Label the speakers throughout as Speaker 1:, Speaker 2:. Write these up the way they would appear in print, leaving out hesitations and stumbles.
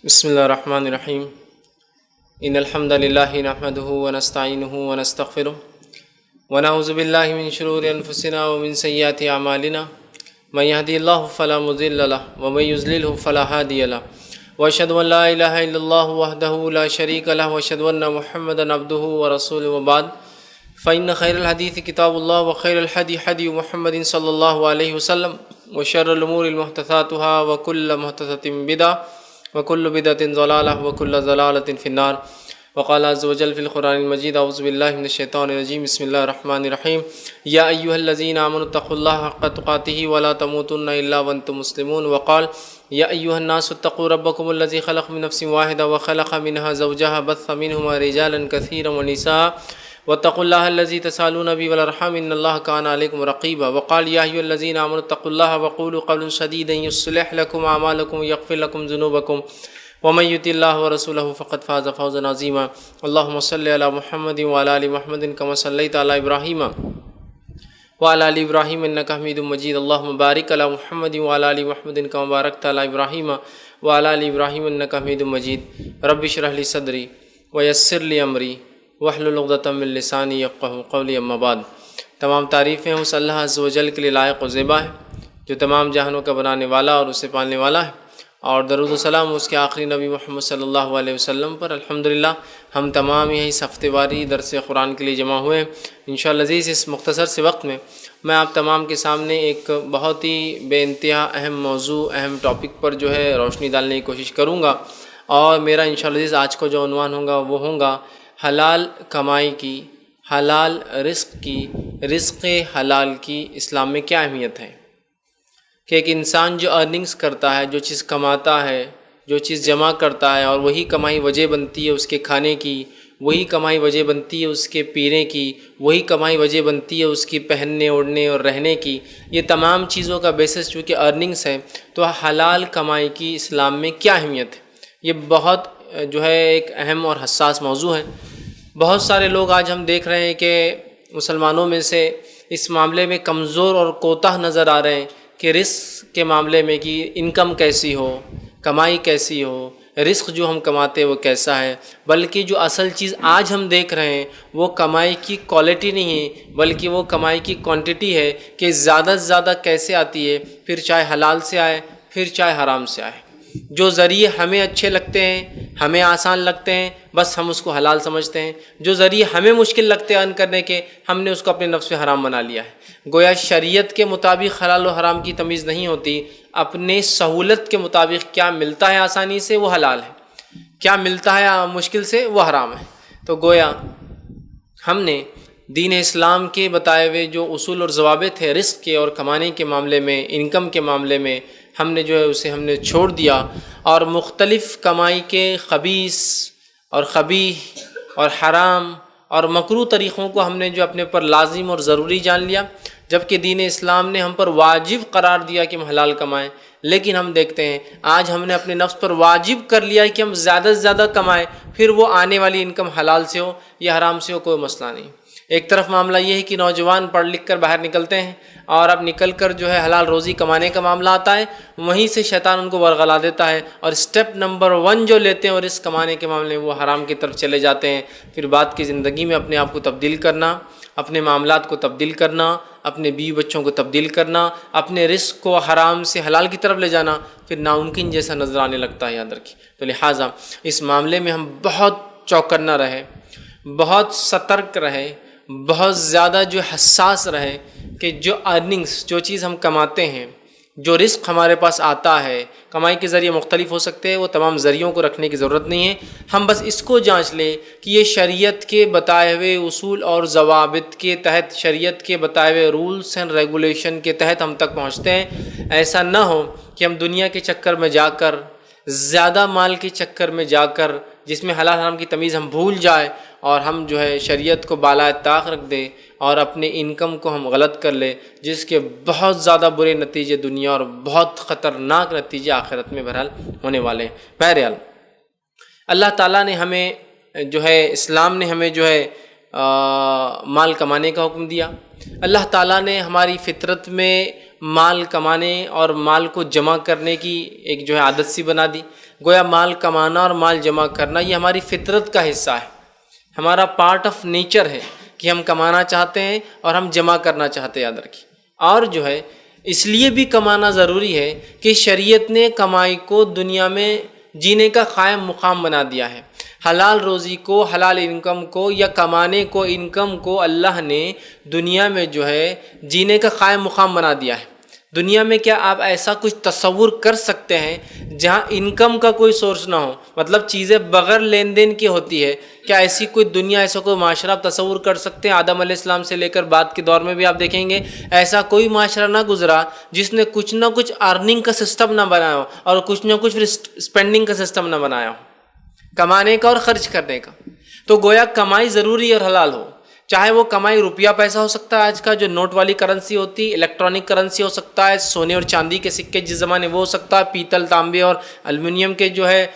Speaker 1: بسم اللہ الرحمن الرحیم ان الحمد للہ نحمده ونستعینه ونستغفره ونعوذ باللہ من شرور انفسنا ومن سیئات اعمالنا من يهدي الله فلا مضل له ومن يضلل فلا هادي له واشهد ان لا اله الا الله وحده لا شريك له واشهد ان محمدا عبده ورسوله وبعد فان خير الحديث كتاب الله وخير الهدي هدي محمد صلى الله عليه وسلم وشر الامور محدثاتها وكل محدثة بدعة وكل بدعة ضلالة وكل ضلالة في النار وقال عز وجل في القرآن المجيد أعوذ بالله من الشيطان الرجيم بسم الله الرحمن الرحيم يا أيها الذين آمنوا اتقوا الله حق تقاته ولا تموتن إلا وأنتم مسلمون وقال يا أيها الناس اتقوا ربكم الذي خلق من نفس واحدة وخلق منها زوجها بث منهما رجالا كثيرا ونساء واتقوا الله الذي تسألون به والأرحام إن الله كان عليكم رقيبا وقال يا أيها الذين آمنوا اتقوا الله وقولوا قولا سديدا يصلح لكم أعمالكم ويغفر لكم ذنوبكم ومن يطع الله ورسوله فقد فاز فوزا عظيما اللهم صل على محمد وعلى آل محمد كما صليت على إبراهيم وعلى آل إبراهيم إنك حميد مجيد اللهم بارك على محمد وعلى آل محمد كما باركت على إبراهيم وعلى آل إبراهيم إنك حميد مجيد رب اشرح لي صدري ويسر لي أمري واحلل عقدۃ من لسانی یفقہوا قولی اما بعد۔ تمام تعریفیں اس اللہ عز و جل کے لیے لائق و زیبا ہے جو تمام جہانوں کا بنانے والا اور اسے پالنے والا ہے، اور درود و سلام اس کے آخری نبی محمد صلی اللہ علیہ وسلم پر۔ الحمدللہ ہم تمام یہی اس ہفتے واری درس قرآن کے لیے جمع ہوئے ہیں۔ انشاءاللہ عزیز اس مختصر سے وقت میں آپ تمام کے سامنے ایک بہت ہی بے انتہا اہم موضوع، اہم ٹاپک پر جو ہے روشنی ڈالنے کی کوشش کروں گا، اور میرا انشاءاللہ عزیز آج کو جو عنوان ہوگا وہ ہوگا حلال کمائی کی، حلال رزق کی، رزق حلال کی اسلام میں کیا اہمیت ہے۔ کہ ایک انسان جو ارننگز کرتا ہے، جو چیز کماتا ہے، جو چیز جمع کرتا ہے، اور وہی کمائی وجہ بنتی ہے اس کے کھانے کی، وہی کمائی وجہ بنتی ہے اس کے پینے کی، وہی کمائی وجہ بنتی ہے اس کی پہننے اوڑھنے اور رہنے کی، یہ تمام چیزوں کا بیسس چونکہ ارننگز ہے، تو حلال کمائی کی اسلام میں کیا اہمیت ہے، یہ بہت جو ہے ایک اہم اور حساس موضوع ہے۔ بہت سارے لوگ آج ہم دیکھ رہے ہیں کہ مسلمانوں میں سے اس معاملے میں کمزور اور کوتاہ نظر آ رہے ہیں کہ رزق کے معاملے میں کہ انکم کیسی ہو، کمائی کیسی ہو، رزق جو ہم کماتے وہ کیسا ہے، بلکہ جو اصل چیز آج ہم دیکھ رہے ہیں وہ کمائی کی کوالٹی نہیں ہے، بلکہ وہ کمائی کی کوانٹٹی ہے کہ زیادہ سے زیادہ کیسے آتی ہے، پھر چاہے حلال سے آئے پھر چاہے حرام سے آئے۔ جو ذریعے ہمیں اچھے لگتے ہیں، ہمیں آسان لگتے ہیں، بس ہم اس کو حلال سمجھتے ہیں، جو ذریعے ہمیں مشکل لگتے ہیں ارن کرنے کے، ہم نے اس کو اپنے نفس میں حرام بنا لیا ہے۔ گویا شریعت کے مطابق حلال و حرام کی تمیز نہیں ہوتی، اپنے سہولت کے مطابق کیا ملتا ہے آسانی سے وہ حلال ہے، کیا ملتا ہے مشکل سے وہ حرام ہے۔ تو گویا ہم نے دین اسلام کے بتائے ہوئے جو اصول اور ضوابط ہے رزق کے اور کمانے کے معاملے میں، انکم کے معاملے میں، ہم نے جو ہے اسے ہم نے چھوڑ دیا، اور مختلف کمائی کے خبیث اور قبیح اور حرام اور مکروہ طریقوں کو ہم نے جو اپنے پر لازم اور ضروری جان لیا، جبکہ دین اسلام نے ہم پر واجب قرار دیا کہ ہم حلال کمائیں۔ لیکن ہم دیکھتے ہیں آج ہم نے اپنے نفس پر واجب کر لیا کہ ہم زیادہ سے زیادہ کمائیں، پھر وہ آنے والی انکم حلال سے ہو یا حرام سے ہو، کوئی مسئلہ نہیں۔ ایک طرف معاملہ یہ ہے کہ نوجوان پڑھ لکھ کر باہر نکلتے ہیں، اور اب نکل کر جو ہے حلال روزی کمانے کا معاملہ آتا ہے، وہیں سے شیطان ان کو ورغلا دیتا ہے، اور اسٹیپ نمبر 1 جو لیتے ہیں اور اس کمانے کے معاملے میں وہ حرام کی طرف چلے جاتے ہیں۔ پھر بعد کی زندگی میں اپنے آپ کو تبدیل کرنا، اپنے معاملات کو تبدیل کرنا، اپنے بیوی بچوں کو تبدیل کرنا، اپنے رزق کو حرام سے حلال کی طرف لے جانا پھر ناممکن جیسا نظر آنے لگتا ہے، یاد رکھیے۔ تو لہٰذا اس معاملے میں ہم بہت چوکنا رہے، بہت سترک رہے، بہت زیادہ جو حساس رہے کہ جو ارننگز، جو چیز ہم کماتے ہیں، جو رزق ہمارے پاس آتا ہے، کمائی کے ذریعے مختلف ہو سکتے ہیں، وہ تمام ذریعوں کو رکھنے کی ضرورت نہیں ہے۔ ہم بس اس کو جانچ لیں کہ یہ شریعت کے بتائے ہوئے اصول اور ضوابط کے تحت، شریعت کے بتائے ہوئے رولز اینڈ ریگولیشن کے تحت ہم تک پہنچتے ہیں۔ ایسا نہ ہو کہ ہم دنیا کے چکر میں جا کر، زیادہ مال کے چکر میں جا کر، جس میں حلال حرام کی تمیز ہم بھول جائیں، اور ہم جو ہے شریعت کو بالائے طاق رکھ دیں اور اپنے انکم کو ہم غلط کر لیں، جس کے بہت زیادہ برے نتیجے دنیا اور بہت خطرناک نتیجے آخرت میں بہرحال ہونے والے ہیں۔ بہرحال اللہ تعالیٰ نے ہمیں جو ہے، اسلام نے ہمیں جو ہے مال کمانے کا حکم دیا۔ اللہ تعالیٰ نے ہماری فطرت میں مال کمانے اور مال کو جمع کرنے کی ایک جو ہے عادت سی بنا دی۔ گویا مال کمانا اور مال جمع کرنا یہ ہماری فطرت کا حصہ ہے، ہمارا پارٹ آف نیچر ہے کہ ہم کمانا چاہتے ہیں اور ہم جمع کرنا چاہتے ہیں، یاد رکھیے۔ اور جو ہے اس لیے بھی کمانا ضروری ہے کہ شریعت نے کمائی کو دنیا میں جینے کا قائم مقام بنا دیا ہے۔ حلال روزی کو، حلال انکم کو یا کمانے کو، انکم کو اللہ نے دنیا میں جو ہے جینے کا قائم مقام بنا دیا ہے۔ دنیا میں کیا آپ ایسا کچھ تصور کر سکتے ہیں جہاں انکم کا کوئی سورس نہ ہو، مطلب چیزیں بغیر لین دین کی ہوتی ہے؟ کیا ایسی کوئی دنیا، ایسا کوئی معاشرہ آپ تصور کر سکتے ہیں؟ آدم علیہ السلام سے لے کر بعد کے دور میں بھی آپ دیکھیں گے ایسا کوئی معاشرہ نہ گزرا جس نے کچھ نہ کچھ ارننگ کا سسٹم نہ بنایا ہو اور کچھ نہ کچھ اسپینڈنگ کا سسٹم نہ بنایا ہو، کمانے کا اور خرچ کرنے کا۔ تو گویا کمائی ضروری اور حلال ہو، چاہے وہ کمائی روپیہ پیسہ ہو سکتا ہے، آج کا جو نوٹ والی کرنسی ہوتی، الیکٹرانک کرنسی ہو سکتا ہے، سونے اور چاندی کے سکے جس زمانے وہ ہو سکتا ہے، پیتل، تانبے اور الومینیم کے جو ہے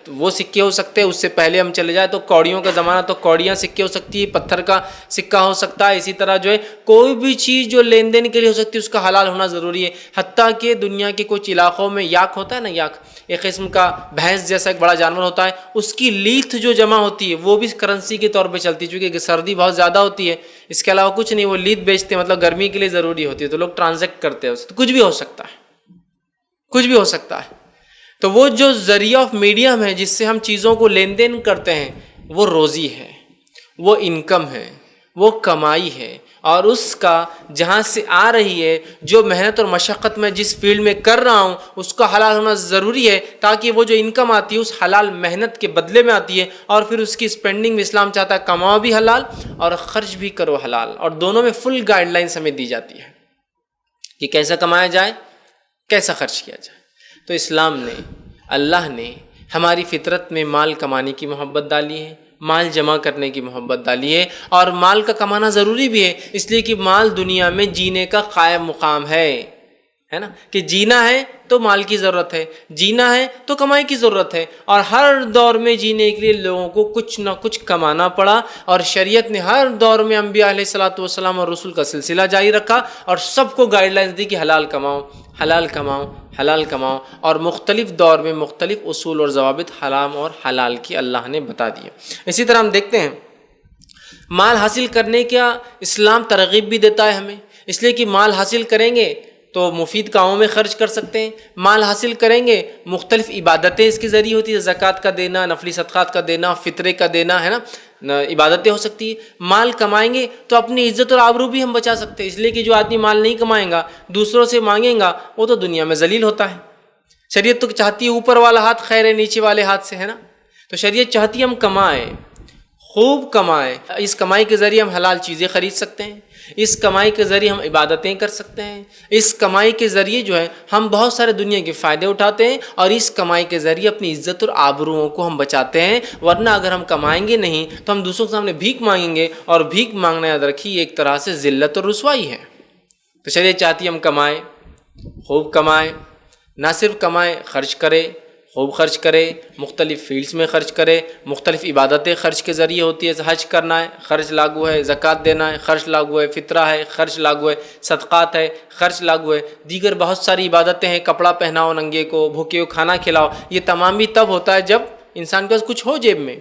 Speaker 1: وہ سکے ہو سکتے ہیں۔ اس سے پہلے ہم چلے جائیں تو کوڑیوں کا زمانہ، تو کوڑیاں سکے ہو سکتی ہے، پتھر کا سکہ ہو سکتا ہے۔ اسی طرح جو ہے کوئی بھی چیز جو لین دین کے لیے ہو سکتی ہے اس کا حلال ہونا ضروری ہے۔ حتیٰ کہ دنیا کے کچھ علاقوں میں یاک ہوتا ہے نا، یاک ایک قسم کا بھینس جیسا ایک بڑا جانور ہوتا ہے، اس کی لیتھ جو جمع ہوتی ہے وہ بھی کرنسی کے طور پہ چلتی ہے، چونکہ سردی بہت زیادہ ہوتی ہے، اس کے علاوہ کچھ نہیں، وہ لیتھ بیچتے ہیں، مطلب گرمی کے لیے ضروری ہوتی ہے، تو لوگ ٹرانزیکٹ کرتے ہیں اس سے، تو کچھ بھی ہو سکتا ہے، کچھ بھی ہو سکتا ہے۔ تو وہ جو ذریعہ آف میڈیم ہے جس سے ہم چیزوں کو لین دین کرتے ہیں وہ روزی ہے، وہ انکم ہے، وہ کمائی ہے، اور اس کا جہاں سے آ رہی ہے، جو محنت اور مشقت میں جس فیلڈ میں کر رہا ہوں اس کا حلال ہونا ضروری ہے، تاکہ وہ جو انکم آتی ہے اس حلال محنت کے بدلے میں آتی ہے، اور پھر اس کی اسپینڈنگ میں اسلام چاہتا ہے کماؤ بھی حلال اور خرچ بھی کرو حلال، اور دونوں میں فل گائیڈ لائنس ہمیں دی جاتی ہے کہ کیسا کمایا جائے، کیسا خرچ کیا جائے۔ تو اسلام نے، اللہ نے ہماری فطرت میں مال کمانے کی محبت ڈالی ہے، مال جمع کرنے کی محبت ڈالی ہے، اور مال کا کمانا ضروری بھی ہے، اس لیے کہ مال دنیا میں جینے کا قائم مقام ہے نا، کہ جینا ہے تو مال کی ضرورت ہے، جینا ہے تو کمائی کی ضرورت ہے، اور ہر دور میں جینے کے لیے لوگوں کو کچھ نہ کچھ کمانا پڑا، اور شریعت نے ہر دور میں انبیاء علیہ الصلوۃ والسلام اور رسول کا سلسلہ جاری رکھا، اور سب کو گائیڈ لائنس دی کہ حلال کماؤ، حلال کماؤ، حلال کماؤ، اور مختلف دور میں مختلف اصول اور ضوابط حرام اور حلال کی اللہ نے بتا دیے۔ اسی طرح ہم دیکھتے ہیں مال حاصل کرنے کا اسلام ترغیب بھی دیتا ہے ہمیں، اس لیے کہ مال حاصل کریں گے تو مفید کاموں میں خرچ کر سکتے ہیں، مال حاصل کریں گے مختلف عبادتیں اس کے ذریعے ہوتی ہے، زکوٰۃ کا دینا، نفلی صدقات کا دینا، فطرے کا دینا، ہے نا، عبادتیں ہو سکتی ہے۔ مال کمائیں گے تو اپنی عزت اور آبرو بھی ہم بچا سکتے ہیں، اس لیے کہ جو آدمی مال نہیں کمائیں گا، دوسروں سے مانگیں گا، وہ تو دنیا میں ذلیل ہوتا ہے۔ شریعت تو چاہتی ہے اوپر والا ہاتھ خیر ہے نیچے والے ہاتھ سے، ہے نا، تو شریعت چاہتی ہے ہم کمائیں، خوب کمائیں، اس کمائی کے ذریعے ہم حلال چیزیں خرید سکتے ہیں، اس کمائی کے ذریعے ہم عبادتیں کر سکتے ہیں، اس کمائی کے ذریعے جو ہے ہم بہت سارے دنیا کے فائدے اٹھاتے ہیں، اور اس کمائی کے ذریعے اپنی عزت اور آبروؤں کو ہم بچاتے ہیں۔ ورنہ اگر ہم کمائیں گے نہیں تو ہم دوسروں کے سامنے بھیک مانگیں گے، اور بھیک مانگنا یاد رکھیے ایک طرح سے ذلت اور رسوائی ہے۔ تو شریعت چاہتی ہے ہم کمائیں، خوب کمائیں، نہ صرف کمائیں، خرچ کرے، خوب خرچ کرے، مختلف فیلڈز میں خرچ کرے، مختلف عبادتیں خرچ کے ذریعے ہوتی ہے، حج کرنا ہے خرچ لاگو ہے، زکوٰۃ دینا ہے خرچ لاگو ہے، فطرہ ہے خرچ لاگو ہے، صدقات ہے خرچ لاگو ہے، دیگر بہت ساری عبادتیں ہیں، کپڑا پہناؤ ننگے کو، بھوکے کو کھانا کھلاؤ، یہ تمام بھی تب ہوتا ہے جب انسان کے پاس کچھ ہو جیب میں۔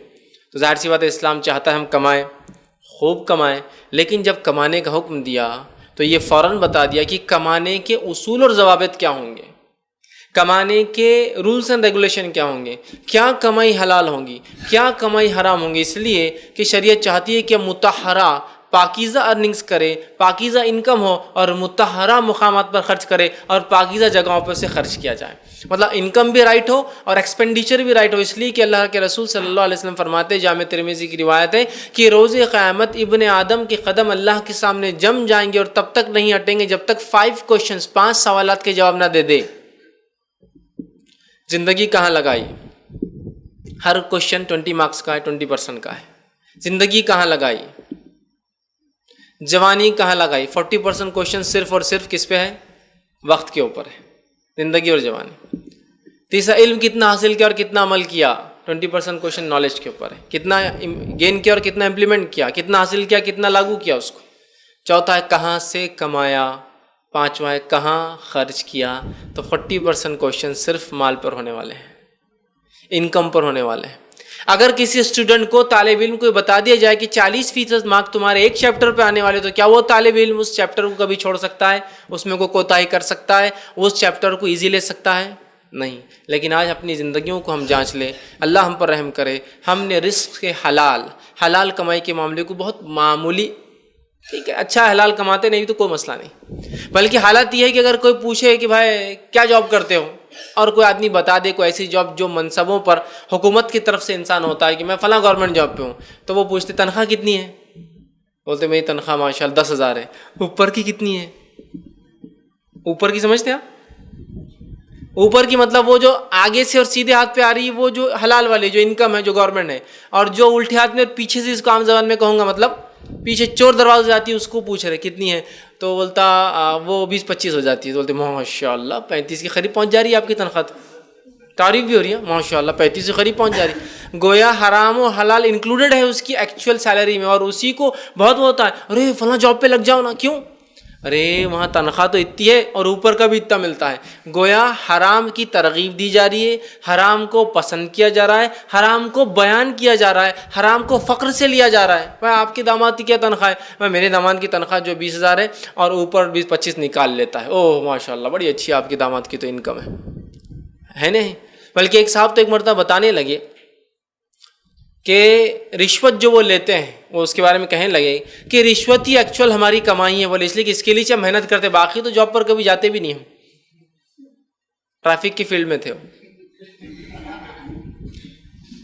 Speaker 1: تو ظاہر سی بات ہے اسلام چاہتا ہے ہم کمائیں، خوب کمائیں، لیکن جب کمانے کا حکم دیا تو یہ فوراً بتا دیا کہ کمانے کے اصول اور ضوابط کیا ہوں گے، کمانے کے رولز اینڈ ریگولیشن کیا ہوں گے، کیا کمائی حلال ہوں گی، کیا کمائی حرام ہوں گی، اس لیے کہ شریعت چاہتی ہے کہ مطہرہ پاکیزہ ارننگز کرے، پاکیزہ انکم ہو، اور مطہرہ مقامات پر خرچ کرے، اور پاکیزہ جگہوں پر سے خرچ کیا جائے، مطلب انکم بھی رائٹ ہو اور ایکسپینڈیچر بھی رائٹ ہو، اس لیے کہ اللہ کے رسول صلی اللہ علیہ وسلم فرماتے ہیں، جامع ترمذی کی روایت ہے کہ روز قیامت ابن آدم کے قدم اللہ کے سامنے جم جائیں گے، اور تب تک نہیں ہٹیں گے جب تک 5 سوالات کے جواب نہ دے دے۔ زندگی کہاں لگائی؟ ہر کوشچن 20 مارکس کا ہے، 20% کا ہے۔ زندگی کہاں لگائی؟ جوانی کہاں لگائی؟ 40% کوشچن صرف اور صرف کس پہ ہے؟ وقت کے اوپر ہے، زندگی اور جوانی۔ تیسرا، علم کتنا حاصل کیا اور کتنا عمل کیا؟ 20% کوشچن نالج کے اوپر ہے، کتنا گین کیا اور کتنا امپلیمنٹ کیا، کتنا حاصل کیا، کتنا لاگو کیا اس کو۔ چوتھا ہے کہاں سے کمایا، پانچواں ہے کہاں خرچ کیا۔ تو 40% کوشچن صرف مال پر ہونے والے ہیں، انکم پر ہونے والے ہیں. اگر کسی اسٹوڈنٹ کو طالب علم کو بتا دیا جائے کہ 40% مارک تمہارے ایک چیپٹر پہ آنے والے، تو کیا وہ طالب علم اس چیپٹر کو کبھی چھوڑ سکتا ہے؟ اس میں کوئی کوتاہی کر سکتا ہے؟ اس چیپٹر کو ایزی لے سکتا ہے؟ نہیں. لیکن آج اپنی زندگیوں کو ہم جانچ لیں، اللہ ہم پر رحم کرے، ہم نے رزق کے حلال کمائی کے معاملے کو بہت معمولی، ٹھیک ہے اچھا حلال کماتے نہیں تو کوئی مسئلہ نہیں، بلکہ حالت یہ ہے کہ اگر کوئی پوچھے کہ بھائی کیا جاب کرتے ہو، اور کوئی آدمی بتا دے کوئی ایسی جاب جو منصبوں پر حکومت کی طرف سے انسان ہوتا ہے کہ میں فلاں گورنمنٹ جاب پہ ہوں، تو وہ پوچھتے تنخواہ کتنی ہے؟ بولتے میری تنخواہ ماشاءاللہ 10,000 ہے. اوپر کی کتنی ہے؟ اوپر کی سمجھتے آپ؟ اوپر کی مطلب وہ جو آگے سے اور سیدھے ہاتھ پہ آ رہی ہے، وہ جو حلال والی جو انکم ہے جو گورنمنٹ ہے، اور جو الٹے ہاتھ میں پیچھے سے اس کو عام زبان میں کہوں گا مطلب پیچھے چور دروازے جاتی ہے، اس کو پوچھ رہے کتنی ہے، تو بولتا وہ 20-25 ہو جاتی ہے. تو بولتے ماشاء اللہ 35 کے قریب پہنچ جا رہی ہے آپ کی تنخواہ. تعریف بھی ہو رہی ہے ماشاء اللہ 35 کے قریب پہنچ جا رہی ہے. گویا حرام و حلال انکلوڈڈ ہے اس کی ایکچوئل سیلری میں، اور اسی کو بہت ہوتا ہے ارے فلاں جاب پہ لگ جاؤ نا. کیوں؟ ارے وہاں تنخواہ تو اتنی ہے اور اوپر کا بھی اتنا ملتا ہے. گویا حرام کی ترغیب دی جا رہی ہے، حرام کو پسند کیا جا رہا ہے، حرام کو بیان کیا جا رہا ہے، حرام کو فخر سے لیا جا رہا ہے. بھائی آپ کی داماد کی کیا تنخواہ ہے؟ میں میرے داماد کی تنخواہ جو 20,000 ہے اور اوپر 20-25 نکال لیتا ہے. اوہ ماشاء اللہ بڑی اچھی آپ کی داماد کی تو انکم ہے نہیں. بلکہ ایک صاحب تو ایک مرتبہ بتانے لگے کہ رشوت جو وہ لیتے ہیں، وہ اس کے بارے میں کہنے لگے کہ رشوت ہی ایکچوئل ہماری کمائی ہے. بولے اس لیے کہ اس کے لیے ہم محنت کرتے، باقی تو جاب پر کبھی جاتے بھی نہیں. ہم ٹریفک کی فیلڈ میں تھے،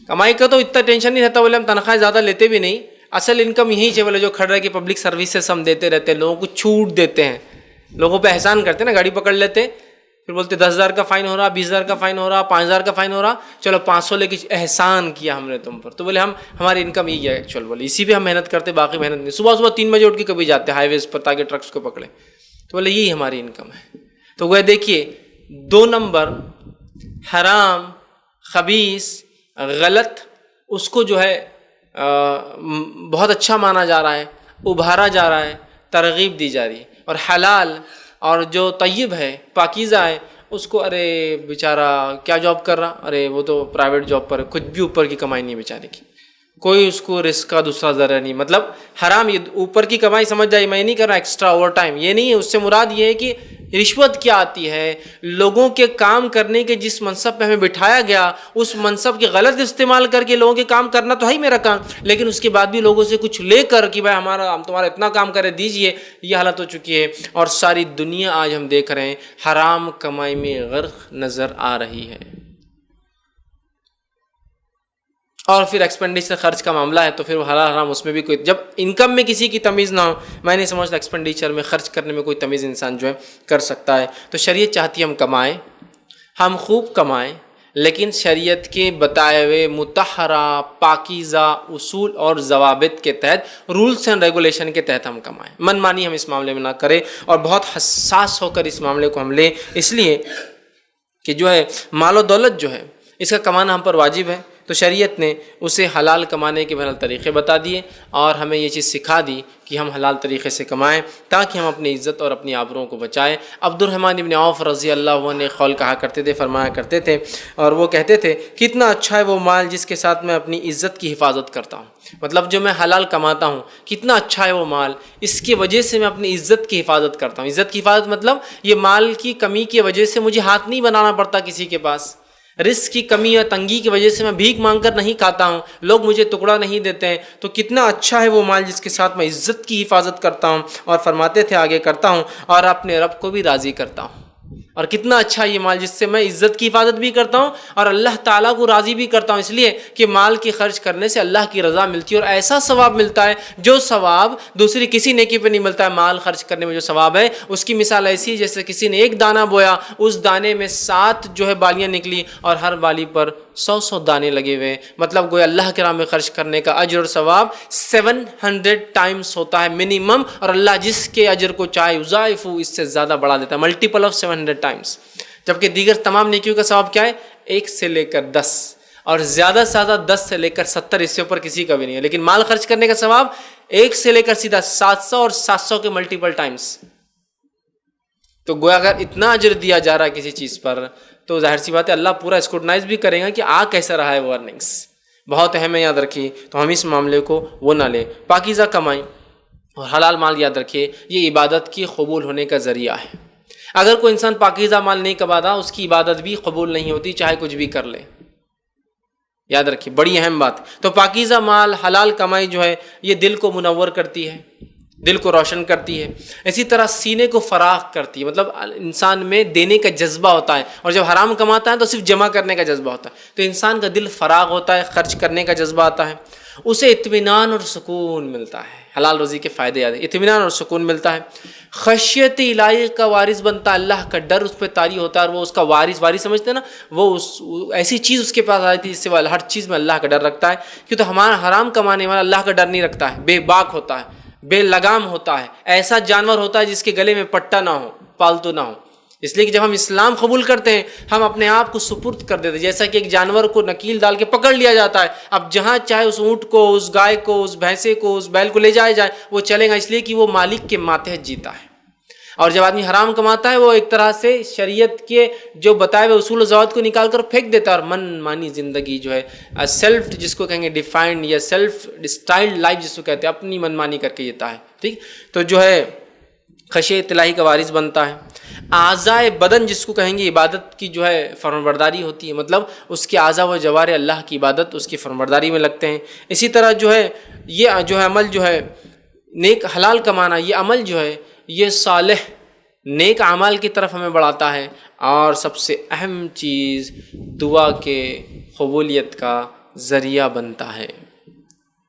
Speaker 1: کمائی کا تو اتنا ٹینشن نہیں رہتا. بولے ہم تنخواہ زیادہ لیتے بھی نہیں، اصل انکم یہی ہے. بولے جو کھڑ رہے کہ پبلک سروسز ہم دیتے رہتے ہیں، لوگوں کو چھوٹ دیتے ہیں، لوگوں پہ احسان کرتے ہیں نا، گاڑی پکڑ لیتے پھر بولتے 10,000 کا فائن ہو رہا، 20,000 کا فائن ہو رہا، 5,000 کا فائن ہو رہا، چلو 500 لے کے احسان کیا ہم نے تم پر. تو بولے ہماری انکم یہی ہے ایکچوئل. بولے اسی پہ ہم محنت کرتے، باقی محنت نہیں. صبح 3 بجے اٹھ کے کبھی جاتے ہائی ویز پر تاکہ ٹرکس کو پکڑیں. تو بولے یہی ہماری انکم ہے. تو وہ دیکھیے 2 نمبر حرام، خبیث، غلط، اس کو جو ہے بہت اچھا مانا جا رہا ہے، ابھارا جا رہا ہے، ترغیب دی جا رہی ہے. اور حلال اور جو طیب ہے، پاکیزہ ہے، اس کو ارے بیچارہ کیا جاب کر رہا، ارے وہ تو پرائیویٹ جاب پر، کچھ بھی اوپر کی کمائی نہیں بیچارے کی، کوئی اس کو رزق کا دوسرا ذرا نہیں. مطلب حرام یہ اوپر کی کمائی سمجھ جائے، میں نہیں کر رہا ایکسٹرا اوور ٹائم، یہ نہیں ہے. اس سے مراد یہ ہے کہ رشوت کیا آتی ہے، لوگوں کے کام کرنے کے جس منصب پہ ہمیں بٹھایا گیا اس منصب کے غلط استعمال کر کے لوگوں کے کام کرنا تو ہے ہی میرا کام، لیکن اس کے بعد بھی لوگوں سے کچھ لے کر کہ بھائی ہم تمہارا اتنا کام کرے دیجئے، یہ حالت ہو چکی ہے. اور ساری دنیا آج ہم دیکھ رہے ہیں حرام کمائی میں غرق نظر آ رہی ہے. اور پھر ایکسپینڈیچر خرچ کا معاملہ ہے تو پھر وہ حلال حرام اس میں بھی کوئی، جب انکم میں کسی کی تمیز نہ ہو، میں نہیں سمجھتا ایکسپینڈیچر میں خرچ کرنے میں کوئی تمیز انسان جو ہے کر سکتا ہے. تو شریعت چاہتی ہے ہم کمائیں، ہم خوب کمائیں، لیکن شریعت کے بتائے ہوئے مطہرہ پاکیزہ اصول اور ضوابط کے تحت، رولس اینڈ ریگولیشن کے تحت ہم کمائیں. من مانی ہم اس معاملے میں نہ کریں اور بہت حساس ہو کر اس معاملے کو ہم لیں، اس لیے کہ جو ہے مال و دولت جو ہے اس کا کمانا ہم پر واجب ہے. تو شریعت نے اسے حلال کمانے کے بہرحال طریقے بتا دیے اور ہمیں یہ چیز سکھا دی کہ ہم حلال طریقے سے کمائیں تاکہ ہم اپنی عزت اور اپنی آبروؤں کو بچائیں. عبد الرحمن ابن عوف رضی اللہ عنہ نے قول کہا کرتے تھے، فرمایا کرتے تھے، اور وہ کہتے تھے کتنا اچھا ہے وہ مال جس کے ساتھ میں اپنی عزت کی حفاظت کرتا ہوں. مطلب جو میں حلال کماتا ہوں کتنا اچھا ہے وہ مال، اس کی وجہ سے میں اپنی عزت کی حفاظت کرتا ہوں. عزت کی حفاظت مطلب یہ مال کی کمی کی وجہ سے مجھے ہاتھ نہیں بنانا پڑتا کسی کے پاس، رزق کی کمی یا تنگی کی وجہ سے میں بھیک مانگ کر نہیں کھاتا ہوں، لوگ مجھے ٹکڑا نہیں دیتے ہیں. تو کتنا اچھا ہے وہ مال جس کے ساتھ میں عزت کی حفاظت کرتا ہوں. اور فرماتے تھے آگے کرتا ہوں اور اپنے رب کو بھی راضی کرتا ہوں. اور کتنا اچھا یہ مال جس سے میں عزت کی حفاظت بھی کرتا ہوں اور اللہ تعالیٰ کو راضی بھی کرتا ہوں، اس لیے کہ مال کی خرچ کرنے سے اللہ کی رضا ملتی ہے اور ایسا ثواب ملتا ہے جو ثواب دوسری کسی نیکی پہ نہیں ملتا ہے. مال خرچ کرنے میں جو ثواب ہے اس کی مثال ایسی ہے جیسے کسی نے ایک دانہ بویا، اس دانے میں 7 جو ہے بالیاں نکلی اور ہر بالی پر 100 دانے لگے ہوئے. مطلب گویا اللہ کے راہ میں خرچ کرنے کا اجر اور ثواب 700 ٹائمز ہوتا ہے منیمم، اور اللہ جس کے اجر کو چاہے یضاعف اس سے زیادہ بڑھا دیتا ہے، ملٹیپل آف 700 ٹائمز. جبکہ دیگر تمام نیکیوں کا ثواب کیا ہے؟ 1 سے لے کر 10، اور زیادہ سے زیادہ 10 سے لے کر 70، اس سے اوپر کسی کا بھی نہیں ہے. لیکن مال خرچ کرنے کا ثواب 1 سے لے کر سیدھا 700 اور 700 کے ملٹیپل ٹائمز. تو گویا اگر اتنا اجر دیا جا رہا ہے کسی چیز پر تو ظاہر سی بات ہے اللہ پورا اسکروٹنائز بھی کرے گا کہ کیسا رہا ہے وہ ارننگس. بہت اہم ہے، یاد رکھیے. تو ہم اس معاملے کو وہ نہ لیں. پاکیزہ کمائی اور حلال مال یاد رکھیے یہ عبادت کی قبول ہونے کا ذریعہ ہے. اگر کوئی انسان پاکیزہ مال نہیں کماتا اس کی عبادت بھی قبول نہیں ہوتی، چاہے کچھ بھی کر لے. یاد رکھیے بڑی اہم بات. تو پاکیزہ مال حلال کمائی جو ہے یہ دل کو منور کرتی ہے، دل کو روشن کرتی ہے. اسی طرح سینے کو فراغ کرتی ہے، مطلب انسان میں دینے کا جذبہ ہوتا ہے. اور جب حرام کماتا ہے تو صرف جمع کرنے کا جذبہ ہوتا ہے. تو انسان کا دل فراغ ہوتا ہے، خرچ کرنے کا جذبہ آتا ہے، اسے اطمینان اور سکون ملتا ہے. حلال روزی کے فائدے یاد ہیں، اطمینان اور سکون ملتا ہے. خشیت الہی کا وارث بنتا ہے، اللہ کا ڈر اس پہ طاری ہوتا ہے، اور وہ اس کا وارث سمجھتے ہیں نا، وہ ایسی چیز اس کے پاس آئی تھی جس سے وہ ہر چیز میں اللہ کا ڈر رکھتا ہے. کیوں تو ہمارا حرام کمانے والا اللہ کا ڈر نہیں رکھتا ہے، بے باک ہوتا ہے، بے لگام ہوتا ہے، ایسا جانور ہوتا ہے جس کے گلے میں پٹا نہ ہو، پالتو نہ ہو. اس لیے کہ جب ہم اسلام قبول کرتے ہیں ہم اپنے آپ کو سپرد کر دیتے ہیں، جیسا کہ ایک جانور کو نکیل ڈال کے پکڑ لیا جاتا ہے. اب جہاں چاہے اس اونٹ کو، اس گائے کو، اس بھینسے کو، اس بیل کو لے جائے وہ چلے گا، اس لیے کہ وہ مالک کے ماتحت جیتا ہے. اور جب آدمی حرام کماتا ہے وہ ایک طرح سے شریعت کے جو بتائے ہوئے اصول و ضوابط کو نکال کر پھینک دیتا ہے، اور من مانی زندگی جو ہے سیلف جس کو کہیں گے ڈیفائنڈ یا سیلف اسٹائلڈ لائف جس کو کہتے ہیں، اپنی من مانی کر کے جیتا ہے. ٹھیک، تو جو ہے خشیت الہی کا وارث بنتا ہے. اعضائے بدن جس کو کہیں گے عبادت کی جو ہے فرمانبرداری ہوتی ہے، مطلب اس کے اعضاء و جوارح اللہ کی عبادت اس کی فرمانبرداری میں لگتے ہیں. اسی طرح جو ہے یہ جو ہے عمل جو ہے نیک حلال کمانا، یہ عمل جو ہے یہ صالح نیک اعمال کی طرف ہمیں بڑھاتا ہے. اور سب سے اہم چیز دعا کے قبولیت کا ذریعہ بنتا ہے.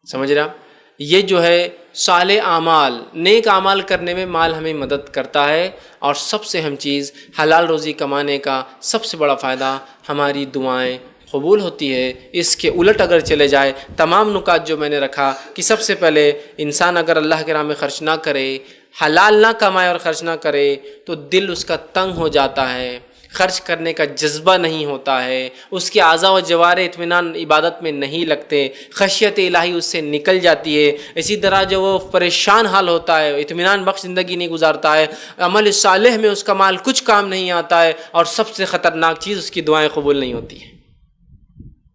Speaker 1: سمجھ رہے آپ؟ یہ جو ہے صالح اعمال نیک اعمال کرنے میں مال ہمیں مدد کرتا ہے. اور سب سے اہم چیز حلال روزی کمانے کا سب سے بڑا فائدہ ہماری دعائیں قبول ہوتی ہے. اس کے الٹ اگر چلے جائے تمام نکات جو میں نے رکھا کہ سب سے پہلے انسان اگر اللہ کے راہ میں خرچ نہ کرے، حلال نہ کمائے اور خرچ نہ کرے تو دل اس کا تنگ ہو جاتا ہے، خرچ کرنے کا جذبہ نہیں ہوتا ہے، اس کے اعضاء و جوارح اطمینان عبادت میں نہیں لگتے، خشیت الہی اس سے نکل جاتی ہے. اسی طرح جو وہ پریشان حال ہوتا ہے، اطمینان بخش زندگی نہیں گزارتا ہے، عمل صالح میں اس کا مال کچھ کام نہیں آتا ہے. اور سب سے خطرناک چیز اس کی دعائیں قبول نہیں ہوتی ہیں.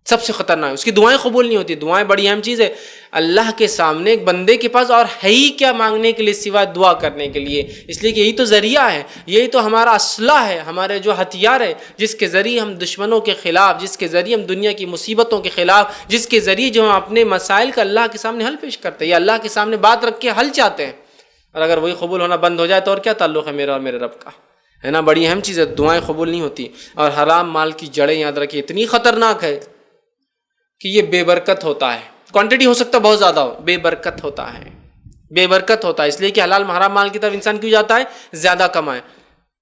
Speaker 1: سب سے خطرناک اس کی دعائیں قبول نہیں ہوتی. دعائیں بڑی اہم چیز ہے. اللہ کے سامنے ایک بندے کے پاس اور ہے ہی کیا مانگنے کے لیے سوائے دعا کرنے کے لیے. اس لیے کہ یہی تو ذریعہ ہے، یہی تو ہمارا اسلحہ ہے، ہمارے جو ہتھیار ہے جس کے ذریعے ہم دشمنوں کے خلاف، جس کے ذریعے ہم دنیا کی مصیبتوں کے خلاف، جس کے ذریعے جو ہم اپنے مسائل کا اللہ کے سامنے حل پیش کرتے ہیں یا اللہ کے سامنے بات رکھ کے حل چاہتے ہیں. اور اگر وہی قبول ہونا بند ہو جائے تو اور کیا تعلق ہے میرا اور میرے رب کا، ہے نا. بڑی اہم چیز ہے، دعائیں قبول نہیں ہوتی. اور حرام مال کی جڑیں یاد رکھیے اتنی خطرناک ہے کہ یہ بے برکت ہوتا ہے. کوانٹٹی ہو سکتا ہے بہت زیادہ ہو، بے برکت ہوتا ہے، بے برکت ہوتا ہے. اس لیے کہ حلال حرام مال کی طرف انسان کیوں جاتا ہے؟ زیادہ کمائے.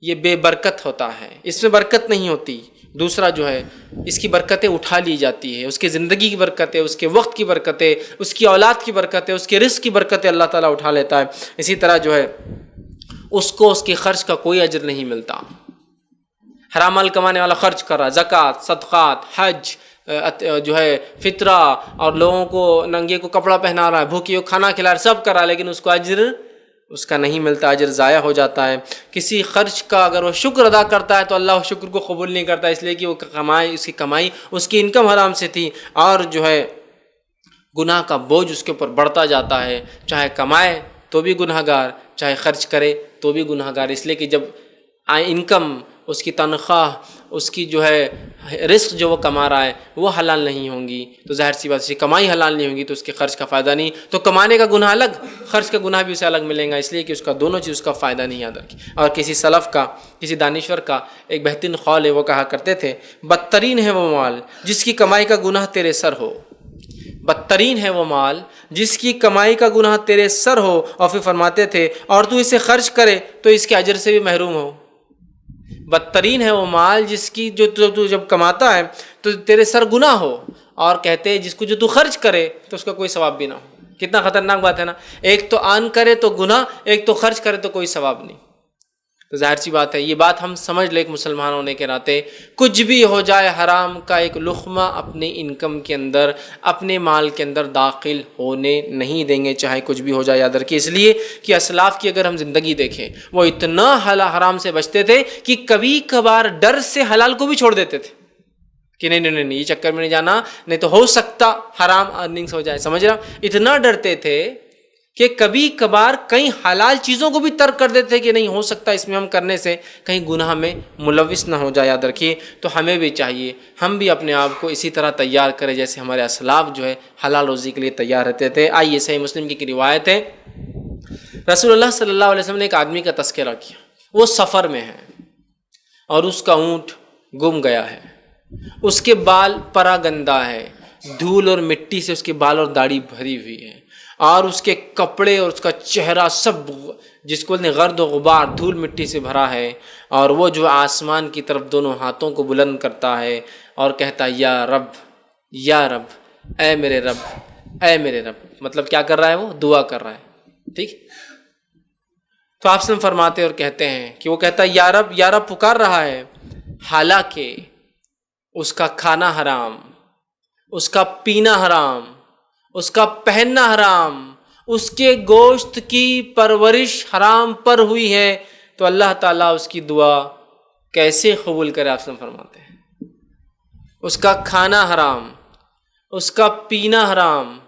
Speaker 1: یہ بے برکت ہوتا ہے، اس میں برکت نہیں ہوتی. دوسرا جو ہے اس کی برکتیں اٹھا لی جاتی ہے، اس کی زندگی کی برکتیں، اس کے وقت کی برکتیں، اس کی اولاد کی برکتیں، اس کے رزق کی برکتیں اللہ تعالیٰ اٹھا لیتا ہے. اسی طرح جو ہے اس کو اس کے خرچ کا کوئی اجر نہیں ملتا. حرام مال کمانے والا خرچ کر رہا، زکوٰۃ، صدقات، حج جو ہے فطرہ، اور لوگوں کو ننگے کو کپڑا پہنا رہا ہے، بھوکیوں کو کھانا کھلا رہا ہے، سب کر رہا ہے، لیکن اس کو اجر اس کا نہیں ملتا، اجر ضائع ہو جاتا ہے. کسی خرچ کا اگر وہ شکر ادا کرتا ہے تو اللہ اس شکر کو قبول نہیں کرتا، اس لیے کہ وہ اس کی کمائی اس کی انکم حرام سے تھی. اور جو ہے گناہ کا بوجھ اس کے اوپر بڑھتا جاتا ہے، چاہے کمائے تو بھی گناہ گار، چاہے خرچ کرے تو بھی گناہ گار. اس لیے کہ جب انکم، اس کی تنخواہ، اس کی جو ہے رزق جو وہ کما رہا ہے وہ حلال نہیں ہوں گی تو ظاہر سی بات ہے کمائی حلال نہیں ہوگی تو اس کے خرچ کا فائدہ نہیں. تو کمانے کا گناہ الگ، خرچ کا گناہ بھی اسے الگ ملیں گا، اس لیے کہ اس کا دونوں چیز اس کا فائدہ نہیں یاد رکھی. اور کسی سلف کا، کسی دانشور کا ایک بہترین قول ہے، وہ کہا کرتے تھے بدترین ہے وہ مال جس کی کمائی کا گناہ تیرے سر ہو. بدترین ہے وہ مال جس کی کمائی کا گناہ تیرے سر ہو. اور پھر فرماتے تھے اور تو اسے خرچ کرے تو اس کے اجر سے بھی محروم ہو. بدترین ہے وہ مال جس کی جو تو جب کماتا ہے تو تیرے سر گناہ ہو، اور کہتے ہیں جس کو جو تو خرچ کرے تو اس کا کوئی ثواب بھی نہ ہو. کتنا خطرناک بات ہے نا. ایک تو آن کرے تو گناہ، ایک تو خرچ کرے تو کوئی ثواب نہیں. تو ظاہر سی بات ہے یہ بات ہم سمجھ لیں ایک مسلمان ہونے کے ناطے، کچھ بھی ہو جائے حرام کا ایک لقمہ اپنے انکم کے اندر، اپنے مال کے اندر داخل ہونے نہیں دیں گے، چاہے کچھ بھی ہو جائے یاد رکھیے۔ اس لیے کہ اسلاف کی اگر ہم زندگی دیکھیں، وہ اتنا حرام سے بچتے تھے کہ کبھی کبھار ڈر سے حلال کو بھی چھوڑ دیتے تھے کہ نہیں یہ چکر میں نہیں جانا، نہیں تو ہو سکتا حرام ارننگز ہو جائے، سمجھ رہا؟ اتنا ڈرتے تھے کہ کبھی کبھار کئی حلال چیزوں کو بھی ترک کر دیتے کہ نہیں ہو سکتا اس میں ہم کرنے سے کہیں گناہ میں ملوث نہ ہو جائے، یاد رکھیے۔ تو ہمیں بھی چاہیے ہم بھی اپنے آپ کو اسی طرح تیار کریں جیسے ہمارے اسلاف جو ہے حلال روزی کے لیے تیار رہتے تھے۔ آئیے صحیح مسلم کی ایک روایت ہے، رسول اللہ صلی اللہ علیہ وسلم نے ایک آدمی کا تذکرہ کیا، وہ سفر میں ہے اور اس کا اونٹ گم گیا ہے، اس کے بال پرا گندہ ہے، دھول اور مٹی سے اس کے بال اور داڑھی بھری ہوئی ہے، اور اس کے کپڑے اور اس کا چہرہ سب جس کو غرد و غبار دھول مٹی سے بھرا ہے، اور وہ جو آسمان کی طرف دونوں ہاتھوں کو بلند کرتا ہے اور کہتا ہے یا رب یا رب، اے میرے رب اے میرے رب، مطلب کیا کر رہا ہے؟ وہ دعا کر رہا ہے، ٹھیک۔ تو آپ سے فرماتے اور کہتے ہیں کہ وہ کہتا ہے یا رب پکار رہا ہے، حالانکہ اس کا کھانا حرام، اس کا پینا حرام، اس کا پہننا حرام، اس کے گوشت کی پرورش حرام پر ہوئی ہے، تو اللہ تعالیٰ اس کی دعا کیسے قبول کرے؟ آپ سے فرماتے ہیں اس کا کھانا حرام، اس کا پینا حرام،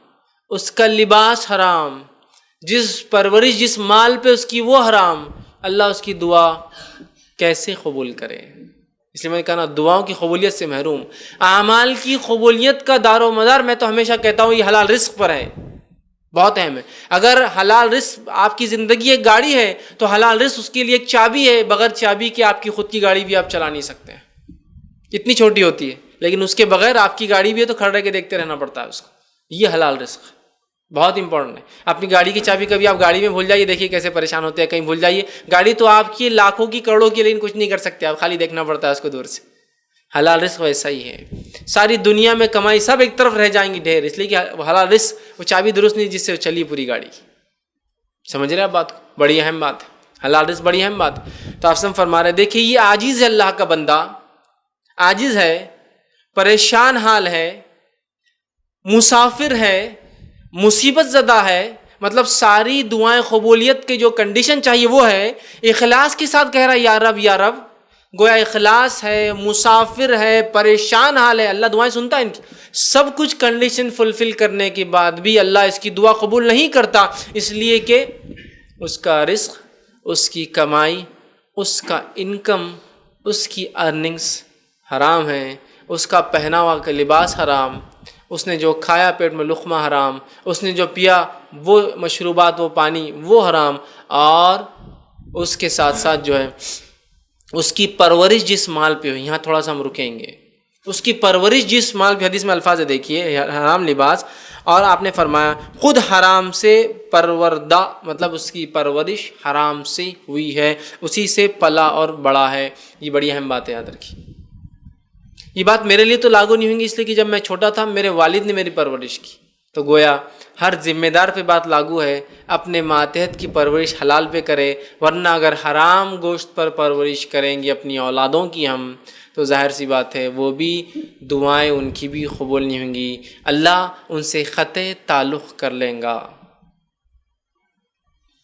Speaker 1: اس کا لباس حرام، جس پرورش جس مال پہ اس کی وہ حرام، اللہ اس کی دعا کیسے قبول کرے؟ اس لیے میں نے کہا نا دعاؤں کی قبولیت سے محروم، اعمال کی قبولیت کا دار و مدار میں تو ہمیشہ کہتا ہوں یہ حلال رزق پر ہے، بہت اہم ہے۔ اگر حلال رزق آپ کی زندگی ایک گاڑی ہے تو حلال رزق اس کے لیے ایک چابی ہے، بغیر چابی کے آپ کی خود کی گاڑی بھی آپ چلا نہیں سکتے ہیں، اتنی چھوٹی ہوتی ہے، لیکن اس کے بغیر آپ کی گاڑی بھی ہے تو کھڑے رہ کے دیکھتے رہنا پڑتا ہے اس کو۔ یہ حلال رزق بہت امپورٹنٹ ہے۔ اپنی گاڑی کی چابی کبھی آپ گاڑی میں بھول جائیے، دیکھیے کیسے پریشان ہوتے ہیں، کہیں بھول جائیے، گاڑی تو آپ کی لاکھوں کی کروڑوں کی، لیکن کچھ نہیں کر سکتے آپ، خالی دیکھنا پڑتا ہے اس کو دور سے۔ حلال رزق ویسا ہی ہے، ساری دنیا میں کمائی سب ایک طرف رہ جائیں گی ڈھیر، اس لیے کہ حلال رزق وہ چابی درست نہیں جس سے چلی پوری گاڑی، سمجھ رہے ہیں آپ بات کو؟ بڑی اہم بات ہے، حلال رزق بڑی اہم بات ہے۔ تو آپ سے فرما رہے دیکھیے یہ عاجز ہے، اللہ کا بندہ عاجز ہے، پریشان حال ہے، مسافر ہے، مصیبت زدہ ہے، مطلب ساری دعائیں قبولیت کے جو کنڈیشن چاہیے وہ ہے، اخلاص کے ساتھ کہہ رہا ہے یا رب یا رب، گویا اخلاص ہے، مسافر ہے، پریشان حال ہے، اللہ دعائیں سنتا ہے ان کی، سب کچھ کنڈیشن فلفل کرنے کے بعد بھی اللہ اس کی دعا قبول نہیں کرتا، اس لیے کہ اس کا رزق، اس کی کمائی، اس کا انکم، اس کی ارننگز حرام ہیں، اس کا پہناوا کا لباس حرام، اس نے جو کھایا پیٹ میں لقمہ حرام، اس نے جو پیا وہ مشروبات وہ پانی وہ حرام، اور اس کے ساتھ ساتھ جو ہے اس کی پرورش جس مال پہ ہوئی، یہاں تھوڑا سا ہم رکیں گے، اس کی پرورش جس مال پہ، حدیث میں الفاظ دیکھیے، حرام لباس، اور آپ نے فرمایا خود حرام سے پروردہ، مطلب اس کی پرورش حرام سے ہوئی ہے، اسی سے پلا اور بڑا ہے۔ یہ بڑی اہم بات ہے، یاد رکھیے۔ یہ بات میرے لیے تو لاگو نہیں ہوئی، اس لیے کہ جب میں چھوٹا تھا میرے والد نے میری پرورش کی، تو گویا ہر ذمہ دار پہ بات لاگو ہے، اپنے ماتحت کی پرورش حلال پہ کرے، ورنہ اگر حرام گوشت پر پرورش کریں گے اپنی اولادوں کی ہم، تو ظاہر سی بات ہے وہ بھی دعائیں ان کی بھی قبول نہیں ہوں گی، اللہ ان سے قطع تعلق کر لیں گا،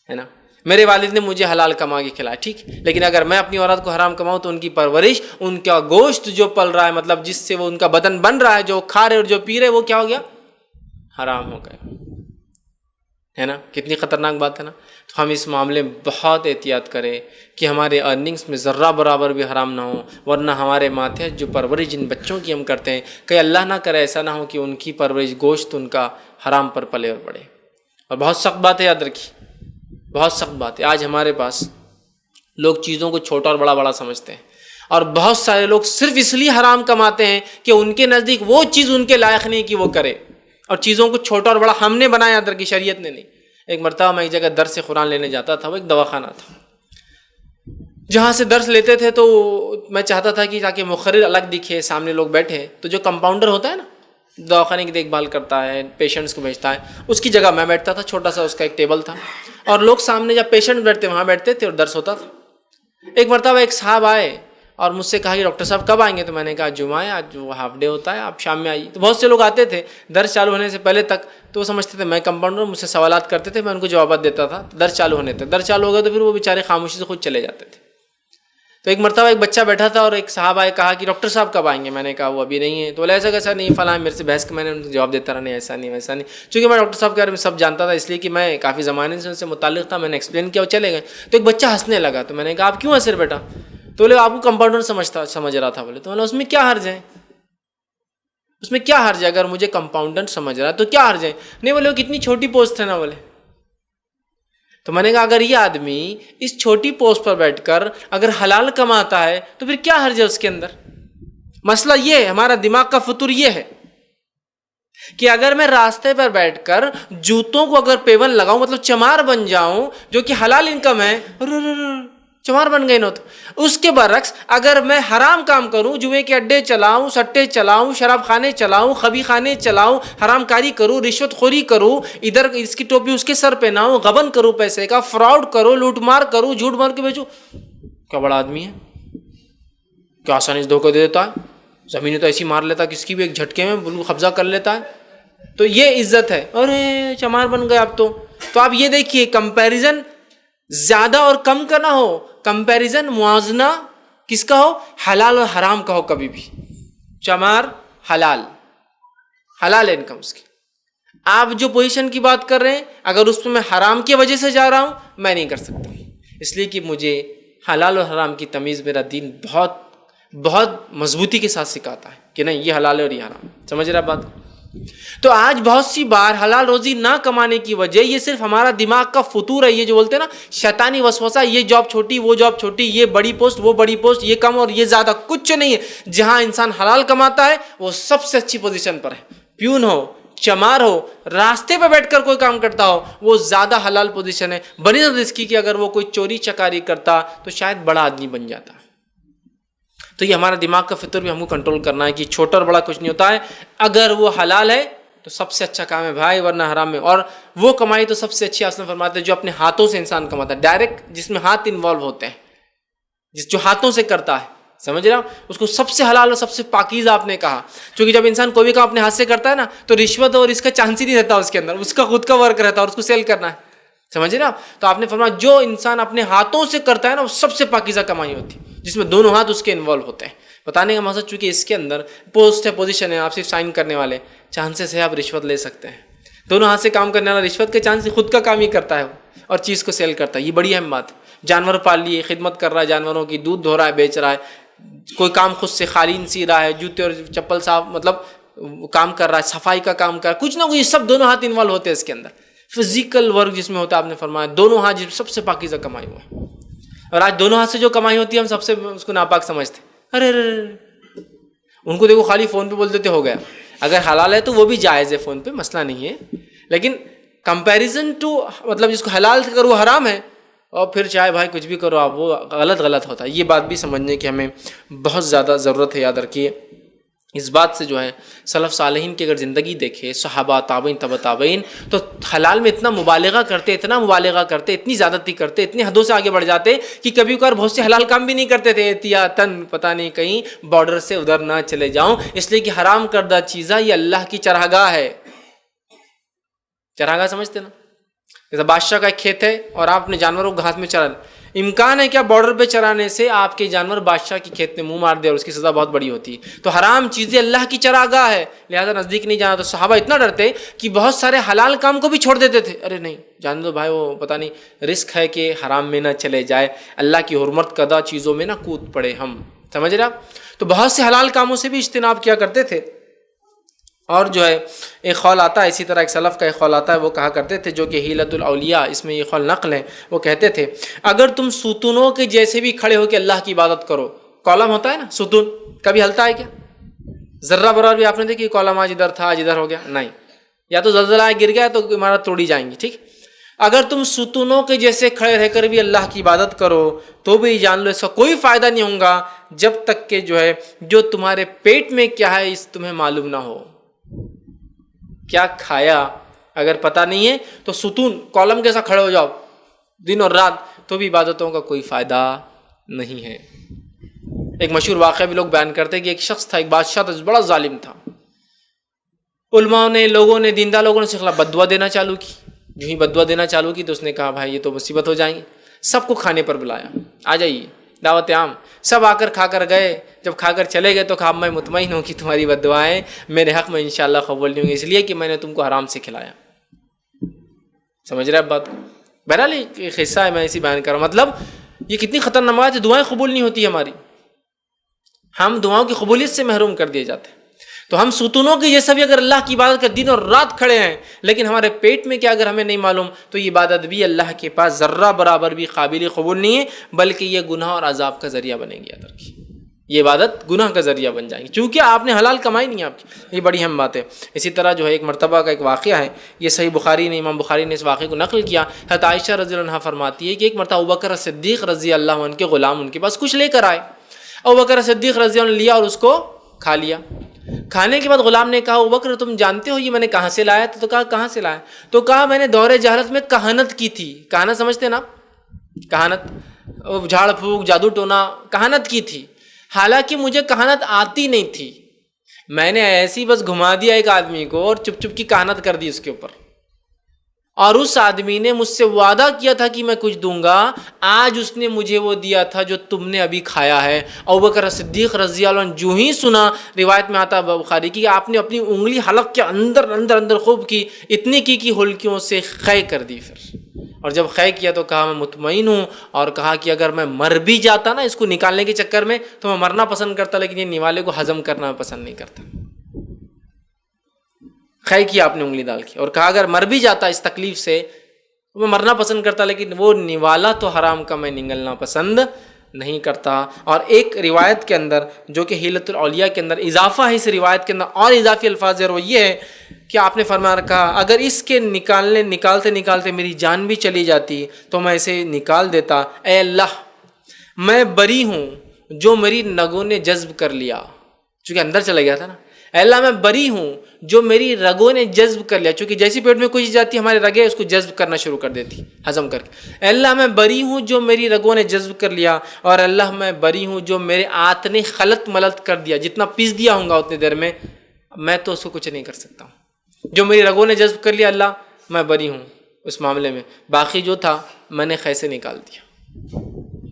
Speaker 1: ہے نا۔ میرے والد نے مجھے حلال کما کے کھلایا، ٹھیک، لیکن اگر میں اپنی اولاد کو حرام کماؤں تو ان کی پرورش، ان کا گوشت جو پل رہا ہے، مطلب جس سے وہ ان کا بدن بن رہا ہے، جو کھا رہے اور جو پی رہے، وہ کیا ہو گیا؟ حرام ہو گیا، ہے نا۔ کتنی خطرناک بات ہے نا۔ تو ہم اس معاملے میں بہت احتیاط کریں کہ ہمارے ارننگز میں ذرہ برابر بھی حرام نہ ہو، ورنہ ہمارے ماتھے جو پرورش جن بچوں کی ہم کرتے ہیں، کہ اللہ نہ کرے ایسا نہ ہو کہ ان کی پرورش گوشت ان کا حرام پر پلے اور پڑے۔ اور بہت سخت بات ہے، یاد رکھیے، بہت سخت بات ہے۔ آج ہمارے پاس لوگ چیزوں کو چھوٹا اور بڑا بڑا سمجھتے ہیں، اور بہت سارے لوگ صرف اس لیے حرام کماتے ہیں کہ ان کے نزدیک وہ چیز ان کے لائق نہیں کہ وہ کرے، اور چیزوں کو چھوٹا اور بڑا ہم نے بنایا، یاد رکھیے، شریعت نے نہیں۔ ایک مرتبہ میں ایک جگہ درس قرآن لینے جاتا تھا، وہ ایک دواخانہ تھا، جہاں سے درس لیتے تھے، تو میں چاہتا تھا کہ تاکہ مقرر الگ دکھے، سامنے لوگ بیٹھے، تو جو کمپاؤنڈر ہوتا ہے نا، دواخانے کی دیکھ بھال کرتا ہے، پیشنٹس کو بھیجتا ہے، اس کی جگہ میں بیٹھتا تھا، چھوٹا سا اس کا ایک ٹیبل تھا، اور لوگ سامنے جب پیشنٹ بیٹھتے وہاں بیٹھتے تھے اور درس ہوتا تھا۔ ایک مرتبہ ایک صاحب آئے اور مجھ سے کہا کہ ڈاکٹر صاحب کب آئیں گے؟ تو میں نے کہا جمعہ ہے، آج وہ ہاف ڈے ہوتا ہے، آپ شام میں آئیے۔ تو بہت سے لوگ آتے تھے درس چالو ہونے سے پہلے تک، تو وہ سمجھتے تھے میں کمپاؤنڈر، مجھ سے سوالات کرتے تھے، میں ان کو جوابات دیتا تھا درس چالو ہونے تک۔ درس چالو ہو گیا تو پھر وہ بیچارے خاموشی سے خود چلے جاتے تھے۔ تو ایک مرتبہ ایک بچہ بیٹھا تھا اور ایک صاحب آئے، کہا کہ ڈاکٹر صاحب کب آئیں گے؟ میں نے کہا وہ ابھی نہیں ہے۔ تو بولے ایسا کیسا نہیں فلاں، میرے سے بحث کے میں نے ان کو جواب دیتا رہا، نہیں ایسا نہیں ویسا نہیں، چونکہ میں ڈاکٹر صاحب کے بارے میں سب جانتا تھا، اس لیے کہ میں کافی زمانے سے ان سے متعلق تھا، میں نے ایکسپلین کیا، وہ چلے گئے۔ تو ایک بچہ ہنسنے لگا، تو میں نے کہا آپ کیوں ہنس رہے بیٹا؟ تو بولے آپ کو کمپاؤنڈر سمجھ رہا تھا۔ بولے تو اس میں کیا حرج ہے؟ اس میں کیا حرج ہے؟ اگر مجھے کمپاؤنڈر سمجھ رہا ہے تو کیا حرج ہے؟ نہیں بولے وہ کتنی چھوٹی پوسٹ ہے نا، بولے۔ تو میں نے کہا اگر یہ آدمی اس چھوٹی پوسٹ پر بیٹھ کر اگر حلال کماتا ہے تو پھر کیا حرج ہے اس کے اندر؟ مسئلہ یہ ہے، ہمارا دماغ کا فطور یہ ہے کہ اگر میں راستے پر بیٹھ کر جوتوں کو اگر پیون لگاؤں، مطلب چمار بن جاؤں، جو کہ حلال انکم ہے، چمار بن گئی نا۔ تو اس کے برعکس اگر میں حرام کام کروں، جوئے کے اڈے چلاؤں، سٹے چلاؤں، شراب خانے چلاؤں، خبی خانے چلاؤں، حرام کاری کروں، رشوت خوری کروں، ادھر اس کی ٹوپی اس کے سر پہناؤں، غبن کروں، پیسے کا فراڈ کروں، لوٹ مار کروں، جھوٹ مار کے بیچوں، کیا بڑا آدمی ہے، کیا آسانی سے دھوکہ دے دیتا ہے، زمینیں تو ایسی مار لیتا ہے، کس کی بھی ایک جھٹکے میں بالکل قبضہ کر لیتا ہے۔ تو یہ عزت ہے، ارے چمار بن گئے آپ تو آپ یہ دیکھیے کمپیریزن زیادہ اور کم کا نہ ہو، کمپیریزن موازنہ کس کا ہو؟ حلال اور حرام کا ہو۔ کبھی بھی چمار حلال ہے انکم اس کی۔ آپ جو پوزیشن کی بات کر رہے ہیں اگر اس میں میں حرام کی وجہ سے جا رہا ہوں، میں نہیں کر سکتا، اس لیے کہ مجھے حلال اور حرام کی تمیز میرا دین بہت بہت مضبوطی کے ساتھ سکھاتا ہے کہ نہیں یہ حلال ہے اور یہ حرام، سمجھ رہا بات؟ تو آج بہت سی بار حلال روزی نہ کمانے کی وجہ یہ صرف ہمارا دماغ کا فطور ہے، یہ جو بولتے ہیں نا شیطانی وسوسہ، یہ جاب چھوٹی، وہ جاب چھوٹی، یہ بڑی پوسٹ، وہ بڑی پوسٹ، یہ کم اور یہ زیادہ، کچھ نہیں ہے۔ جہاں انسان حلال کماتا ہے وہ سب سے اچھی پوزیشن پر ہے، پیون ہو، چمار ہو، راستے پہ بیٹھ کر کوئی کام کرتا ہو، وہ زیادہ حلال پوزیشن ہے بنسبت اس کی کہ اگر وہ کوئی چوری چکاری کرتا تو شاید بڑا آدمی بن جاتا۔ تو یہ ہمارا دماغ کا فطر بھی ہم کو کنٹرول کرنا ہے کہ چھوٹا اور بڑا کچھ نہیں ہوتا ہے، اگر وہ حلال ہے تو سب سے اچھا کام ہے بھائی، ورنہ حرام میں۔ اور وہ کمائی تو سب سے اچھی آپ نے فرماتے ہیں جو اپنے ہاتھوں سے انسان کماتا ہے، ڈائریکٹ، جس میں ہاتھ انوالو ہوتے ہیں، جو ہاتھوں سے کرتا ہے، سمجھ رہا اس کو سب سے حلال اور سب سے پاکیزہ آپ نے کہا۔ کیونکہ جب انسان کوئی بھی کام اپنے ہاتھ سے کرتا ہے نا تو رشوت اور اس کا چانس ہی نہیں رہتا اس کے اندر، اس کا خود کا ورک رہتا ہے اور اس کو سیل کرنا ہے، سمجھ رہے آپ؟ تو آپ نے فرمایا جو انسان اپنے ہاتھوں سے کرتا ہے نا وہ سب سے پاکیزہ کمائی ہوتی ہے، جس میں دونوں ہاتھ اس کے انوالو ہوتے ہیں۔ بتانے کا مقصد چونکہ اس کے اندر پوسٹ ہے، پوزیشن ہے، آپ صرف سائن کرنے والے، چانسز ہے آپ رشوت لے سکتے ہیں۔ دونوں ہاتھ سے کام کرنے والا رشوت کے چانس خود کا کام ہی کرتا ہے اور چیز کو سیل کرتا ہے، یہ بڑی اہم بات ہے۔ جانور پال لیے، خدمت کر رہا ہے جانوروں کی، دودھ دھو رہا ہے، بیچ رہا ہے، کوئی کام خود سے قالین سی رہا ہے، جوتے اور چپل صاف مطلب کام کر رہا ہے، صفائی کا کام کر رہا ہے، کچھ نہ کچھ، یہ سب دونوں ہاتھ انوالو ہوتے ہیں اس کے اندر۔ فزیکل ورک جس میں ہوتا ہے، آپ نے فرمایا دونوں ہاتھ جس سب سے پاکیزہ کمائی ہوا ہے۔ اور آج دونوں ہاتھ سے جو کمائی ہوتی ہے ہم سب سے اس کو ناپاک سمجھتے ہیں، ارے ان کو دیکھو خالی فون پہ بول دیتے ہو گیا۔ اگر حلال ہے تو وہ بھی جائز ہے، فون پہ مسئلہ نہیں ہے، لیکن کمپیریزن ٹو مطلب جس کو حلال کرو وہ حرام ہے، اور پھر چاہے بھائی کچھ بھی کرو آپ، وہ غلط ہوتا ہے۔ یہ بات بھی سمجھنے کی ہمیں بہت زیادہ ضرورت ہے، یاد رکھیے۔ اس بات سے جو ہے سلف صالحین کی اگر زندگی دیکھے، صحابہ، تابعین، تبع تابعین، تو حلال میں اتنا مبالغہ کرتے، اتنی زیادتی کرتے، اتنی حدوں سے آگے بڑھ جاتے کہ کبھی کبھار بہت سے حلال کام بھی نہیں کرتے تھے، احتیاطاً پتہ نہیں کہیں بارڈر سے ادھر نہ چلے جاؤں، اس لیے کہ حرام کردہ چیزیں یہ اللہ کی چراگاہ ہے۔ چراگاہ سمجھتے نا؟ جیسے بادشاہ کا ایک کھیت ہے اور آپ اپنے جانوروں کو گھاس میں چرا لیں، امکان ہے کیا بارڈر پہ چرانے سے آپ کے جانور بادشاہ کی کھیت میں منہ مار دے اور اس کی سزا بہت بڑی ہوتی ہے۔ تو حرام چیزیں اللہ کی چراگاہ ہے، لہذا نزدیک نہیں جانا۔ تو صحابہ اتنا ڈرتے کہ بہت سارے حلال کام کو بھی چھوڑ دیتے تھے، ارے نہیں جان دو بھائی، وہ پتہ نہیں رسک ہے کہ حرام میں نہ چلے جائے، اللہ کی حرمت کردہ چیزوں میں نہ کود پڑے ہم، سمجھ رہے آپ؟ تو بہت سے حلال کاموں سے بھی اجتناب کیا کرتے تھے۔ اور جو ہے ایک قول آتا ہے، اسی طرح ایک سلف کا ایک قول آتا ہے، وہ کہا کرتے تھے، جو کہ حیلۃ الاولیاء، اس میں یہ قول نقل ہے، وہ کہتے تھے اگر تم ستونوں کے جیسے بھی کھڑے ہو کے اللہ کی عبادت کرو، کالم ہوتا ہے نا ستون، کبھی ہلتا ہے کیا؟ ذرہ برابر بھی آپ نے دیکھی کالم آج ادھر تھا آج ادھر ہو گیا؟ نہیں، یا تو زلزلہ گر گیا تو عمارت توڑی جائیں گی، ٹھیک۔ اگر تم ستونوں کے جیسے کھڑے رہ کر بھی اللہ کی عبادت کرو تو بھی جان لو اس کا کوئی فائدہ نہیں ہوگا جب تک کہ جو ہے جو تمہارے پیٹ میں کیا ہے اس تمہیں معلوم نہ ہو۔ کیا کھایا اگر پتہ نہیں ہے تو ستون کالم کیسا کھڑے ہو جاؤ دن اور رات تو بھی عبادتوں کا کوئی فائدہ نہیں ہے۔ ایک مشہور واقعہ بھی لوگ بیان کرتے ہیں کہ ایک شخص تھا، ایک بادشاہ تھا، بڑا ظالم تھا۔ علماء نے، لوگوں نے، دیندار لوگوں نے اس کے خلاف بد دعا دینا چالو کی۔ جو ہی بد دعا دینا چالو کی تو اس نے کہا بھائی یہ تو مصیبت ہو جائیں گی۔ سب کو کھانے پر بلایا، آ جائیے، دعوت عام۔ سب آ کر کھا کر گئے۔ جب کھا کر چلے گئے تو کہا میں مطمئن ہوں کہ تمہاری بد دعائیں میرے حق میں انشاءاللہ قبول نہیں ہوں گی، اس لیے کہ میں نے تم کو حرام سے کھلایا۔ سمجھ رہے اب بات؟ بہرحال ایک قصہ ہے، میں اسی بیان کر رہا ہوں۔ مطلب یہ کتنی خطرناک بات ہے، دعائیں قبول نہیں ہوتی ہماری، ہم دعاؤں کی قبولیت سے محروم کر دیے جاتے ہیں۔ تو ہم ستونوں کی جیسا بھی اگر اللہ کی عبادت کر دن اور رات کھڑے ہیں، لیکن ہمارے پیٹ میں کیا اگر ہمیں نہیں معلوم، تو یہ عبادت بھی اللہ کے پاس ذرہ برابر بھی قابل قبول نہیں ہے، بلکہ یہ گناہ اور عذاب کا ذریعہ بنے گی۔ ادر کی یہ عبادت گناہ کا ذریعہ بن جائے گی، چونکہ آپ نے حلال کمائی نہیں آپ کی۔ یہ بڑی اہم بات ہے۔ اسی طرح جو ہے ایک مرتبہ کا ایک واقعہ ہے، یہ صحیح بخاری نے، امام بخاری نے اس واقعے کو نقل کیا۔ حضرت عائشہ رضی اللہ عنہا فرماتی ہے کہ ایک مرتبہ ابوبکر صدیق رضی اللہ عنہ کے غلام ان کے پاس کچھ لے کر آئے۔ ابوبکر صدیق رضی اللہ عنہ نے لیا اور اس کو کھا لیا۔ کھانے کے بعد غلام نے کہا ابوبکر تم جانتے ہو یہ میں نے کہاں سے لایا؟ تو کہا کہاں سے لایا؟ تو کہا میں نے دور جہالت میں کہانت کی تھی۔ کہانت سمجھتے نا؟ کہانت، جھاڑ پھونک، جادو ٹونا، کہانت کی تھی۔ حالانکہ مجھے کہانت آتی نہیں تھی، میں نے ایسی بس گھما دیا ایک آدمی کو اور چپ چپ کی کہانت کر دی اس کے اوپر، اور اس آدمی نے مجھ سے وعدہ کیا تھا کہ میں کچھ دوں گا، آج اس نے مجھے وہ دیا تھا جو تم نے ابھی کھایا ہے۔ ابوبکر صدیق رضی اللہ عنہ جو ہی سنا، روایت میں آتا ہے بخاری کی کہ آپ نے اپنی انگلی حلق کے اندر اندر اندر خوب کی، اتنی کی کہ ہلکیوں سے خے کر دی۔ پھر اور جب خے کیا تو کہا میں مطمئن ہوں، اور کہا کہ اگر میں مر بھی جاتا نا اس کو نکالنے کے چکر میں تو میں مرنا پسند کرتا، لیکن یہ نوالے کو ہضم کرنا میں پسند نہیں کرتا۔ خے کیا آپ نے انگلی ڈال کے، اور کہا اگر مر بھی جاتا اس تکلیف سے میں مرنا پسند کرتا، لیکن وہ نوالا تو حرام کا میں نگلنا پسند نہیں کرتا۔ اور ایک روایت کے اندر جو کہ حیلۃ الاولیاء کے اندر اضافہ ہے، اس روایت کے اندر اور اضافی الفاظ ہے، وہ یہ ہے کہ آپ نے فرمایا کہا اگر اس کے نکالتے نکالتے میری جان بھی چلی جاتی تو میں اسے نکال دیتا۔ اے اللہ میں بری ہوں جو میری رگوں نے جذب کر لیا، چونکہ اندر چلا گیا تھا نا۔ اے اللہ میں بری ہوں جو میری رگوں نے جذب کر لیا، چونکہ جیسی پیٹ میں کچھ جاتی ہمارے رگیں اس کو جذب کرنا شروع کر دیتی ہضم کر کے۔ اے اللہ میں بری ہوں جو میری رگوں نے جذب کر لیا، اور اللہ میں بری ہوں جو میرے آت نے خلط ملط کر دیا، جتنا پیس دیا ہوں گا اتنی دیر میں تو اس کو کچھ نہیں کر سکتا ہوں۔ جو میری رگوں نے جذب کر لیا اللہ میں بری ہوں اس معاملے میں، باقی جو تھا میں نے خے سے نکال دیا۔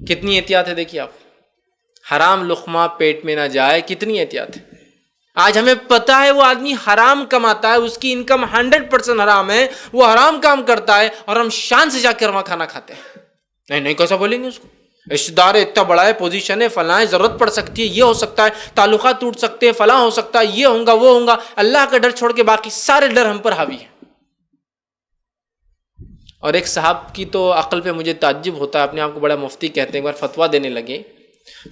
Speaker 1: کتنی احتیاط ہے دیکھیے آپ، حرام لقمہ پیٹ میں نہ جائے، کتنی احتیاط ہے۔ آج ہمیں پتہ ہے وہ آدمی حرام کماتا ہے، اس کی انکم 100% حرام ہے، وہ حرام کام کرتا ہے، اور ہم شان سے جا کر وہاں کھانا کھاتے ہیں۔ نہیں کیسا بولیں گے اس کو؟ رشتہ دار ہے، اتنا بڑا ہے، پوزیشن ہے، فلاں ہے، ضرورت پڑ سکتی ہے، یہ ہو سکتا ہے، تعلقات ٹوٹ سکتے ہیں، فلاں ہو سکتا ہے، یہ ہوں گا وہ ہوں گا۔ اللہ کا ڈر چھوڑ کے باقی سارے ڈر ہم پر حاوی ہے۔ اور ایک صاحب کی تو عقل پہ مجھے تعجب ہوتا ہے، اپنے آپ کو بڑا مفتی کہتے ہیں، ایک بار فتویٰ دینے لگے،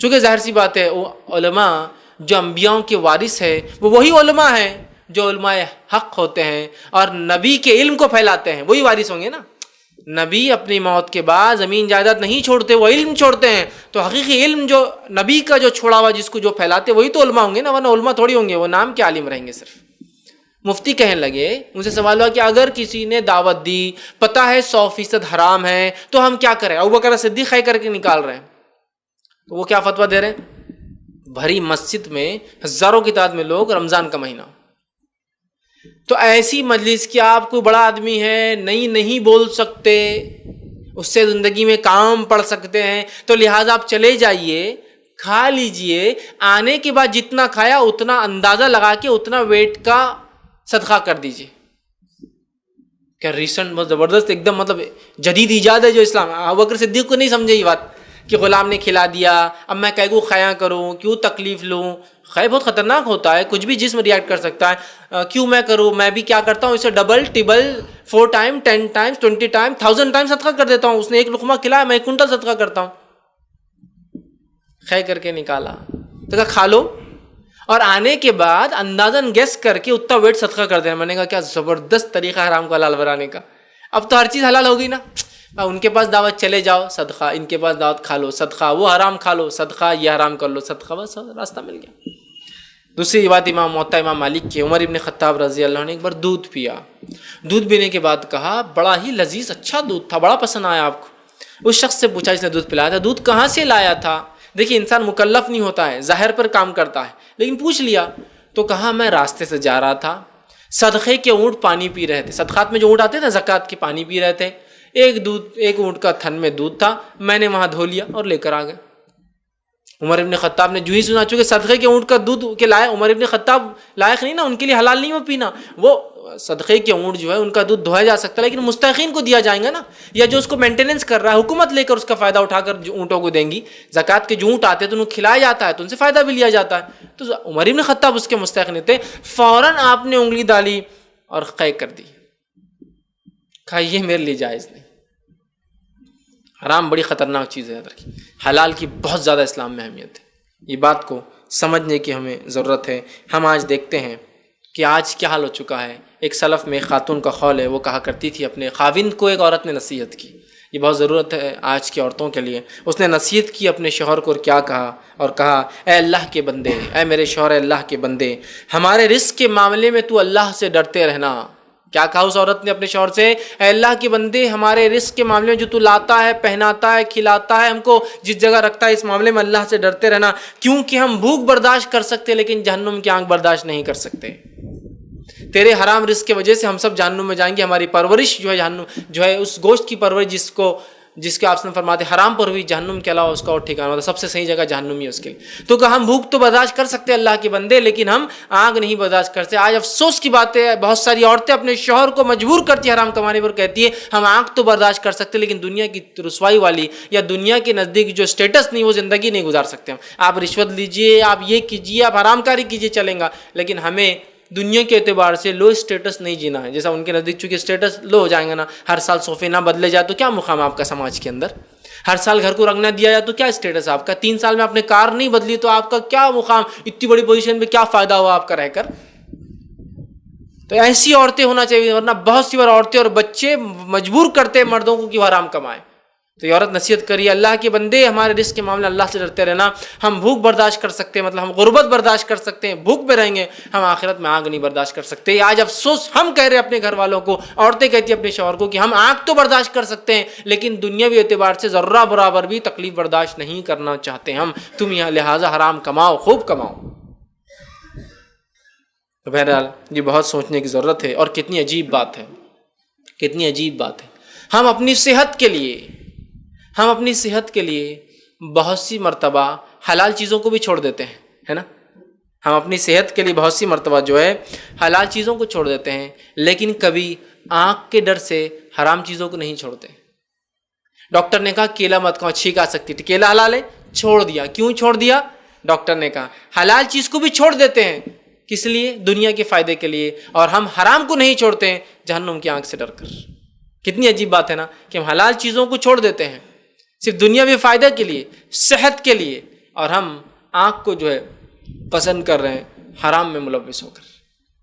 Speaker 1: چونکہ ظاہر سی بات ہے وہ علماء جو انبیاء کے وارث ہے وہ وہی علماء ہیں جو علماء حق ہوتے ہیں اور نبی کے علم کو پھیلاتے ہیں، وہی وارث ہوں گے نا۔ نبی اپنی موت کے بعد زمین جائیداد نہیں چھوڑتے، وہ علم چھوڑتے ہیں، تو حقیقی علم جو نبی کا جو چھوڑا ہوا جس کو جو پھیلاتے وہی تو علماء ہوں گے نا، ورنہ علماء تھوڑی ہوں گے، وہ نام کے عالم رہیں گے صرف۔ مفتی کہنے لگے، ان سے سوال ہوا کہ اگر کسی نے دعوت دی، پتہ ہے 100% حرام ہے، تو ہم کیا کریں؟ ابوبکر صدیق خے کر کے نکال رہے ہیں، تو وہ کیا فتویٰ دے رہے ہیں؟ بھری مسجد میں ہزاروں کی تعداد میں لوگ، رمضان کا مہینہ، تو ایسی مجلس کی آپ کوئی بڑا آدمی ہے، نہیں بول سکتے، اس سے زندگی میں کام پڑ سکتے ہیں، تو لہٰذا آپ چلے جائیے، کھا لیجئے، آنے کے بعد جتنا کھایا اتنا اندازہ لگا کے اتنا ویٹ کا صدقہ کر دیجئے۔ کیا ریسنٹ بہت زبردست ایک دم مطلب جدید ایجاد ہے جو اسلام۔ ابوبکر صدیق کو نہیں سمجھے یہ بات کہ غلام نے کھلا دیا، اب میں کہے کو خیاں کروں، کیوں تکلیف لوں؟ خے بہت خطرناک ہوتا ہے، کچھ بھی جسم ریئیکٹ کر سکتا ہے، کیوں میں کروں؟ میں بھی کیا کرتا ہوں، اسے double ٹبل 4 time 10 time 20 time 1000 time صدقہ کر دیتا ہوں۔ اس نے ایک لقمہ کھلایا، میں 1 کنٹل صدقہ کرتا ہوں۔ خے کر کے نکالا تو کہا کھا لو، اور آنے کے بعد اندازاً گیس کر کے اتنا ویٹ صدقہ کر دینا۔ میں نے کہا کیا زبردست طریقہ ہے حرام کو حلال بنانے کا، اب تو ہر چیز حلال ہو گئی نا۔ ان کے پاس دعوت چلے جاؤ صدقہ، ان کے پاس دعوت کھا لو صدقہ، وہ حرام کھا لو صدقہ، یہ حرام کر لو صدقہ، بس راستہ مل گیا۔ دوسری بات موطا امام مالک کے، عمر ابن خطاب رضی اللہ عنہ نے ایک بار دودھ پیا، دودھ پینے کے بعد کہا بڑا ہی لذیذ اچھا دودھ تھا، بڑا پسند آیا آپ کو۔ اس شخص سے پوچھا جس نے دودھ پلایا تھا دودھ کہاں سے لایا تھا. دیکھیے انسان مکلف نہیں ہوتا ہے, ظاہر پر کام کرتا ہے, لیکن پوچھ لیا تو کہا میں راستے سے جا رہا تھا, صدقے کے اونٹ پانی پی رہے تھے, صدقات میں جو اونٹ آتے تھے زکوٰۃ کے پانی پی رہے تھے, ایک اونٹ کا تھن میں دودھ تھا, میں نے وہاں دھو لیا اور لے کر آ گئے. عمر ابن خطاب نے جو ہی سنا, چونکہ صدقے کے اونٹ کا دودھ کے لائے عمر ابن خطاب لائق نہیں نا, ان کے لیے حلال نہیں وہ پینا, وہ صدقے کے اونٹ جو ہے ان کا دودھ دھویا جا سکتا ہے لیکن مستحقین کو دیا جائیں گا نا, یا جو اس کو مینٹیننس کر رہا ہے حکومت لے کر اس کا فائدہ اٹھا کر جو اونٹوں کو دیں گی. زکوٰۃ کے جو اونٹ آتے ہیں تو ان کو کھلایا جاتا ہے تو ان سے فائدہ بھی لیا جاتا ہے. تو عمر ابن خطاب اس کے مستحق نہیں تھے, فوراً آپ نے انگلی ڈالی اور قے کر دی, کہا یہ میرے لیے جائز نہیں. حرام بڑی خطرناک چیز ہے, حلال کی بہت زیادہ اسلام میں اہمیت ہے. یہ بات کو سمجھنے کی ہمیں ضرورت ہے. ہم آج دیکھتے ہیں کہ آج کیا حال ہو چکا ہے. ایک سلف میں ایک خاتون کا قول ہے, وہ کہا کرتی تھی اپنے خاوند کو, ایک عورت نے نصیحت کی, یہ بہت ضرورت ہے آج کی عورتوں کے لیے. اس نے نصیحت کی اپنے شوہر کو, اور کیا کہا, اور کہا اے اللہ کے بندے, اے میرے شوہر, اے اللہ کے بندے, ہمارے رزق کے معاملے میں تو اللہ سے ڈرتے رہنا. کیا کہا اس عورت نے اپنے شوہر سے, اے اللہ کے بندے ہمارے رزق کے معاملے میں جو تو لاتا ہے, پہناتا ہے, کھلاتا ہے, ہم کو جس جگہ رکھتا ہے, اس معاملے میں اللہ سے ڈرتے رہنا, کیونکہ ہم بھوک برداشت کر سکتے لیکن جہنم کی آنکھ برداشت نہیں کر سکتے. تیرے حرام رزق کی وجہ سے ہم سب جہنم میں جائیں گے. ہماری پرورش جو ہے جہنم جو ہے اس گوشت کی پرورش جس کے آپ نے فرماتے حرام پر ہوئی, جہنم کے علاوہ اس کا اور ٹھکانہ ہوتا, سب سے صحیح جگہ جہنم ہی ہے اس کے لیے. تو کہا ہم بھوک تو برداشت کر سکتے اللہ کے بندے, لیکن ہم آگ نہیں برداشت کرتے. آج افسوس کی بات ہے, بہت ساری عورتیں اپنے شوہر کو مجبور کرتی ہیں حرام کمانے پر, کہتی ہے ہم آگ تو برداشت کر سکتے لیکن دنیا کی رسوائی والی یا دنیا کے نزدیک جو اسٹیٹس نہیں, وہ زندگی نہیں گزار سکتے ہم. آپ رشوت لیجئے, آپ یہ کیجئے, آپ حرام کاری کیجئے, چلیں گا, لیکن ہمیں دنیا کے اعتبار سے لو اسٹیٹس نہیں جینا ہے. جیسا ان کے نزدیک چونکہ اسٹیٹس لو ہو جائیں گا نا, ہر سال صوفے نہ بدلے جائے تو کیا مقام آپ کا سماج کے اندر, ہر سال گھر کو رنگ نہ دیا جائے تو کیا اسٹیٹس آپ کا, 3 سال میں آپ نے کار نہیں بدلی تو آپ کا کیا مقام, اتنی بڑی پوزیشن پہ کیا فائدہ ہوا آپ کا رہ کر. تو ایسی عورتیں ہونا چاہیے, ورنہ بہت سی بار عورتیں اور بچے مجبور کرتے ہیں مردوں کو کہ وہ حرام کمائیں. تو یہ عورت نصیحت کری, اللہ کے بندے ہمارے رزق کے معاملے اللہ سے ڈرتے رہنا. ہم بھوک برداشت کر سکتے ہیں, مطلب ہم غربت برداشت کر سکتے ہیں, بھوک پہ رہیں گے, ہم آخرت میں آگ نہیں برداشت کر سکتے. آج افسوس ہم کہہ رہے ہیں اپنے گھر والوں کو, عورتیں کہتی ہیں اپنے شوہر کو کہ ہم آگ تو برداشت کر سکتے ہیں لیکن دنیاوی اعتبار سے ذرہ برابر بھی تکلیف برداشت نہیں کرنا چاہتے ہم, تم یہاں لہٰذا حرام کماؤ, خوب کماؤ. تو بہرحال یہ بہت سوچنے کی ضرورت ہے. اور کتنی عجیب بات ہے, کتنی عجیب بات ہے. ہم اپنی صحت کے لیے بہت سی مرتبہ حلال چیزوں کو بھی چھوڑ دیتے ہیں, ہے نا. ہم اپنی صحت کے لیے بہت سی مرتبہ جو ہے حلال چیزوں کو چھوڑ دیتے ہیں, لیکن کبھی آنکھ کے ڈر سے حرام چیزوں کو نہیں چھوڑتے. ڈاکٹر نے کہا کیلا مت کھاؤ, چھینک آ سکتی تھی, کیلا حلال ہے, چھوڑ دیا. کیوں چھوڑ دیا؟ ڈاکٹر نے کہا. حلال چیز کو بھی چھوڑ دیتے ہیں, کس لیے؟ دنیا کے فائدے کے لیے. اور ہم حرام کو نہیں چھوڑتے ہیں جہنم کی آنکھ سے ڈر کر. کتنی عجیب بات ہے نا کہ ہم حلال چیزوں کو چھوڑ دیتے ہیں صرف دنیاوی فائدے کے لیے, صحت کے لیے, اور ہم آنکھ کو جو ہے پسند کر رہے ہیں حرام میں ملوث ہو کر.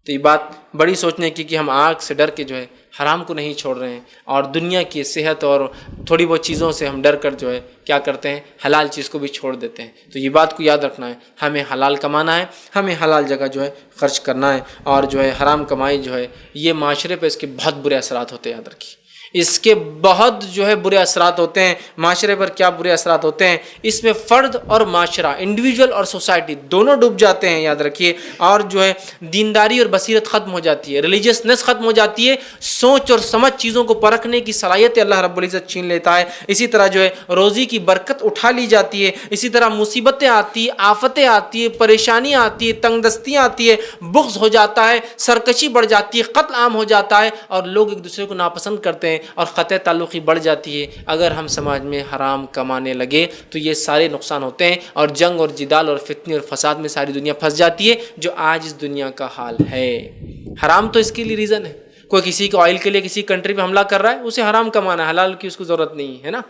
Speaker 1: تو یہ بات بڑی سوچنے کی کہ ہم آنکھ سے ڈر کے جو ہے حرام کو نہیں چھوڑ رہے ہیں, اور دنیا کی صحت اور تھوڑی بہت چیزوں سے ہم ڈر کر جو ہے کیا کرتے ہیں, حلال چیز کو بھی چھوڑ دیتے ہیں. تو یہ بات کو یاد رکھنا ہے, ہمیں حلال کمانا ہے, ہمیں حلال جگہ جو ہے خرچ کرنا ہے. اور جو ہے حرام کمائی جو ہے یہ معاشرے پہ اس کے بہت برے اثرات ہوتے ہیں. یاد رکھیے اس کے بہت جو ہے برے اثرات ہوتے ہیں. معاشرے پر کیا برے اثرات ہوتے ہیں, اس میں فرد اور معاشرہ, انڈیویجول اور سوسائٹی دونوں ڈوب جاتے ہیں. یاد رکھیے. اور جو ہے دینداری اور بصیرت ختم ہو جاتی ہے, ریلیجیسنس ختم ہو جاتی ہے, سوچ اور سمجھ چیزوں کو پرکھنے کی صلاحیت اللہ رب العزت چھین لیتا ہے. اسی طرح جو ہے روزی کی برکت اٹھا لی جاتی ہے. اسی طرح مصیبتیں آتی ہیں, آفتیں آتی ہیں, پریشانیاں آتی ہیں, تنگ دستیاں آتی ہے, بغض ہو جاتا ہے, سرکشی بڑھ جاتی ہے, قتل عام ہو جاتا ہے, اور لوگ ایک دوسرے کو ناپسند کرتے ہیں, اور قطع تعلقی بڑھ جاتی ہے. اگر ہم سماج میں حرام کمانے لگے تو یہ سارے نقصان ہوتے ہیں, اور جنگ اور جدال اور فتنے اور فساد میں ساری دنیا پھنس جاتی ہے, جو آج اس دنیا کا حال ہے. حرام تو اس کے لیے ریزن ہے. کوئی کسی کے آئل کے لیے کسی کنٹری پہ حملہ کر رہا ہے, اسے حرام کمانا ہے, حلال کی اس کو ضرورت نہیں ہے نا.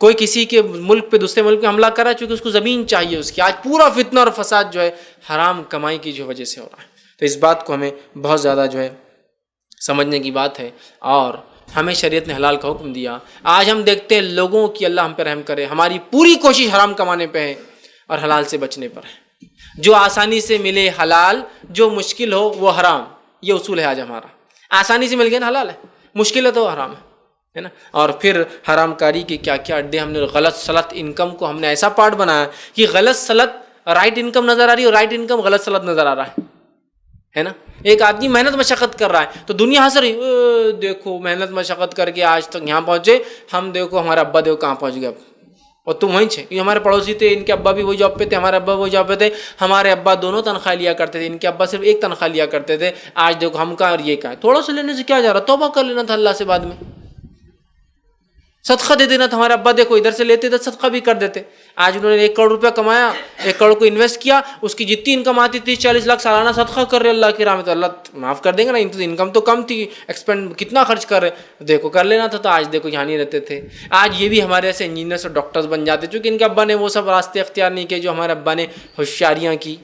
Speaker 1: کوئی کسی کے ملک پہ دوسرے ملک پہ حملہ کر رہا ہے چونکہ اس کو زمین چاہیے اس کی. آج پورا فتنہ اور فساد جو ہے حرام کمائی کی جو وجہ سے ہو رہا ہے. تو اس بات کو ہمیں بہت زیادہ جو ہے سمجھنے کی بات ہے, اور ہمیں شریعت نے حلال کا حکم دیا. آج ہم دیکھتے ہیں لوگوں کی, اللہ ہم پہ رحم کرے, ہماری پوری کوشش حرام کمانے پہ ہے اور حلال سے بچنے پر ہے. جو آسانی سے ملے حلال, جو مشکل ہو وہ حرام, یہ اصول ہے آج ہمارا. آسانی سے مل گیا نا حلال ہے, مشکل ہے تو حرام ہے. ہے نا. اور پھر حرام کاری کے کیا کیا اڈے ہم نے غلط سلط انکم کو ہم نے ایسا پارٹ بنایا کہ غلط سلط رائٹ انکم نظر آ رہی ہے اور رائٹ انکم غلط سلط نظر آ رہا ہے نا. ایک آدمی محنت مشقت کر رہا ہے تو دنیا ہنس رہی، دیکھو محنت مشقت کر کے آج تک یہاں پہنچے، ہم دیکھو ہمارا ابا دیکھو کہاں پہنچ گیا اب، اور تم وہیں تھے. یہ ہمارے پڑوسی تھے، ان کے ابا بھی وہی جاب پہ تھے، ہمارے ابا وہی جاب پہ تھے، ہمارے ابا دونوں تنخواہ لیا کرتے تھے، ان کے ابا صرف ایک تنخواہ لیا کرتے تھے. آج دیکھو ہم کہاں اور یہ کہاں. تھوڑا سا لینے سے کیا جا رہا، توبہ کر لینا تھا اللہ سے، بعد میں صدقہ دے دینا تھا. ہمارے ابا دیکھو ادھر سے لیتے تھے صدقہ بھی کر دیتے. آج انہوں نے 1 کروڑ روپیہ کمایا، 1 کروڑ کو انویسٹ کیا، اس کی جتنی انکم آتی 30-40 لاکھ سالانہ صدقہ کر رہے اللہ کی راہ میں، تو اللہ معاف کر دیں گے نا. انکم تو کم تھی، ایکسپینڈ کتنا خرچ کر رہے، دیکھو کر لینا تھا. تو آج دیکھو یہاں نہیں رہتے تھے. آج یہ بھی ہمارے ایسے انجینئرس اور ڈاکٹرز بن جاتے چونکہ ان کے ابا نے وہ سب راستے اختیار نہیں کیے جو ہمارے ابا نے ہوشیاریاں کی،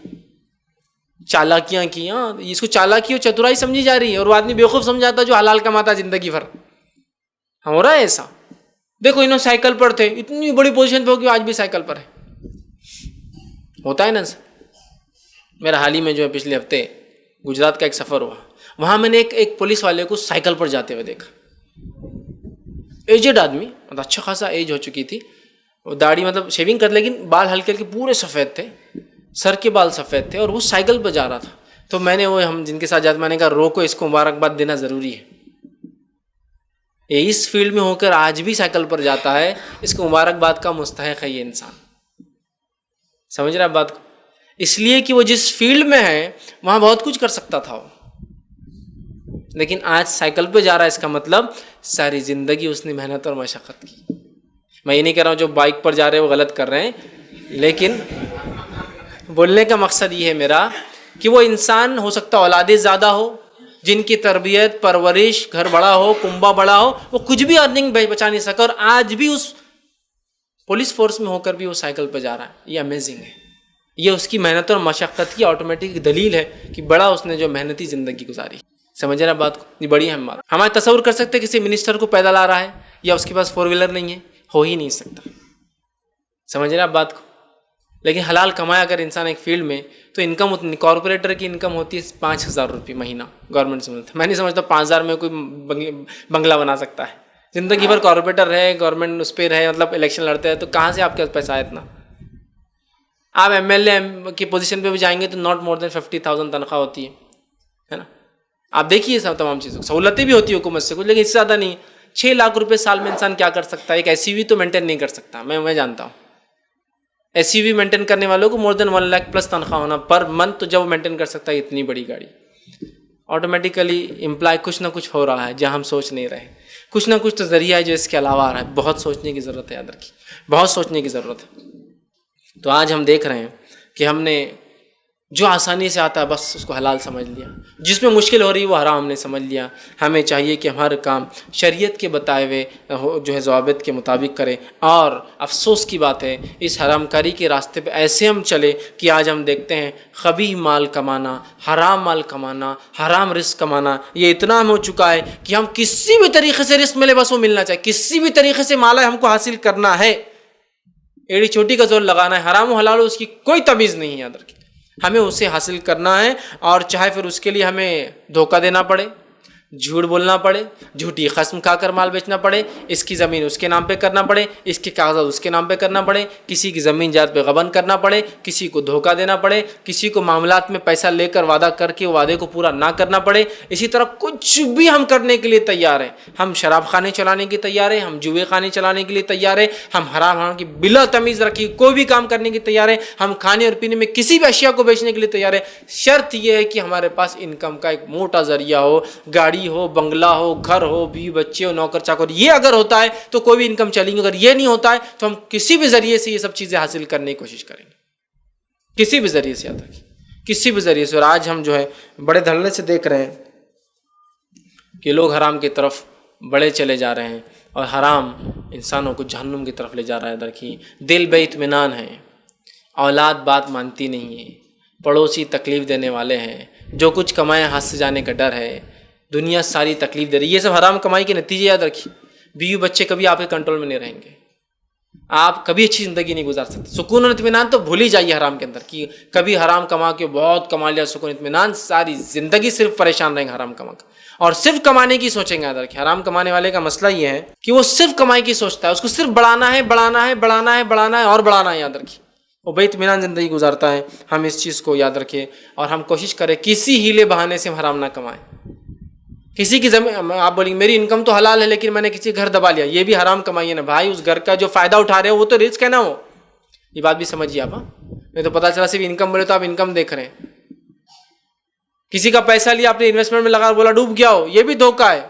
Speaker 1: چالاکیاں کی. ہاں اس کو چالاکی اور چترائی سمجھی جا رہی ہے، اور وہ آدمی بیوقوف سمجھاتا جو حلال کماتا زندگی بھر. ہو رہا ہے ایسا. دیکھو انہوں سائیکل پر تھے، اتنی بڑی پوزیشن پہ ہو کہ آج بھی سائیکل پر ہے. ہوتا ہے نا. میرا حال ہی میں جو ہے پچھلے ہفتے گجرات کا ایک سفر ہوا، وہاں میں نے ایک پولیس والے کو سائیکل پر جاتے ہوئے دیکھا. ایجڈ آدمی، مطلب اچھا خاصا ایج ہو چکی تھی، داڑھی مطلب شیونگ کر، لیکن بال ہلکے ہلکے پورے سفید تھے، سر کے بال سفید تھے، اور وہ سائیکل پہ جا رہا تھا. تو میں نے وہ ہم جن کے ساتھ جاتے میں نے کہا روکو، اس کو مبارکباد دینا ضروری ہے. یہ اس فیلڈ میں ہو کر آج بھی سائیکل پر جاتا ہے، اس کو مبارکباد کا مستحق ہے یہ انسان. سمجھ رہا بات کو؟ اس لیے کہ وہ جس فیلڈ میں ہے وہاں بہت کچھ کر سکتا تھا وہ، لیکن آج سائیکل پہ جا رہا ہے. اس کا مطلب ساری زندگی اس نے محنت اور مشقت کی. میں یہ نہیں کہہ رہا ہوں جو بائک پر جا رہے ہیں وہ غلط کر رہے ہیں، لیکن بولنے کا مقصد یہ ہے میرا کہ وہ انسان ہو سکتا اولادیں زیادہ ہو، جن کی تربیت پرورش گھر بڑا ہو، کنبہ بڑا ہو، وہ کچھ بھی ارننگ بچا نہیں سکا، اور آج بھی اس پولیس فورس میں ہو کر بھی وہ سائیکل پہ جا رہا ہے. یہ امیزنگ ہے. یہ اس کی محنت اور مشقت کی آٹومیٹک دلیل ہے کہ بڑا اس نے جو محنتی زندگی گزاری. سمجھ رہا بات کو؟ یہ بڑی اہم بات. ہمارے تصور کر سکتے کسی منسٹر کو پیدل آ رہا ہے یا اس کے پاس 4 ویلر نہیں ہے؟ ہو ہی نہیں سکتا. سمجھ رہا بات کو؟ لیکن حلال کمایا اگر انسان ایک فیلڈ میں تو انکم اتنی، کارپوریٹر کی انکم ہوتی ہے 5,000 روپے مہینہ گورنمنٹ سے ملتا ہے. میں نہیں سمجھتا 5,000 میں کوئی بنگلہ بنا سکتا ہے. زندگی بھر کارپوریٹر رہے، گورنمنٹ اس پہ رہے، مطلب الیکشن لڑتے ہیں، تو کہاں سے آپ کے پاس پیسہ ہے اتنا؟ آپ MLA کی پوزیشن پہ بھی جائیں گے تو ناٹ مور دین 50,000 تنخواہ ہوتی ہے نا. آپ دیکھیے سب تمام چیزوں سہولتیں بھی ہوتی ہے حکومت سے کچھ، لیکن اس سے زیادہ نہیں. 6 لاکھ روپے سال میں انسان کیا کر سکتا ہے؟ ایک SUV تو مینٹین نہیں کر سکتا. میں جانتا ہوں SUV مینٹین کرنے والوں کو مور دین 1 لاکھ پلس تنخواہ ہونا پر منتھ، تو جب وہ مینٹین کر سکتا ہے اتنی بڑی گاڑی. آٹومیٹیکلی امپلائی کچھ نہ کچھ ہو رہا ہے جہاں ہم سوچ نہیں رہے. کچھ نہ کچھ تو ذریعہ ہے جو اس کے علاوہ آ رہا ہے. بہت سوچنے کی ضرورت ہے، یاد رکھیے بہت سوچنے کی ضرورت ہے. تو آج ہم دیکھ رہے ہیں کہ ہم نے جو آسانی سے آتا ہے بس اس کو حلال سمجھ لیا، جس میں مشکل ہو رہی ہے وہ حرام ہم نے سمجھ لیا. ہمیں چاہیے کہ ہمارا کام شریعت کے بتائے ہوئے جو ہے ضوابط کے مطابق کرے. اور افسوس کی بات ہے اس حرام کاری کے راستے پہ ایسے ہم چلے کہ آج ہم دیکھتے ہیں خبیث مال کمانا، حرام مال کمانا، حرام رزق کمانا یہ اتنا ہو چکا ہے کہ ہم کسی بھی طریقے سے رزق ملے بس وہ ملنا چاہیے، کسی بھی طریقے سے مال ہم کو حاصل کرنا ہے، ایڑی چوٹی کا زور لگانا ہے. حرام و حلال اس کی کوئی تمیز نہیں ہے، یاد رکھیے ہمیں اسے حاصل کرنا ہے. اور چاہے پھر اس کے لیے ہمیں دھوکہ دینا پڑے، جھوٹ بولنا پڑے، جھوٹی قسم کھا کر مال بیچنا پڑے، اس کی زمین اس کے نام پہ کرنا پڑے، اس کے کاغذات اس کے نام پہ کرنا پڑے، کسی کی زمین جائیداد پہ غبن کرنا پڑے، کسی کو دھوکہ دینا پڑے، کسی کو معاملات میں پیسہ لے کر وعدہ کر کے وعدے کو پورا نہ کرنا پڑے. اسی طرح کچھ بھی ہم کرنے کے لیے تیار ہیں. ہم شراب خانے چلانے کے تیار ہیں، ہم جوئے خانے چلانے کے لیے تیار ہیں، ہم حرام کی بلا تمیز رکھی کوئی بھی کام کرنے کی تیار ہیں، ہم کھانے اور پینے میں کسی بھی اشیاء کو بیچنے کے لیے تیار ہیں. شرط یہ ہے کہ ہمارے پاس انکم کا ایک موٹا ذریعہ ہو، گاڑی ہو، بنگلہ ہو، گھر ہو، بیوی بچے ہو، نوکر چاکر. یہ اگر ہوتا ہے تو کوئی بھی انکم چلیں گی. اگر یہ نہیں ہوتا ہے تو ہم کسی بھی ذریعے سے یہ سب چیزیں حاصل کرنے کی کوشش کریں گے، کسی بھی ذریعے سے. یاد رکھیے کسی بھی ذریعے سے. اور آج ہم جو ہے بڑے دھڑلے سے دیکھ رہے ہیں کہ لوگ حرام کی طرف بڑے چلے جا رہے ہیں اور حرام انسانوں کو جہنم کی طرف لے جا رہا ہے. دیکھیے دل بے اطمینان ہے، اولاد بات مانتی نہیں ہے، پڑوسی تکلیف دینے والے ہیں، جو کچھ کمائے ہاتھ سے جانے کا ڈر ہے، دنیا ساری تکلیف دے رہی ہے. یہ سب حرام کمائی کے نتیجے. یاد رکھیے بیوی بچے کبھی آپ کے کنٹرول میں نہیں رہیں گے، آپ کبھی اچھی زندگی نہیں گزار سکتے. سکون اور اطمینان تو بھول ہی جائیے حرام کے اندر، کہ کبھی حرام کما کے بہت کما لیا سکون اطمینان، ساری زندگی صرف پریشان رہیں گے حرام کما کر. اور صرف کمانے کی سوچیں گے. یاد رکھیں حرام کمانے والے کا مسئلہ یہ ہے کہ وہ صرف کمائی کی سوچتا ہے, اس کو صرف بڑھانا ہے بڑھانا ہے بڑھانا ہے بڑھانا ہے اور بڑھانا ہے. یاد رکھیں وہ بے اطمینان زندگی گزارتا ہے. ہم اس چیز کو یاد رکھیں اور ہم کوشش کریں کسی ہیلے بہانے سے ہم حرام نہ کمائیں. کسی کی زمین, آپ بولیں گے میری انکم تو حلال ہے لیکن میں نے کسی گھر دبا لیا, یہ بھی حرام کمائی ہے نا بھائی. اس گھر کا جو فائدہ اٹھا رہے ہو وہ تو رزق ہے نا. وہ یہ بات بھی سمجھیے آپ. نہیں تو پتا چلا صرف انکم بولے تو آپ انکم دیکھ رہے ہیں. کسی کا پیسہ لیا آپ نے انویسٹمنٹ میں لگا بولا ڈوب گیا ہو, یہ بھی دھوکہ ہے.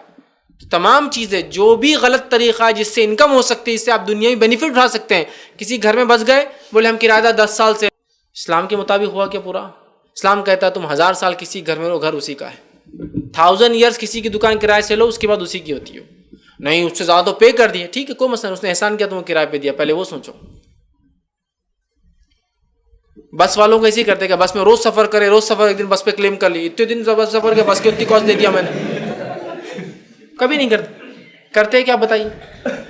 Speaker 1: تمام چیزیں جو بھی غلط طریقہ ہے جس سے انکم ہو سکتی ہے, اس سے آپ دنیاوی بینیفٹ اٹھا سکتے ہیں. کسی گھر میں بس گئے بولے ہم کرایہ دار 10 سال سے. اسلام کے مطابق ہوا کیا پورا؟ اسلام کہتا ہے تم 1000 سال کسی گھر میں رہو, گھر اسی کا ہے. 1000 years کسی کی دکان کرایہ سے لو, اس کے بعد اسی کی ہوتی ہو. نہیں اس سے زیادہ تو پے کر دیے, ٹھیک ہے کوئی مسئلہ نہیں, اس نے احسان کیا تم کو کرایہ پہ دیا, پہلے وہ سوچو. بس والوں کو ایسے ہی کرتے کہ بس میں روز سفر کرے, روز سفر, ایک دن بس پہ کلیم کر لی, اتنے دن بس سفر کیا, بس کی اتنی کاسٹ دے دیا میں نے. کبھی نہیں کرتے کیا بتائیے.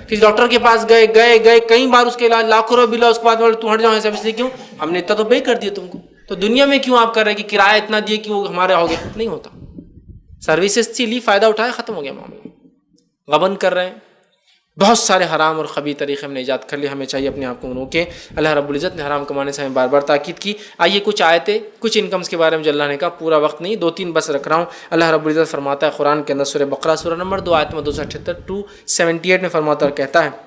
Speaker 1: کسی ڈاکٹر کے پاس گئے کئی بار, اس کے علاج لاکھوں روپے بلا, اس کے بعد تو ہٹ جاؤ ایسا. اس لیے کیوں ہم نے اتنا تو پے کر دیا تم کو, تو دنیا میں کیوں آپ کر رہے کہ کرایہ اتنا دیے کہ وہ ہمارے ہو گیا. نہیں ہوتا. سروسز سے لی, فائدہ اٹھایا, ختم ہو گیا معاملہ. غبن کر رہے ہیں, بہت سارے حرام اور خبیث طریقے ہم نے ایجاد کر لیے. ہمیں چاہیے اپنے آپ کو روکیں. اللہ رب العزت نے حرام کمانے سے ہمیں بار بار تاکید کی. آئیے کچھ آیتیں, کچھ انکمز کے بارے میں جو اللہ نے کہا, پورا وقت نہیں 2-3 بس رکھ رہا ہوں. اللہ رب العزت فرماتا ہے قرآن کے اندر سورہ بقرہ سورہ نمبر 2 آیت نمبر 278 میں فرماتا اور کہتا ہے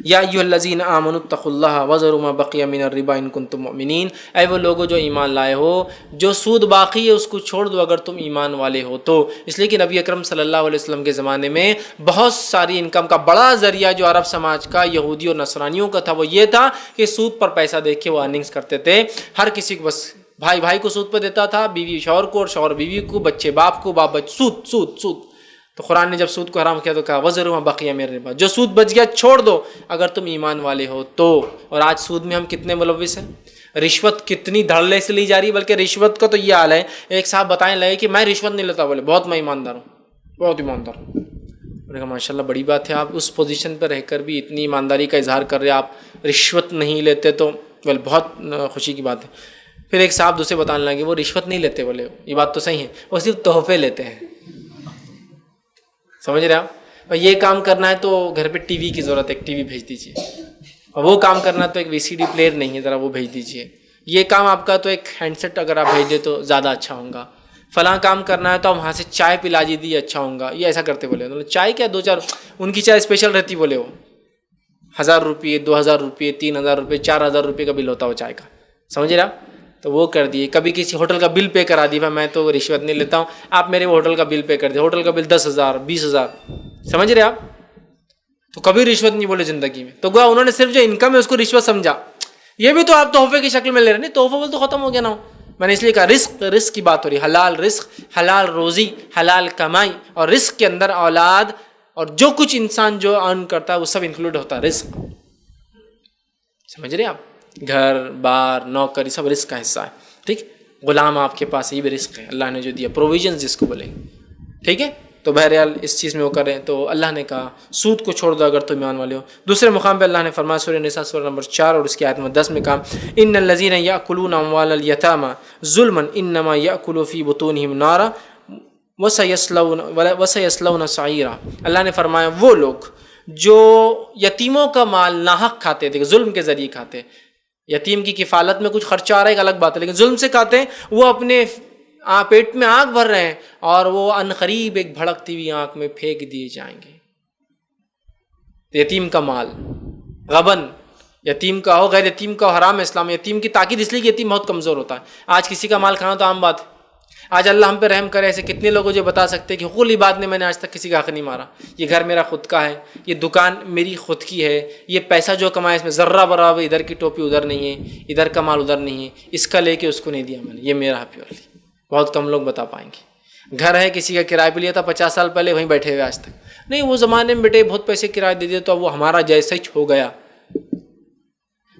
Speaker 1: یا ایھا الذین آمنوا اتقوا اللہ وذروا ما بقی من الربا ان کنتم مؤمنین. اے وہ لوگوں جو ایمان لائے ہو, جو سود باقی ہے اس کو چھوڑ دو اگر تم ایمان والے ہو تو. اس لیے کہ نبی اکرم صلی اللہ علیہ وسلم کے زمانے میں بہت ساری انکم کا بڑا ذریعہ جو عرب سماج کا, یہودی اور نصرانیوں کا تھا, وہ یہ تھا کہ سود پر پیسہ دے کے وہ ارننگز کرتے تھے. ہر کسی کو بس بھائی کو سود پہ دیتا تھا, بیوی شوہر کو, اور شوہر بیوی کو, بچے باپ کو, باپ بچے, سود. تو قرآن نے جب سود کو حرام کیا تو کہا وذروا ما بقی من الربا, جو سود بچ گیا چھوڑ دو اگر تم ایمان والے ہو تو. اور آج سود میں ہم کتنے ملوث ہیں, رشوت کتنی دھڑلے سے لی جا رہی ہے. بلکہ رشوت کا تو یہ حال ہے, ایک صاحب بتائیں لگے کہ میں رشوت نہیں لیتا, بولے بہت میں ایماندار ہوں, بہت ایماندار ہوں. میں نے کہا ماشاء اللہ بڑی بات ہے, آپ اس پوزیشن پہ رہ کر بھی اتنی ایمانداری کا اظہار کر رہے, آپ رشوت نہیں لیتے تو بہت خوشی کی بات ہے. پھر ایک صاحب دوسرے بتانے لگے وہ رشوت نہیں لیتے, بولے یہ بات تو صحیح ہے, وہ صرف تحفے لیتے ہیں. سمجھ رہے آپ, یہ کام کرنا ہے تو گھر پہ ٹی وی کی ضرورت ہے, ایک ٹی وی بھیج دیجیے. اور وہ کام کرنا ہے تو ایک VCD پلیئر نہیں ہے, ذرا وہ بھیج دیجیے. یہ کام آپ کا تو ایک ہینڈ سیٹ اگر آپ بھیج دیں تو زیادہ اچھا ہوگا. فلاں کام کرنا ہے تو آپ وہاں سے چائے پلا دیجیے, اچھا ہوگا. یہ ایسا کرتے بولے, چائے کیا 2-4 ان کی چائے اسپیشل رہتی, بولے وہ 1000 روپئے 2000 روپئے 3000 روپئے 4000 روپئے کا بل ہوتا وہ چائے کا. سمجھ رہے آپ, تو وہ کر دیے. کبھی کسی ہوٹل کا بل پے کرا دیا, میں تو رشوت نہیں لیتا ہوں, آپ میرے وہ ہوٹل کا بل پے کر دیں, ہوٹل کا بل 10,000 20,000. سمجھ رہے آپ, تو کبھی رشوت نہیں بولے زندگی میں. تو گویا انہوں نے صرف جو انکم ہے اس کو رشوت سمجھا. یہ بھی تو آپ تحفے کی شکل میں لے رہے, نہیں تحفہ بول تو ختم ہو گیا نا. میں نے اس لیے کہا رزق کی بات ہو رہی, حلال رزق, حلال روزی, حلال کمائی, اور رزق کے اندر اولاد اور جو کچھ انسان جو ارن کرتا ہے وہ سب انکلوڈ ہوتا ہے رزق. سمجھ رہے آپ, گھر بار نوکری سب رزق کا حصہ ہے. ٹھیک, غلام آپ کے پاس یہ بھی رزق ہے, اللہ نے جو دیا پروویژنز جس کو بولیں گے. ٹھیک ہے, تو بہرحال اس چیز میں وہ کریں. تو اللہ نے کہا سود کو چھوڑ دو اگر تم ایمان والے ہو. دوسرے مقام پہ اللہ نے فرمایا سورہ نساء سورہ نمبر 4 اور اس کی آیت نمبر 10 میں کہا ان الذین یاکلون اموال الیتامی ظلما انما یاکلون فی بطونہم نارا وسیصلون سعیرا. اللہ نے فرمایا وہ لوگ جو یتیموں کا مال ناحق کھاتے تھے, ظلم کے ذریعے کھاتے, یتیم کی کفالت میں کچھ خرچہ آ رہا ہے ایک الگ بات ہے, لیکن ظلم سے کھاتے ہیں, وہ اپنے پیٹ میں آگ بھر رہے ہیں اور وہ عنقریب ایک بھڑکتی ہوئی آنکھ میں پھینک دیے جائیں گے. یتیم کا مال غبن, یتیم کا ہو غیر یتیم کا ہو, حرام ہے اسلام. یتیم کی تاکید اس لیے کہ یتیم بہت کمزور ہوتا ہے. آج کسی کا مال کھانا تو عام بات ہے. آج اللہ ہم پہ رحم کرے, ایسے کتنے لوگ جو بتا سکتے کہ حقوق العباد نے میں نے آج تک کسی کا حق نہیں مارا, یہ گھر میرا خود کا ہے, یہ دکان میری خود کی ہے, یہ پیسہ جو کمایا اس میں ذرہ برابر ادھر کی ٹوپی ادھر نہیں ہے, ادھر کا مال ادھر نہیں ہے, اس کا لے کے اس کو نہیں دیا میں نے, یہ میرا ہے پیورلی. بہت کم لوگ بتا پائیں گے. گھر ہے کسی کا کرایہ پہ لیا تھا 50 سال پہلے, وہیں بیٹھے ہوئے آج تک. نہیں وہ زمانے میں بیٹے بہت پیسے کرایہ دے دیے تو اب وہ ہمارا جیسا ہی ہو گیا.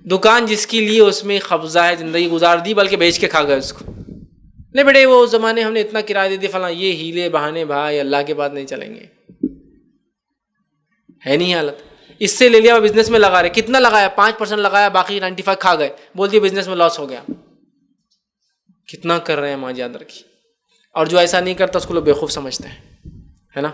Speaker 1: دکان جس کے لیے اس میں قبضہ ہے, زندگی گزار دی, بلکہ بیچ کے کھا گئے اس کو. نہیں بیٹے وہ زمانے ہم نے اتنا کرایہ دے دیا فلاں, یہ ہیلے بہانے بھائی اللہ کے بعد نہیں چلیں گے. ہے نہیں حالت. اس سے لے لیا بزنس میں لگا رہے, کتنا لگایا 5% لگایا, باقی 95 کھا گئے, بول دیا بزنس میں لاس ہو گیا. کتنا کر رہے ہیں ماں, یاد رکھیے. اور جو ایسا نہیں کرتا اس کو لوگ بیوقوف سمجھتے ہیں. ہے نا.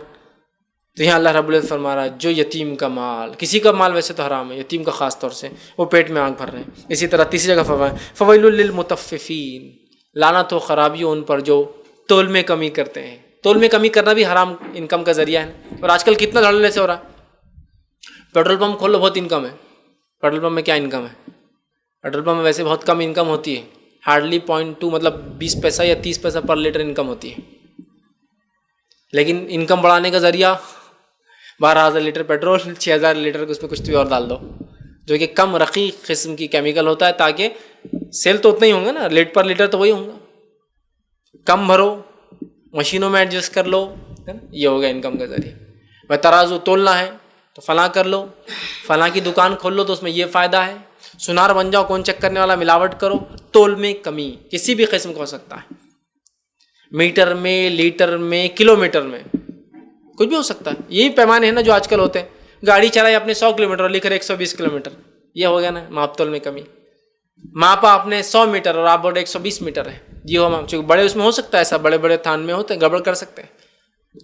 Speaker 1: تو یہاں اللہ رب العزت فرما رہا ہے جو یتیم کا مال، کسی کا مال ویسے تو حرام ہے، یتیم کا خاص طور سے، وہ پیٹ میں آنکھ بھر رہے ہیں. اسی طرح تیسری جگہ فرمایا فویل للمطففین، لعنت و خرابی ان پر جو تول میں کمی کرتے ہیں. تول میں کمی کرنا بھی حرام انکم کا ذریعہ ہے. اور آج کل کتنا دھڑلے سے ہو رہا ہے. پیٹرول پمپ کھول لو، بہت انکم ہے. پیٹرول پمپ میں کیا انکم ہے؟ پیٹرول پمپ میں ویسے بہت کم انکم ہوتی ہے، ہارڈلی 0.2 مطلب 20 پیسہ یا 30 پیسہ پر لیٹر انکم ہوتی ہے. لیکن انکم بڑھانے کا ذریعہ 12,000 لیٹر پیٹرول، 6,000 لیٹر اس میں کچھ بھی اور ڈال دو، جو کہ کم رقیق قسم کی کیمیکل ہوتا ہے، تاکہ سیل تو اتنا ہی ہوں گا نا، لیٹ پر لیٹر تو وہی ہوں گا. کم بھرو، مشینوں میں ایڈجسٹ کر لو، یہ ہوگا انکم کا ذریعہ. میں ترازو تولنا ہے تو فلاں کر لو، فلاں کی دکان کھول لو تو اس میں یہ فائدہ ہے. سنار بن جاؤ، کون چیک کرنے والا، ملاوٹ کرو. تول میں کمی کسی بھی قسم کا ہو سکتا ہے، میٹر میں، لیٹر میں، کلو میٹر میں، کچھ بھی ہو سکتا ہے. یہی پیمانے ہیں نا جو آج کل ہوتے ہیں. گاڑی چلائی اپنے 100 کلومیٹر اور لکھ رہے 120 کلومیٹر، یہ ہو گیا نا ماپ تول میں کمی. ماپا آپ نے 100 میٹر اور آپ بولے 120 میٹر ہے، یہ ہو ماپ. چونکہ بڑے اس میں ہو سکتا ہے ایسا، بڑے بڑے تھان میں ہوتے ہیں، گڑبڑ کر سکتے ہیں.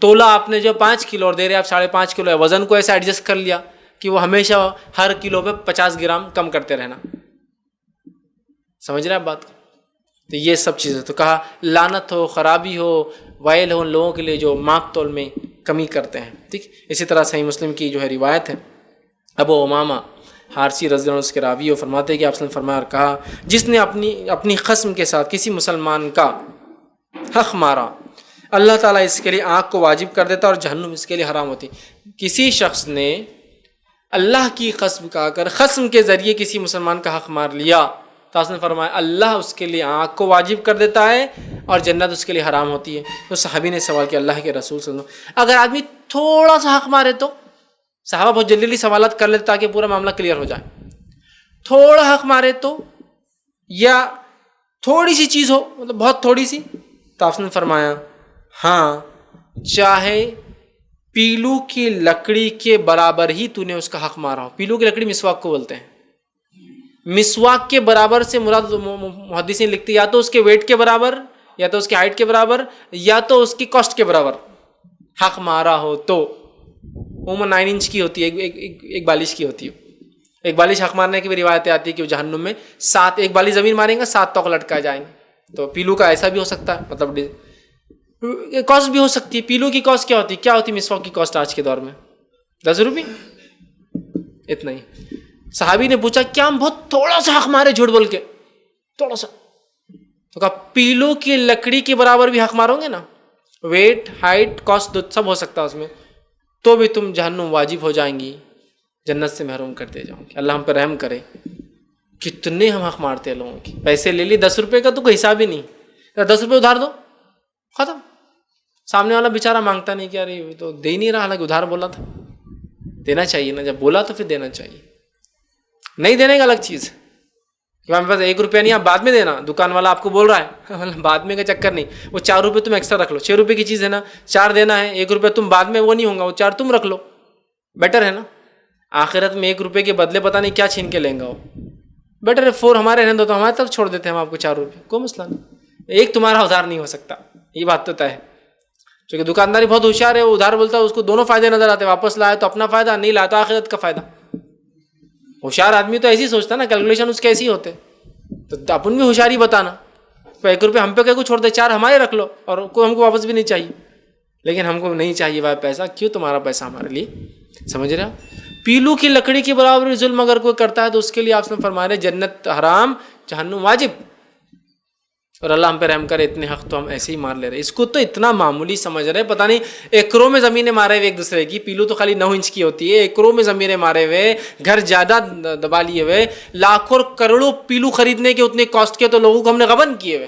Speaker 1: تولا آپ نے جو 5 کلو اور دے رہے آپ 5.5 کلو ہے، وزن کو ایسا ایڈجسٹ کر لیا کہ وہ ہمیشہ ہر کلو پہ 50 گرام کم کرتے رہنا. سمجھ رہے ہیں آپ بات کو؟ تو یہ سب چیزیں تو کہا لعنت ہو، خرابی ہو، وائل ہو ان لوگوں کے لیے جو ماپ تول میں کمی کرتے ہیں. ٹھیک. اسی طرح صحیح مسلم کی جو ہے روایت ہے، ابو امامہ حارثی رضی اللہ عنہ اس کے راوی اور فرماتے ہیں کہ آپ نے فرمایا اور کہا جس نے اپنی خصم کے ساتھ کسی مسلمان کا حق مارا، اللہ تعالیٰ اس کے لیے آنکھ کو واجب کر دیتا اور جہنم اس کے لیے حرام ہوتی. کسی شخص نے اللہ کی قسم کا کر خصم کے ذریعے کسی مسلمان کا حق مار لیا تو آپ نے فرمایا اللہ اس کے لیے آنکھ کو واجب کر دیتا ہے اور جنت اس کے لیے حرام ہوتی ہے. تو صحابی نے سوال کیا اللہ کے رسول صلی اللہ علیہ وسلم اگر آدمی تھوڑا سا حق مارے تو؟ صحابہ بہت جلدی سوالات کر لیتے تاکہ پورا معاملہ کلیئر ہو جائے. تھوڑا حق مارے تو، یا تھوڑی سی چیز ہو مطلب بہت تھوڑی سی؟ تو آپ نے فرمایا ہاں، چاہے پیلو کی لکڑی کے برابر ہی تو نے اس کا حق مارا ہو. پیلو کی لکڑی مسواک کو بولتے ہیں. مسواک کے برابر سے مراد محدثین لکھتے یا تو اس کے ویٹ کے برابر، یا تو اس کی ہائٹ کے برابر، یا تو اس کی کاسٹ کے برابر حق مارا ہو تو. عموماً 9 انچ کی ہوتی ہے، ایک بالش کی ہوتی ہے. ایک بالش حق مارنے کی بھی روایتیں آتی ہے کہ وہ جہنم میں 7 ایک بالش زمین ماریں گے 7 توق لٹکائے جائیں گے. تو پیلو کا ایسا بھی ہو سکتا ہے، مطلب کاسٹ بھی ہو سکتی ہے. پیلو کی کاسٹ کیا ہوتی ہے؟ کیا ہوتی ہے مسواک کی کاسٹ آج کے دور میں؟ 10 روپے، اتنا ہی. صحابی نے پوچھا کیا ہم بہت تھوڑا سا حق مارے جھوٹ بول کے؟ تھوڑا سا. تو کہا پیلو کی لکڑی کے برابر بھی حق مارو گے نا، ویٹ، ہائٹ، کاسٹ سب ہو سکتا ہے اس میں، تو بھی تم جہنم واجب ہو جائیں گی، جنت سے محروم کر دے جاؤں گی. اللہ ہم پہ رحم کرے. کتنے ہم حق مارتے ہیں لوگوں کی. پیسے لے لی 10 روپے کا تو کوئی حساب ہی نہیں، 10 روپے ادھار دو، ختم. سامنے والا بیچارہ مانگتا نہیں کہ ارے تو دے ہی نہیں رہا، حالانکہ ادھار بولا تھا. دینا چاہیے نا، جب بولا تو پھر دینا چاہیے. نہیں دینے کا الگ چیز ہے کہ ہمارے پاس 1 روپیہ نہیں، آپ بعد میں دینا. دکان والا آپ کو بول رہا ہے بعد میں کا چکر نہیں. وہ 4 روپے تم ایکسٹرا رکھ لو، 6 روپے کی چیز ہے نا، 4 دینا ہے، 1 روپیہ تم بعد میں وہ نہیں ہوگا، وہ 4 تم رکھ لو، بیٹر ہے نا. آخرت میں 1 روپے کے بدلے پتہ نہیں کیا چھین کے لیں گا وہ. بیٹر ہے 4 ہمارے رہنے دو تو ہمارے طرف چھوڑ دیتے ہیں ہم آپ کو 4 روپے، کوئی مسئلہ نہیں. ایک تمہارا ادھار نہیں ہو سکتا، یہ بات تو طے ہے. کیونکہ دکانداری بہت ہوشیار ہے، وہ ادھار بولتا ہے اس کو دونوں فائدے نظر آتے ہیں، واپس لائے تو اپنا فائدہ، نہیں لایا تو آخرت کا فائدہ. ہوشیار آدمی تو ایسی سوچتا نا، کیلکولیشن اس کے ایسی ہوتے. تو اپن بھی ہوشیاری بتانا، 1 روپے ہم پہ کیا کو چھوڑ دے، 4 ہمارے رکھ لو اور ہم کو واپس بھی نہیں چاہیے. لیکن ہم کو نہیں چاہیے بھائی پیسہ، کیوں تمہارا پیسہ ہمارے لیے. سمجھ رہے ہو؟ پیلو کی لکڑی کے برابر ظلم اگر کوئی کرتا ہے تو اس کے لیے آپ نے فرما رہے جنت حرام، جہنم واجب. اور اللہ ہم پہ رحم کرے، اتنے حق تو ہم ایسے ہی مار لے رہے. اس کو تو اتنا معمولی سمجھ رہے، پتہ نہیں ایکڑوں میں زمینیں مارے ہوئے ایک دوسرے کی. پیلو تو خالی 9 انچ کی ہوتی ہے، ایکڑوں میں زمینیں مارے ہوئے، گھر زیادہ دبا لیے ہوئے، لاکھوں کروڑوں پیلو خریدنے کے اتنے کاسٹ کے، تو لوگوں کو ہم نے غبن کیے ہوئے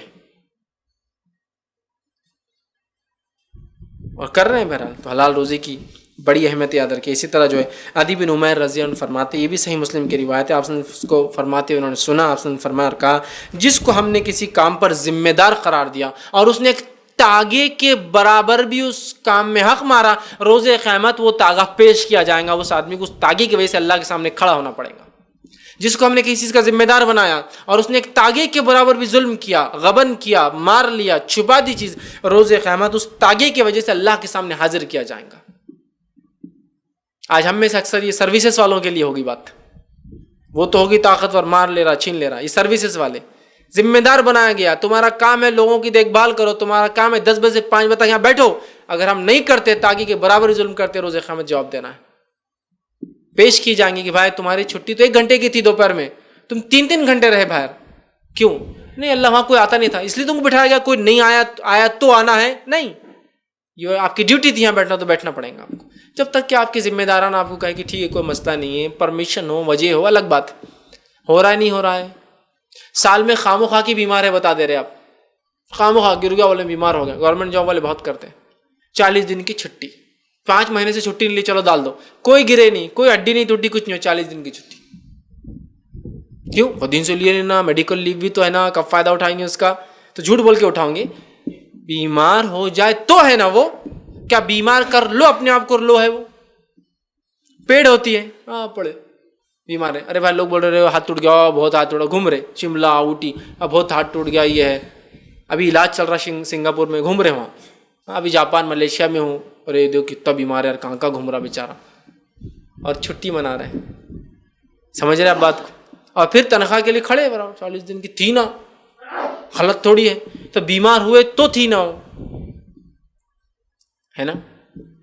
Speaker 1: اور کر رہے ہیں. بہرحال تو حلال روزی کی بڑی اہمیت یاد رکھیے. اسی طرح جو ہے عدی بن عمیر رضی اللہ عنہ فرماتے، یہ بھی صحیح مسلم کی روایت ہے، آپ نے اس کو فرماتے ہوئے انہوں نے سنا، آپ نے فرمایا اور کہا جس کو ہم نے کسی کام پر ذمہ دار قرار دیا اور اس نے ایک تاگے کے برابر بھی اس کام میں حق مارا، روز قیامت وہ تاگا پیش کیا جائے گا، اس آدمی کو اس تاگے کی وجہ سے اللہ کے سامنے کھڑا ہونا پڑے گا. جس کو ہم نے کسی چیز کا ذمہ دار بنایا اور اس نے ایک تاغے کے برابر بھی ظلم کیا، غبن کیا، مار لیا، چھپا دی چیز، روز قیامت اس تاغے کی وجہ سے اللہ کے سامنے حاضر کیا جائے گا۔ آج ہم میں سے اکثر یہ سروسز والوں کے لیے ہوگی بات، وہ تو ہوگی طاقتور، مار لے رہا، چھین لے رہا۔ یہ سروسز والے ذمہ دار بنایا گیا، تمہارا کام ہے لوگوں کی دیکھ بھال کرو، تمہارا کام ہے 10 بجے سے 5 بجے تک یہاں بیٹھو۔ اگر ہم نہیں کرتے، تاغے کے برابر ظلم کرتے، روز قیامت جواب دینا ہے، پیش کی جائیں گے کہ بھائی تمہاری چھٹی تو 1 گھنٹے کی تھی دوپہر میں، تم 3 گھنٹے رہے باہر، کیوں؟ نہیں اللہ وہاں کوئی آتا نہیں تھا اس لیے تم کو بٹھایا گیا، کوئی نہیں آیا تو آنا ہے؟ نہیں، یہ آپ کی ڈیوٹی تھی، یہاں بیٹھنا تو بیٹھنا پڑے گا آپ کو، جب تک کہ آپ کے ذمہ داران آپ کو کہے کہ ٹھیک ہے کوئی مسئلہ نہیں ہے، پرمیشن ہو، وجہ ہو، الگ بات، ہو رہا ہے نہیں ہو رہا ہے۔ سال میں خام و خواہ کی بیمار ہے بتا دے رہے آپ، خام و خواہ گر گیا والے بیمار ہو گئے، گورنمنٹ جاب والے بہت کرتے ہیں، 40 دن کی چھٹی، 5 مہینے سے چھٹی نہیں لی، چلو ڈال دو، کوئی گرے نہیں، کوئی ہڈی نہیں ٹوٹی، کچھ نہیں ہو، 40 دن کی چھٹی، کیوں؟ وہ دن سے لیے نہیں نا، میڈیکل لیو بھی تو ہے نا، کب فائدہ اٹھائیں گے اس کا؟ تو جھوٹ بول کے اٹھاؤں گے، بیمار ہو جائے تو ہے نا، وہ کیا بیمار کر لو اپنے آپ کو لو ہے، وہ پیڑ ہوتی ہے، ہاں پڑے بیمار ہے، ارے بھائی لوگ بول رہے ہو ہاتھ ٹوٹ گیا، بہت ہاتھ ٹوٹا، گھوم رہے شملہ اوٹی، اب بہت ہاتھ ٹوٹ گیا، یہ ہے ابھی علاج چل رہا سنگاپور میں، گھوم رہے وہاں، ابھی جاپان ملیشیا میں ہوں، ارے دیکھو کتنا بیمار ہے، کہاں کہاں گھوم رہا بیچارہ، اور چھٹی منا رہے ہیں، سمجھ رہے آپ بات کو؟ اور پھر تنخواہ کے لیے کھڑے، 40 دن کی تھی نا، غلط تھوڑی ہے، تو بیمار ہوئے تو تھی نا، ہے نا،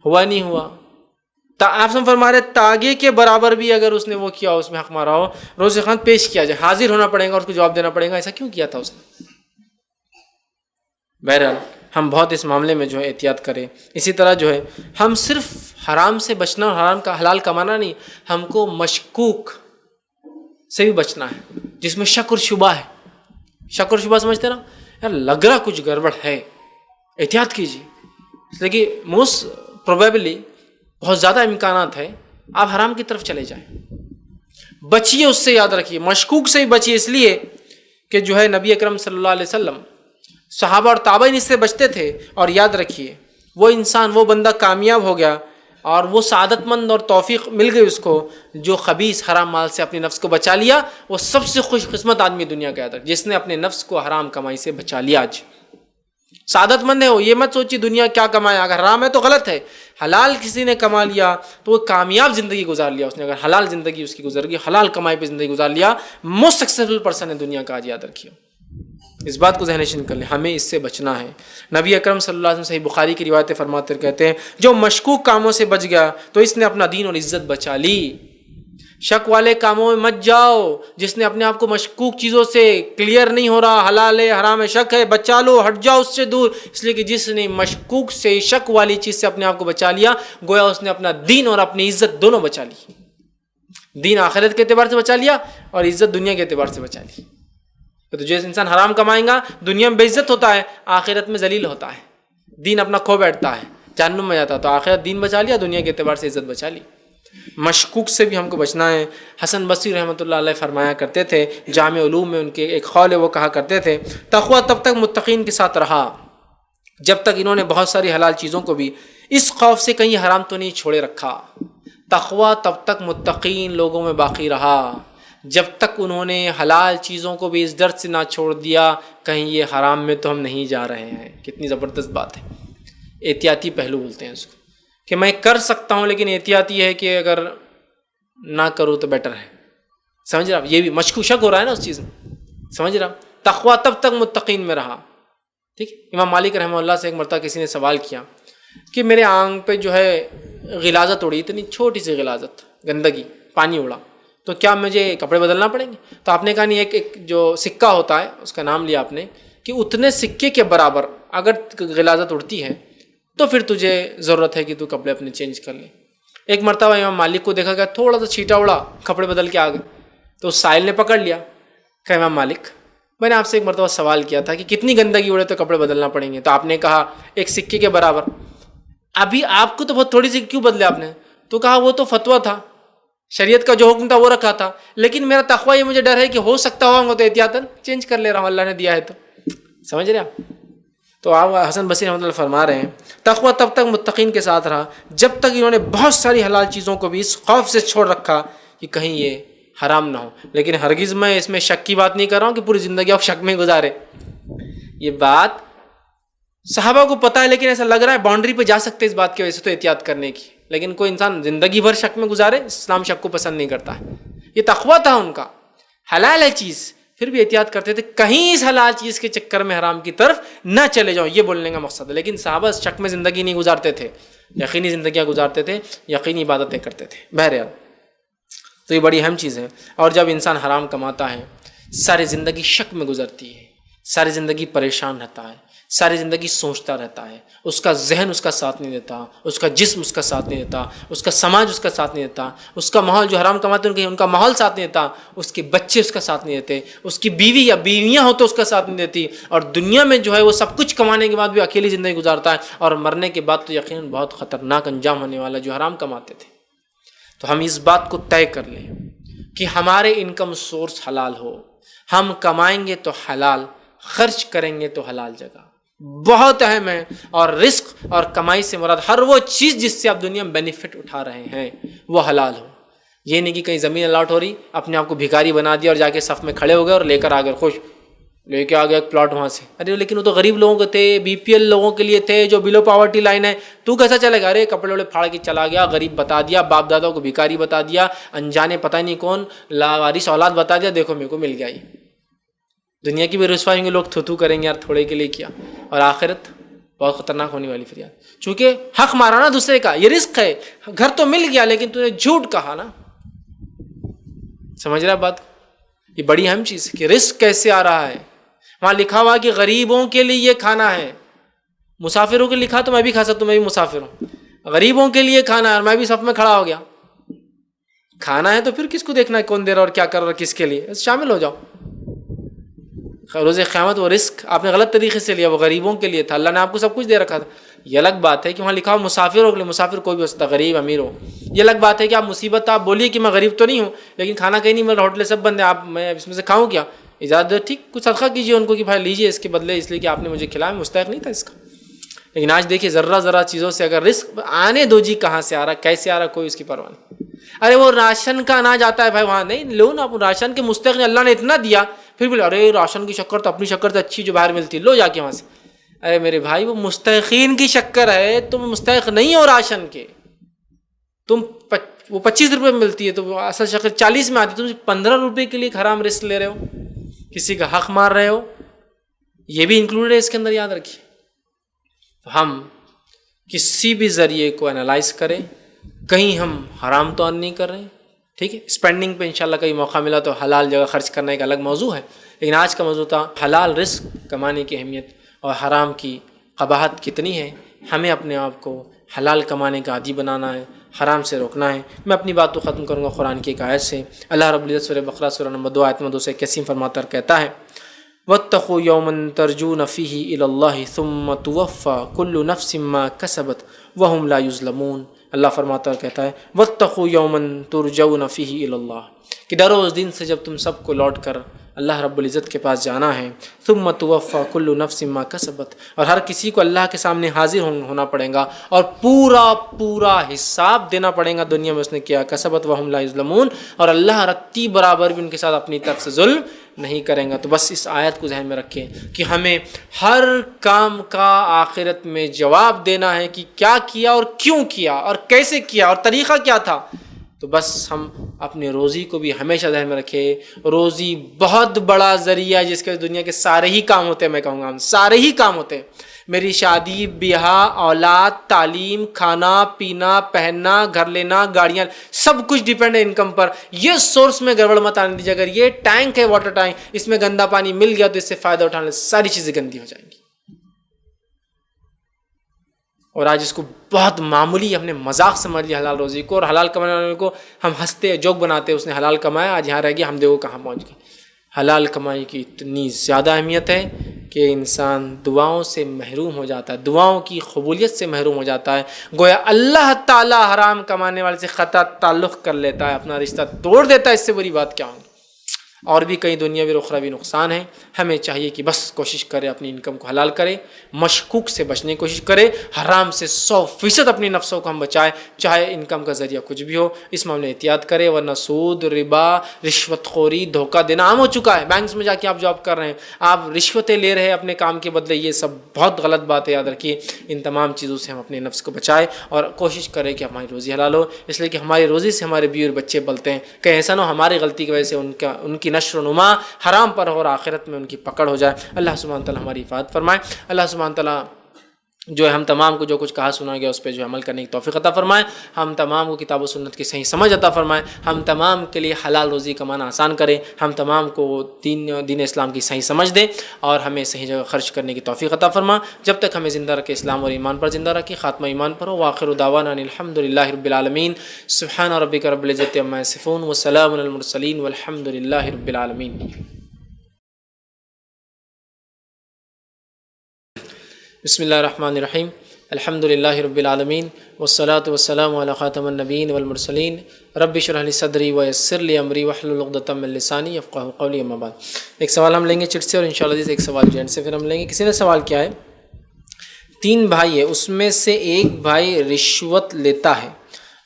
Speaker 1: ہوا نہیں ہوا، آپ سب فرما رہے تاغے کے برابر بھی اگر اس نے وہ کیا، اس میں حق مارا ہو، روز قیامت پیش کیا جائے، حاضر ہونا پڑے گا اور اس کو جواب دینا پڑے گا، ایسا کیوں کیا تھا اس نے؟ بہرحال ہم بہت اس معاملے میں جو ہے احتیاط کریں۔ اسی طرح جو ہے ہم صرف حرام سے بچنا اور حرام کا حلال کمانا نہیں، ہم کو مشکوک سے بھی بچنا ہے، جس میں شک اور شبہ ہے۔ شک اور شبہ سمجھتے نا، یار لگ رہا کچھ گڑبڑ ہے، احتیاط کیجیے، اس لیے کہ موسٹ پروبیبلی بہت زیادہ امکانات ہے آپ حرام کی طرف چلے جائیں، بچیے اس سے، یاد رکھیے مشکوک سے ہی بچیے، اس لیے کہ جو ہے نبی اکرم صلی اللہ علیہ وسلم، صحابہ اور تابعین اس سے بچتے تھے، اور یاد رکھیے وہ انسان، وہ بندہ کامیاب ہو گیا اور وہ سعادت مند اور توفیق مل گئی اس کو جو خبیث حرام مال سے اپنے نفس کو بچا لیا، وہ سب سے خوش قسمت آدمی دنیا کا ہے جس نے اپنے نفس کو حرام کمائی سے بچا لیا۔ آج سعادت مند ہے وہ، یہ مت سوچی دنیا کیا کمایا، اگر حرام ہے تو غلط ہے، حلال کسی نے کما لیا تو وہ کامیاب زندگی گزار لیا اس نے، اگر حلال زندگی اس کی گزر گئی، حلال کمائی پہ زندگی گزار لیا، موسٹ سکسیسفل پرسن ہے دنیا کا۔ آج یاد رکھیے، اس بات کو ذہن نشین کر لیں، ہمیں اس سے بچنا ہے۔ نبی اکرم صلی اللہ علیہ وسلم صحیح بخاری کی روایتیں فرماتے کہتے ہیں، جو مشکوک کاموں سے بچ گیا تو اس نے اپنا دین اور عزت بچا لی۔ شک والے کاموں میں مت جاؤ، جس نے اپنے آپ کو مشکوک چیزوں سے کلیئر نہیں ہو رہا، حلال ہے حرام ہے شک ہے، بچا لو، ہٹ جاؤ اس سے دور، اس لیے کہ جس نے مشکوک سے، شک والی چیز سے اپنے آپ کو بچا لیا، گویا اس نے اپنا دین اور اپنی عزت دونوں بچا لی، دین آخرت کے اعتبار سے بچا لیا اور عزت دنیا کے اعتبار سے بچا لی۔ تو جو انسان حرام کمائیں گا دنیا میں بے عزت ہوتا ہے، آخرت میں ذلیل ہوتا ہے، دین اپنا کھو بیٹھتا ہے، جہنم میں جاتا ہے، تو آخرت دین بچا لیا، دنیا کے اعتبار سے عزت بچا لی۔ مشکوک سے بھی ہم کو بچنا ہے۔ حسن بصری رحمۃ اللہ علیہ فرمایا کرتے تھے، جامع علوم میں ان کے ایک قول ہے، وہ کہا کرتے تھے، تقویٰ تب تک متقین کے ساتھ رہا جب تک انہوں نے بہت ساری حلال چیزوں کو بھی اس خوف سے کہیں حرام تو نہیں چھوڑے رکھا۔ تقویٰ تب تک متقین لوگوں میں باقی رہا جب تک انہوں نے حلال چیزوں کو بھی اس ڈر سے نہ چھوڑ دیا کہیں یہ حرام میں تو ہم نہیں جا رہے ہیں۔ کتنی زبردست بات ہے، احتیاطی پہلو بولتے ہیں اس کو، کہ میں کر سکتا ہوں لیکن احتیاطی ہے کہ اگر نہ کروں تو بیٹر ہے۔ سمجھ رہا، یہ بھی مشکوک شک ہو رہا ہے نا اس چیز میں، سمجھ رہا۔ تقویٰ تب تک متقین میں رہا، ٹھیک۔ امام مالک رحمہ اللہ سے ایک مرتبہ کسی نے سوال کیا کہ میرے آنکھ پہ جو ہے غلاظت اڑی، اتنی چھوٹی سی غلاظت، گندگی، پانی اڑا، تو کیا مجھے کپڑے بدلنا پڑیں گے؟ تو آپ نے کہا نہیں، ایک جو سکہ ہوتا ہے اس کا نام لیا آپ نے، کہ اتنے سکے کے برابر اگر غلاظت اڑتی ہے تو پھر تجھے ضرورت ہے کہ تو کپڑے اپنے چینج کر لے۔ ایک مرتبہ امام مالک کو دیکھا گیا تھوڑا سا چھیٹا اڑا، کپڑے بدل کے آ گئے، تو اس سائل نے پکڑ لیا، کہ امام مالک میں نے آپ سے ایک مرتبہ سوال کیا تھا کہ کتنی گندگی اڑے تو کپڑے بدلنا پڑیں گے، تو آپ نے کہا ایک سکے کے برابر۔ ابھی آپ کو تو بہت تھوڑی سی کیوں بدلے آپ نے؟ تو کہا وہ تو فتویٰ تھا، شریعت کا جو حکم تھا وہ رکھا تھا، لیکن میرا تقویٰ یہ مجھے ڈر ہے کہ ہو سکتا ہوں تو احتیاطاً چینج کر لے رہا ہوں، اللہ نے دیا ہے تو۔ سمجھ رہے آپ؟ تو آپ حسن بصری رحمۃ اللہ فرما رہے ہیں، تقویٰ تب تک متقین کے ساتھ رہا جب تک انہوں نے بہت ساری حلال چیزوں کو بھی اس خوف سے چھوڑ رکھا کہ کہیں یہ حرام نہ ہو. لیکن ہرگز میں اس میں شک کی بات نہیں کر رہا ہوں کہ پوری زندگی آپ شک میں گزارے. یہ بات صحابہ کو پتہ ہے، لیکن ایسا لگ رہا ہے باؤنڈری پہ جا سکتے اس بات کی وجہ سے تو احتیاط کرنے کی. لیکن کوئی انسان زندگی بھر شک میں گزارے، اسلام شک کو پسند نہیں کرتا ہے. یہ تقویٰ تھا ان کا. حلال ہے چیز پھر بھی احتیاط کرتے تھے کہیں اس حلال چیز کے چکر میں حرام کی طرف نہ چلے جاؤ، یہ بولنے کا مقصد ہے. لیکن صحابہ شک میں زندگی نہیں گزارتے تھے، یقینی زندگیاں گزارتے تھے، یقینی عبادتیں کرتے تھے. بہرحال تو یہ بڑی اہم چیز ہے. اور جب انسان حرام کماتا ہے ساری زندگی شک میں گزرتی ہے، ساری زندگی پریشان رہتا ہے، ساری زندگی سوچتا رہتا ہے. اس کا ذہن اس کا ساتھ نہیں دیتا، اس کا جسم اس کا ساتھ نہیں دیتا، اس کا سماج اس کا ساتھ نہیں دیتا، اس کا ماحول جو حرام کماتے ہیں ان کا ماحول ساتھ نہیں دیتا، اس کے بچے اس کا ساتھ نہیں دیتے، اس کی بیوی یا بیویاں ہو تو اس کا ساتھ نہیں دیتی، اور دنیا میں جو ہے وہ سب کچھ کمانے کے بعد بھی اکیلی زندگی گزارتا ہے، اور مرنے کے بعد تو یقیناً بہت خطرناک انجام ہونے والا جو حرام کماتے تھے. تو ہم اس بات کو طے کر لیں کہ ہمارے انکم سورس حلال ہو. ہم کمائیں گے تو حلال، خرچ کریں گے تو حلال جگہ. بہت اہم ہے. اور رزق اور کمائی سے مراد ہر وہ چیز جس سے آپ دنیا میں بینیفٹ اٹھا رہے ہیں وہ حلال ہو. یہ نہیں کہ کہیں زمین الاٹ ہو رہی اپنے آپ کو بھکاری بنا دیا اور جا کے صف میں کھڑے ہو گئے اور لے کر آ گئے، خوش لے کے آ گیا ایک پلاٹ وہاں سے. ارے لیکن وہ تو غریب لوگوں کے تھے، بی پی ایل لوگوں کے لیے تھے جو بلو پاورٹی لائن ہے. تو کیسا چلے گا؟ ارے کپڑے وڑے پھاڑ کے چلا گیا، غریب بتا دیا، باپ داداؤں کو بھکاری بتا دیا، انجانے پتہ نہیں کون لاوارث اولاد بتا دیا، دیکھو میرے کو مل گیا. یہ دنیا کی بھی رسوائی ہوں گے، لوگ تھو کریں گے یار تھوڑے کے لیے کیا. اور آخرت بہت خطرناک ہونے والی فریاد، چونکہ حق مارا نا دوسرے کا. یہ رزق ہے، گھر تو مل گیا لیکن تو نے جھوٹ کہا نا. سمجھ رہا بات؟ یہ بڑی اہم چیز ہے کہ رزق کیسے آ رہا ہے. وہاں لکھا ہوا کہ غریبوں کے لیے یہ کھانا ہے، مسافروں کے لکھا تو میں بھی کھا سکتا ہوں، میں بھی مسافر ہوں. غریبوں کے لیے کھانا ہے اور میں بھی صف میں کھڑا ہو گیا. کھانا ہے تو پھر کس کو دیکھنا ہے کون دے رہا اور کیا کر رہا اور کس کے لیے، شامل ہو جاؤ. روز قیامت وہ رزق آپ نے غلط طریقے سے لیا، وہ غریبوں کے لیے تھا. اللہ نے آپ کو سب کچھ دے رکھا تھا. یہ الگ بات ہے کہ وہاں لکھا ہو مسافروں کے لیے، مسافر کوئی بھی ہو سکتا، غریب امیر ہو. یہ الگ بات ہے کہ آپ مصیبت آپ بولیے کہ میں غریب تو نہیں ہوں لیکن کھانا کہیں نہیں مل رہا، ہوٹلیں سب بند ہیں، آپ میں اس میں سے کھاؤں کیا؟ اجازت ٹھیک کچھ صدقہ کیجیے ان کو کہ بھائی لیجیے اس کے بدلے، اس لیے کہ آپ نے مجھے کھلایا، مستحق نہیں تھا اس کا. لیکن آج دیکھیے ذرہ چیزوں سے اگر رزق آنے دو جی، کہاں سے آ رہا کیسے آ رہا کوئی اس کی پرواہ نہیں. ارے وہ راشن کا اناج آتا ہے بھائی وہاں نہیں لو نا، راشن کے مستحق اللہ نے اتنا دیا پھر بھی ارے راشن کی شکر تو اپنی شکر تو اچھی جو باہر ملتی لو جا کے وہاں سے. ارے میرے بھائی وہ مستحقین کی شکر ہے، تم مستحق نہیں ہو راشن کے. تم وہ 25 روپے میں ملتی ہے تو وہ اصل شکر 40 میں آتی، تم 15 روپے کے لیے حرام رزق لے رہے ہو، کسی کا حق مار رہے ہو. یہ بھی انکلوڈ ہے اس کے اندر، یاد رکھیے. ہم کسی بھی ذریعے کو انالائز کریں، کہیں ہم حرام تو نہیں کر رہے ہیں. ٹھیک ہے، اسپینڈنگ پہ انشاءاللہ کہیں موقع ملا تو حلال جگہ خرچ کرنے کا الگ موضوع ہے. لیکن آج کا موضوع تھا حلال رزق کمانے کی اہمیت اور حرام کی قباحت کتنی ہے. ہمیں اپنے آپ کو حلال کمانے کا عادی بنانا ہے، حرام سے روکنا ہے. میں اپنی بات کو ختم کروں گا قرآن کی ایک آیت سے. اللہ رب العزت سورہ بقرہ سورہ نمبر 2 آیت نمبر 2 سے کیسے فرماتا ہے، کہتا ہے وَاتَّقُوا يَوْمًا تَرْجُونَ فِيهِ إِلَى اللَّهِ ثُمَّ تُوَفَّى كُلُّ نَفْسٍ مَّا كَسَبَتْ وَهُمْ لَا يُظْلَمُونَ. اللہ فرماتا ہے، کہتا ہے وَاتَّقُوا يَوْمًا تُرْجَوْنَ فِيهِ إِلَى اللَّهِ، کہ ڈرو اس دن سے جب تم سب کو لوٹ کر اللہ رب العزت کے پاس جانا ہے. ثم توفى كل نفس ما كسبت، اور ہر کسی کو اللہ کے سامنے حاضر ہونا پڑے گا اور پورا حساب دینا پڑے گا دنیا میں اس نے کیا. کسبت وهم لا يظلمون، اور اللہ رتی برابر بھی ان کے ساتھ اپنی طرف سے ظلم نہیں کریں گا. تو بس اس آیت کو ذہن میں رکھیں کہ ہمیں ہر کام کا آخرت میں جواب دینا ہے کہ کیا کیا اور کیوں کیا اور کیسے کیا اور طریقہ کیا تھا. تو بس ہم اپنی روزی کو بھی ہمیشہ ذہن میں رکھیں. روزی بہت بڑا ذریعہ ہے جس کے دنیا کے سارے ہی کام ہوتے ہیں. میں کہوں گا ہم سارے ہی کام ہوتے ہیں. میری شادی بیاہ، اولاد، تعلیم، کھانا پینا، پہننا، گھر لینا، گاڑیاں، سب کچھ ڈیپینڈ ہے انکم پر. یہ سورس میں گڑبڑ مت آنے دیجیے. اگر یہ ٹینک ہے واٹر ٹینک، اس میں گندا پانی مل گیا تو اس سے فائدہ اٹھانے ساری چیزیں گندی ہو جائیں گی. اور آج اس کو بہت معمولی ہم نے مذاق سمجھ لیا حلال روزی کو، اور حلال کمانے والے کو ہم ہنستے جوک بناتے. اس نے حلال کمایا، آج یہاں رہ گیا، ہم دیکھو کہاں پہنچ گئے. حلال کمائی کی اتنی زیادہ اہمیت ہے کہ انسان دعاؤں سے محروم ہو جاتا ہے، دعاؤں کی قبولیت سے محروم ہو جاتا ہے. گویا اللہ تعالیٰ حرام کمانے والے سے قطع تعلق کر لیتا ہے، اپنا رشتہ توڑ دیتا ہے. اس سے بری بات کیا ہوگی؟ اور بھی کئی دنیاوی اور اخروی نقصان ہیں. ہمیں چاہیے کہ بس کوشش کرے اپنی انکم کو حلال کرے, مشکوک سے بچنے کی کوشش کرے, حرام سے 100% اپنی نفسوں کو ہم بچائیں, چاہے انکم کا ذریعہ کچھ بھی ہو. اس معاملے میں احتیاط کرے, ورنہ سود, ربا, رشوت خوری, دھوکہ دینا عام ہو چکا ہے. بینکس میں جا کے آپ جاب کر رہے ہیں, آپ رشوتیں لے رہے ہیں اپنے کام کے بدلے, یہ سب بہت غلط بات ہے. یاد رکھیے ان تمام چیزوں سے ہم اپنے نفس کو بچائیں اور کوشش کریں کہ ہماری روزی حلال ہو, اس لیے کہ ہماری روزی سے ہمارے بیوی اور بچے پلتے ہیں. کہیں ایسا نہ ہو ہماری غلطی کی وجہ سے ان کی نشر و نما حرام پر ہو اور آخرت میں ان کی پکڑ ہو جائے. اللہ سبحانہ تعالیٰ ہماری حفاظت فرمائے. اللہ سبحانہ تعالیٰ جو ہے ہم تمام کو جو کچھ کہا سنا گیا اس پہ جو عمل کرنے کی توفیق عطا فرمائے. ہم تمام کو کتاب و سنت کی صحیح سمجھ عطا فرمائے. ہم تمام کے لیے حلال روزی کمانا آسان کرے. ہم تمام کو دین اسلام کی صحیح سمجھ دے اور ہمیں صحیح جگہ خرچ کرنے کی توفیق عطا فرما. جب تک ہمیں زندہ رکھے اسلام اور ایمان پر زندہ رکھے, خاتمہ ایمان پر ہو. وآخر دعوانا ان الحمد للہ رب العالمین. سبحان ربک رب العزۃ عما یصفون وسلام علی المرسلین والحمد للہ رب العالمین. بسم اللہ الرحمن الرحیم. الحمد للہ رب العالمین والصلاة والسلام علی خاتم النبیین والمرسلین. رب اشرح لی صدری ویسر لی امری واحلل عقدۃ من لسانی یفقہوا قولی. اما بعد, ایک سوال ہم لیں گے چٹ سے اور انشاءاللہ ایک سوال جین سے پھر ہم لیں گے. کسی نے سوال کیا ہے, 3 بھائی ہے, اس میں سے ایک بھائی رشوت لیتا ہے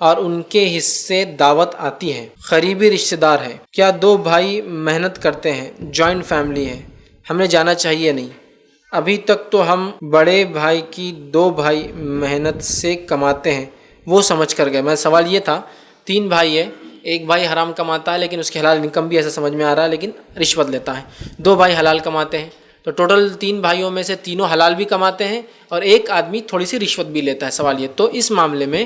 Speaker 1: اور ان کے حصے دعوت آتی ہے, قریبی رشتہ دار ہے. کیا 2 بھائی محنت کرتے ہیں, جوائنٹ فیملی ہے, ہمیں جانا چاہیے نہیں؟ ابھی تک تو ہم بڑے بھائی کی 2 بھائی محنت سے کماتے ہیں وہ سمجھ کر گئے. میں سوال یہ تھا 3 بھائی ہے, ایک بھائی حرام کماتا ہے لیکن اس کی حلال انکم بھی ایسا سمجھ میں آ رہا ہے لیکن رشوت لیتا ہے, 2 بھائی حلال کماتے ہیں, تو ٹوٹل 3 بھائیوں میں سے تینوں حلال بھی کماتے ہیں اور ایک آدمی تھوڑی سی رشوت بھی لیتا ہے. سوال یہ, تو اس معاملے میں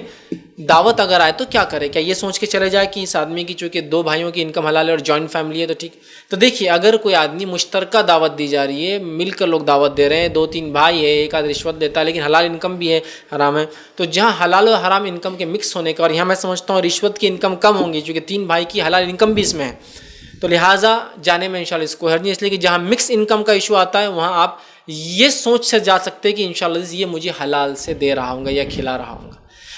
Speaker 1: دعوت اگر آئے تو کیا کرے؟ کیا یہ سوچ کے چلے جائے کہ اس آدمی کی چونکہ 2 بھائیوں کی انکم حلال ہے اور جوائنٹ فیملی ہے تو ٹھیک؟ تو دیکھیے اگر کوئی آدمی مشترکہ دعوت دی جا رہی ہے, مل کر لوگ دعوت دے رہے ہیں, 2-3 بھائی ہے, ایک آدھ رشوت لیتا ہے لیکن حلال انکم بھی ہے, حرام ہے, تو جہاں حلال و حرام انکم کے مکس ہونے کا, اور یہاں میں سمجھتا ہوں رشوت کی انکم کم ہوں گی چونکہ 3 بھائی کی حلال انکم بھی اس میں ہے, تو لہٰذا جانے میں انشاءاللہ اس کو حرج نہیں. اس لیے کہ جہاں مکس انکم کا ایشو آتا ہے وہاں آپ یہ سوچ سے جا سکتے ہیں کہ انشاءاللہ یہ مجھے حلال سے دے رہا ہوں گا یا کھلا رہا ہوں گا.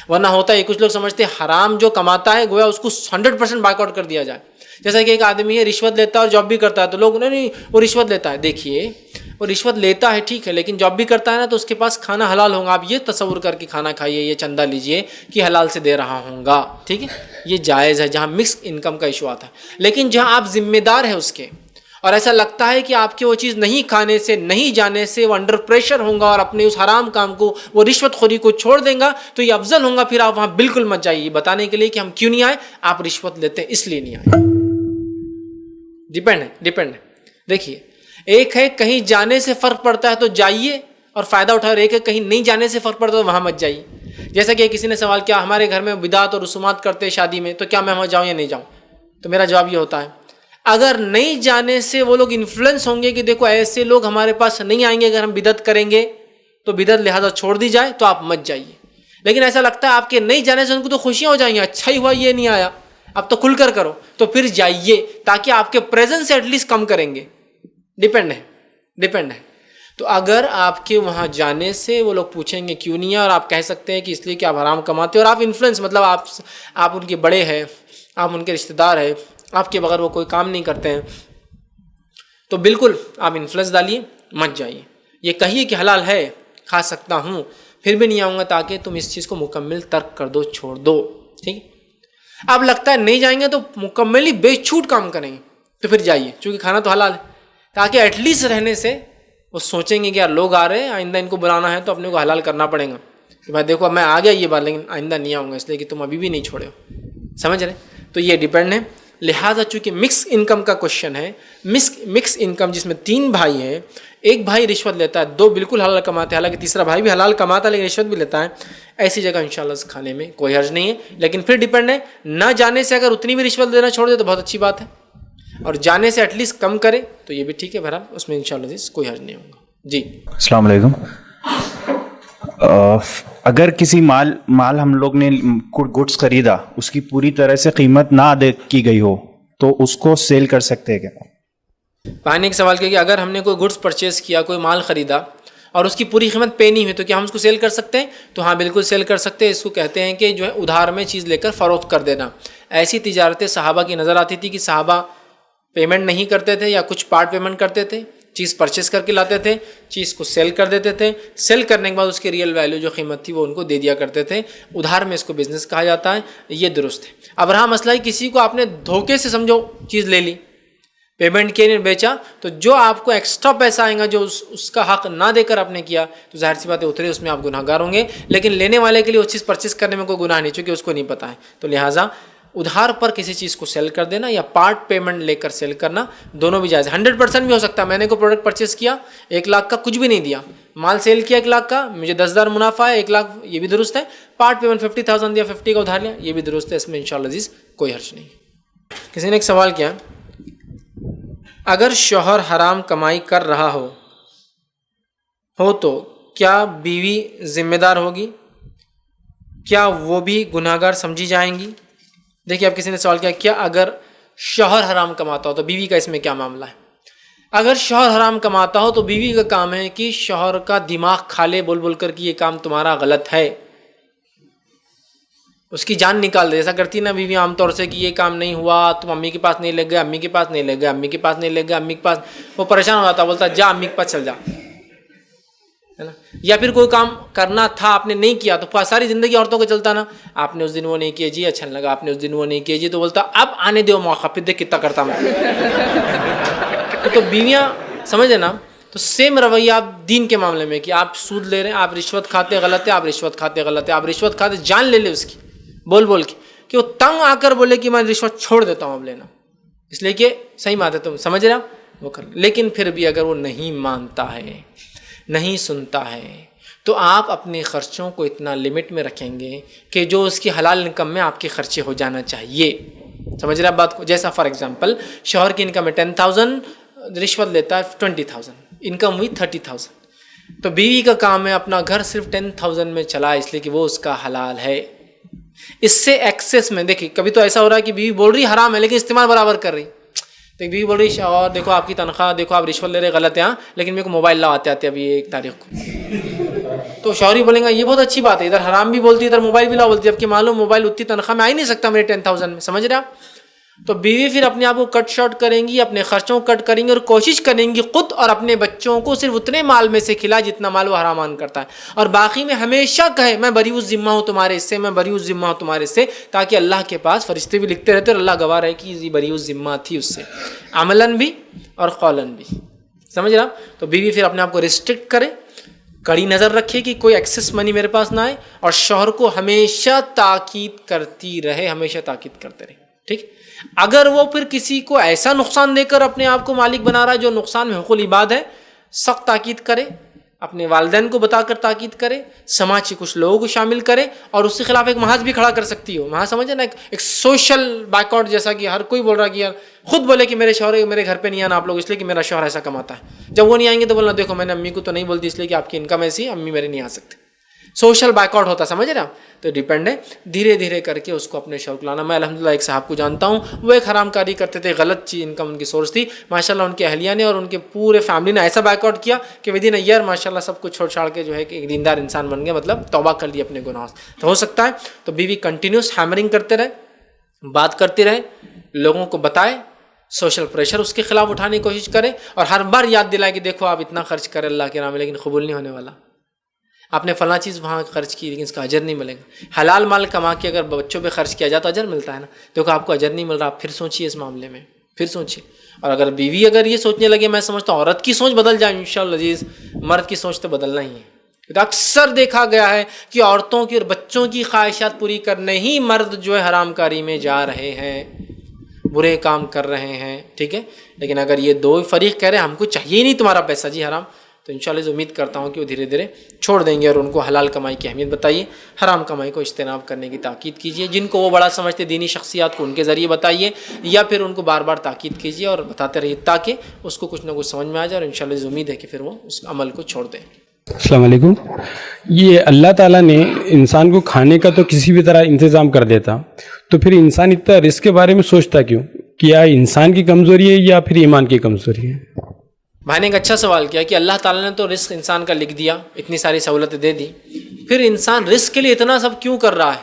Speaker 1: ورنہ ہوتا ہے کچھ لوگ سمجھتے ہیں حرام جو کماتا ہے گویا اس کو 100% بائک آؤٹ کر دیا جائے. جیسا کہ ایک آدمی ہے رشوت لیتا ہے اور جاب بھی کرتا ہے, تو لوگ نہیں وہ رشوت لیتا ہے. دیکھیے وہ رشوت لیتا ہے ٹھیک ہے, لیکن جاب بھی کرتا ہے نا, تو اس کے پاس کھانا حلال ہوگا. آپ یہ تصور کر کے کھانا کھائیے, یہ چندہ لیجئے کہ حلال سے دے رہا ہوں گا, ٹھیک ہے, یہ جائز ہے جہاں مکس انکم کا ایشو آتا ہے. لیکن جہاں آپ ذمہ دار ہیں اس کے اور ایسا لگتا ہے کہ آپ کے وہ چیز نہیں کھانے سے, نہیں جانے سے وہ انڈر پریشر ہوں گا اور اپنے اس حرام کام کو, وہ رشوت خوری کو چھوڑ دیں گا, تو یہ افضل ہوں گا. پھر آپ وہاں بالکل مت جائیے بتانے کے لیے کہ ہم کیوں نہیں آئے, آپ رشوت لیتے ہیں اس لیے نہیں آئے. ڈیپینڈ ہے. دیکھیے ایک ہے کہیں جانے سے فرق پڑتا ہے تو جائیے اور فائدہ اٹھائے, اور ایک ہے کہیں نہیں جانے سے فرق پڑتا ہے تو وہاں مت جائیے. جیسا کہ کسی نے سوال کیا ہمارے گھر میں بدعت اور رسومات کرتے شادی میں, تو کیا میں وہاں جاؤں یا نہیں جاؤں؟ تو میرا جواب یہ ہوتا ہے اگر نہیں جانے سے وہ لوگ انفلوئنس ہوں گے کہ دیکھو ایسے لوگ ہمارے پاس نہیں آئیں گے اگر ہم بدعت کریں گے تو بدعت لہٰذا چھوڑ دی جائے, تو آپ مت جائیے. لیکن ایسا لگتا ہے آپ کے نہیں جانے سے ان کو تو خوشیاں ہو جائیں گی, اچھا ہی ہوا یہ نہیں آیا, اب تو کھل کر کرو, تو پھر جائیے تاکہ آپ کے پریزنس سے ایٹ لیسٹ کم کریں گے. ڈیپینڈ ہے. تو اگر آپ کے وہاں جانے سے وہ لوگ پوچھیں گے کیوں نہیں ہے, اور آپ کہہ سکتے ہیں کہ اس لیے کہ آپ حرام کماتے ہیں اور آپ انفلوئنس مطلب آپ ان کے بڑے ہیں, آپ ان کے رشتہ دار ہیں, آپ کے بغیر وہ کوئی کام نہیں کرتے ہیں, تو بالکل آپ انفلوئنس ڈالیے, مت جائیے. یہ کہیے کہ حلال ہے کھا سکتا ہوں پھر بھی نہیں آؤں گا, تاکہ تم اس چیز کو مکمل ترک کر دو, چھوڑ دو, ٹھیک ہے. اب لگتا ہے نہیں جائیں گے تو مکمل ہی بے چھوٹ کام کریں گے, تو پھر جائیے چونکہ کھانا تو حلال ہے, تاکہ ایٹ لیسٹ رہنے سے وہ سوچیں گے کہ یار لوگ آ رہے ہیں, آئندہ ان کو بلانا ہے تو اپنے کو حلال کرنا پڑے گا کہ بھائی دیکھو میں آ گیا یہ بات, لیکن آئندہ نہیں آؤں گا اس لیے کہ تم ابھی بھی نہیں چھوڑے ہو. سمجھ رہے؟ تو یہ ڈیپینڈ ہے. لہٰذا چونکہ مکس انکم کا کوشچن ہے, مکس انکم جس میں 3 بھائی ہیں, ایک بھائی رشوت لیتا ہے, 2 بالکل حلال کماتے ہیں, حالانکہ تیسرا بھائی بھی حلال کماتا ہے لیکن رشوت بھی لیتا ہے, ایسی جگہ انشاءاللہ کھانے میں کوئی حرج نہیں ہے. لیکن پھر ڈیپینڈ ہے, نہ جانے سے اگر اتنی بھی رشوت دینا چھوڑ دے تو بہت اچھی بات ہے, اور جانے سے ایٹ لیسٹ کم کرے تو یہ بھی ٹھیک ہے, بہرحال اس میں انشاءاللہ کوئی حرج نہیں ہوگا. جی
Speaker 2: السلام علیکم. اگر کسی مال ہم لوگ نے گڈس خریدا, اس کی پوری طرح سے قیمت نہ ادا کی گئی ہو تو اس کو سیل کر سکتے ہیں کیا؟
Speaker 1: پانی کا سوال کیا کہ اگر ہم نے کوئی گڈس پرچیز کیا, کوئی مال خریدا اور اس کی پوری قیمت پے نہیں ہوئی تو کیا ہم اس کو سیل کر سکتے ہیں؟ تو ہاں بالکل سیل کر سکتے ہیں. اس کو کہتے ہیں کہ جو ہے ادھار میں چیز لے کر فروخت کر دینا. ایسی تجارتیں صحابہ کی نظر آتی تھی کہ صحابہ پیمنٹ نہیں کرتے تھے یا کچھ پارٹ پیمنٹ کرتے تھے, چیز پرچیز کر کے لاتے تھے, چیز کو سیل کر دیتے تھے, سیل کرنے کے بعد اس کی ریئل ویلیو جو قیمت تھی وہ ان کو دے دیا کرتے تھے. ادھار میں اس کو بزنس کہا جاتا ہے, یہ درست ہے. اب رہا مسئلہ کسی کو آپ نے دھوکے سے سمجھو چیز لے لی, پیمنٹ کے لیے بیچا, تو جو آپ کو ایکسٹرا پیسہ آئے گا جو اس کا حق نہ دے کر آپ نے کیا, تو ظاہر سی بات ہے اترے اس میں آپ گناہ گار ہوں گے. لیکن لینے والے کے لیے وہ چیز پرچیز کرنے میں کوئی گناہ نہیں, چونکہ اس کو نہیں پتہ ہے. تو لہٰذا ادھار پر کسی چیز کو سیل کر دینا یا پارٹ پیمنٹ لے کر سیل کرنا دونوں بھی جائز ہے. 100% بھی ہو سکتا ہے میں نے کوئی پروڈکٹ پرچیز کیا 1 لاکھ کا, کچھ بھی نہیں دیا, مال سیل کیا 1 لاکھ کا, مجھے 10,000 منافع ہے, 1 لاکھ, یہ بھی درست ہے. پارٹ پیمنٹ 50,000 دیا, 50 کا ادھار لیا, یہ بھی درست ہے. اس میں انشاءاللہ عزیز کوئی حرج نہیں. کسی نے ایک سوال کیا, اگر شوہر حرام کمائی کر رہا ہو تو کیا بیوی ذمہ دار ہوگی؟ کیا وہ بھی گناہ گار سمجھی جائیں گی؟ دیکھیے اب کسی نے سوال کیا, کیا اگر شوہر حرام کماتا ہو تو بیوی کا اس میں کیا معاملہ ہے؟ اگر شوہر حرام کماتا ہو تو بیوی کا کام ہے کہ شوہر کا دماغ کھا لے بول بول کر کہ یہ کام تمہارا غلط ہے, اس کی جان نکال دے. ایسا کرتی نا بیوی عام طور سے کہ یہ کام نہیں ہوا, تم امی کے پاس نہیں لے گئے, امی کے پاس نہیں لے گئے, امی کے پاس نہیں لے گئے, امی کے پاس, وہ پریشان ہو جاتا, بولتا جا امی کے پاس چل جا, ہے نا. یا پھر کوئی کام کرنا تھا آپ نے نہیں کیا, تو ساری زندگی عورتوں کو چلتا نا, آپ نے اس دن وہ نہیں کیا جی, اچھا لگا, آپ نے اس دن وہ نہیں کیا جی, تو بولتا اب آنے دو موقع, پھر دیکھ کتنا کرتا میں. تو بیویاں سمجھے نا, تو سیم رویہ آپ دین کے معاملے میں کہ آپ سود لے رہے ہیں, آپ رشوت کھاتے غلط ہے, آپ رشوت کھاتے غلط ہے, آپ رشوت کھاتے جان لے لے اس کی بول بول کے کہ وہ تنگ آ کر بولے کہ میں رشوت چھوڑ دیتا ہوں اب لینا, اس لیے کہ صحیح بات ہے, تم سمجھ رہے وہ کر. لیکن پھر بھی اگر وہ نہیں مانتا ہے, نہیں سنتا ہے, تو آپ اپنے خرچوں کو اتنا لمٹ میں رکھیں گے کہ جو اس کی حلال انکم میں آپ کے خرچے ہو جانا چاہیے. سمجھ رہے آپ بات کو؟ جیسا فار ایگزامپل شوہر کی انکم ہے 10,000, رشوت لیتا ہے 20,000, انکم ہوئی 30,000, تو بیوی کا کام ہے اپنا گھر صرف 10,000 میں چلائے, اس لیے کہ وہ اس کا حلال ہے. اس سے ایکسیس میں دیکھیں, کبھی تو ایسا ہو رہا ہے کہ بیوی بول رہی حرام ہے لیکن استعمال برابر کر رہی. تو بیوی بول رہی اور دیکھو آپ کی تنخواہ, دیکھو آپ رشوت لے رہے غلط ہے, لیکن میرے کو موبائل لاؤ آتے آتے ابھی 1 تاریخ کو. تو شوہری بولیں گا یہ بہت اچھی بات ہے, ادھر حرام بھی بولتی ادھر موبائل بھی لاؤ بولتی, جبکہ معلوم موبائل اتنی تنخواہ میں آ ہی نہیں سکتا میرے 10,000 میں. سمجھ رہے آپ؟ تو بیوی پھر اپنے آپ کو کٹ شارٹ کریں گی, اپنے خرچوں کو کٹ کریں گی اور کوشش کریں گی خود اور اپنے بچوں کو صرف اتنے مال میں سے کھلائے جتنا مال وہ حرامان کرتا ہے, اور باقی میں ہمیشہ کہے میں بری الذمہ ہوں تمہارے اس سے, میں بری الذمہ ہوں تمہارے سے, تاکہ اللہ کے پاس فرشتے بھی لکھتے رہتے اور اللہ گواہ رہے کہ یہ بری الذمہ تھی اس سے, عملاً بھی اور قولاً بھی. سمجھ رہا؟ تو بیوی پھر اپنے آپ کو ریسٹرکٹ کرے, کڑی نظر رکھے کہ کوئی ایکسس منی میرے پاس نہ آئے, اور شوہر کو ہمیشہ تاکید کرتی رہے, ہمیشہ تاکید کرتے رہے. ٹھیک. اگر وہ پھر کسی کو ایسا نقصان دے کر اپنے آپ کو مالک بنا رہا ہے جو نقصان میں حقوق العباد ہے, سخت تاکید کرے, اپنے والدین کو بتا کر تاکید کرے, سماج کے کچھ لوگوں کو شامل کرے, اور اس کے خلاف ایک محاذ بھی کھڑا کر سکتی ہو. محاذ سمجھے نا, ایک سوشل بائک آؤٹ, جیسا کہ ہر کوئی بول رہا کہ یار خود بولے کہ میرے شوہر میرے گھر پہ نہیں آنا آپ لوگ, اس لیے کہ میرا شوہر ایسا کماتا ہے. جب وہ نہیں آئیں گے تو بولنا دیکھو میں نے امی کو تو نہیں بولتی اس لیے کہ آپ کی انکم ایسی ہے, امی میرے نہیں آ سکتے. سوشل بائک آؤٹ ہوتا, سمجھ رہے آپ؟ تو ڈیپینڈ ہے, دھیرے دھیرے کر کے اس کو اپنے شوق لانا. میں الحمدللہ ایک صاحب کو جانتا ہوں, وہ ایک حرام کاری کرتے تھے, غلط چیز انکم ان کی سورس تھی. ماشاءاللہ ان کے اہلیہ نے اور ان کے پورے فیملی نے ایسا بائک آؤٹ کیا کہ ودن ایئر ماشاءاللہ سب کچھ چھوڑ چھاڑ کے جو ہے کہ ایک دیندار انسان بن گیا, مطلب توبہ کر لی اپنے گناہوں سے. تو ہو سکتا ہے تو بیوی کنٹینیوس ہیمرنگ کرتے رہے, بات کرتے رہے, لوگوں کو بتائے, سوشل پریشر اس کے خلاف اٹھانے کی کوشش کرے, اور ہر بار یاد دلائے کہ دیکھو آپ اتنا خرچ کریں اللہ کے نام میں لیکن قبول نہیں ہونے والا. آپ نے فلاں چیز وہاں خرچ کی لیکن اس کا اجر نہیں ملے گا. حلال مال کما کے اگر بچوں پہ خرچ کیا جائے تو اجر ملتا ہے نا. دیکھو آپ کو اجر نہیں مل رہا, آپ پھر سوچیے اس معاملے میں, پھر سوچیے. اور اگر بیوی اگر یہ سوچنے لگے, میں سمجھتا ہوں عورت کی سوچ بدل جائے انشاءاللہ عزیز, مرد کی سوچ تو بدلنا ہی ہے. اکثر دیکھا گیا ہے کہ عورتوں کی اور بچوں کی خواہشات پوری کرنے ہی مرد جو ہے حرام کاری میں جا رہے ہیں, برے کام کر رہے ہیں. ٹھیک ہے, لیکن اگر یہ دو فریق کہہ رہے ہیں ہم کو چاہیے ہی نہیں تمہارا پیسہ جی حرام, تو انشاءاللہ امید کرتا ہوں کہ وہ دھیرے دھیرے چھوڑ دیں گے, اور ان کو حلال کمائی کی اہمیت بتائیے, حرام کمائی کو اجتناب کرنے کی تاکید کیجیے. جن کو وہ بڑا سمجھتے دینی شخصیات کو ان کے ذریعے بتائیے, یا پھر ان کو بار بار تاکید کیجیے اور بتاتے رہیے تاکہ اس کو کچھ نہ کچھ سمجھ میں آ جائے, اور انشاءاللہ امید ہے کہ پھر وہ اس عمل کو چھوڑ دیں.
Speaker 3: السلام علیکم. یہ اللہ تعالیٰ نے انسان کو کھانے کا تو کسی بھی طرح انتظام کر دیتا, تو پھر انسان اتنا رزق کے بارے میں سوچتا کیوں؟ کیا انسان کی کمزوری ہے یا پھر ایمان کی کمزوری ہے؟
Speaker 1: بھائی نے ایک اچھا سوال کیا کہ اللہ تعالیٰ نے تو رزق انسان کا لکھ دیا, اتنی ساری سہولتیں دے دی, پھر انسان رزق کے لیے اتنا سب کیوں کر رہا ہے؟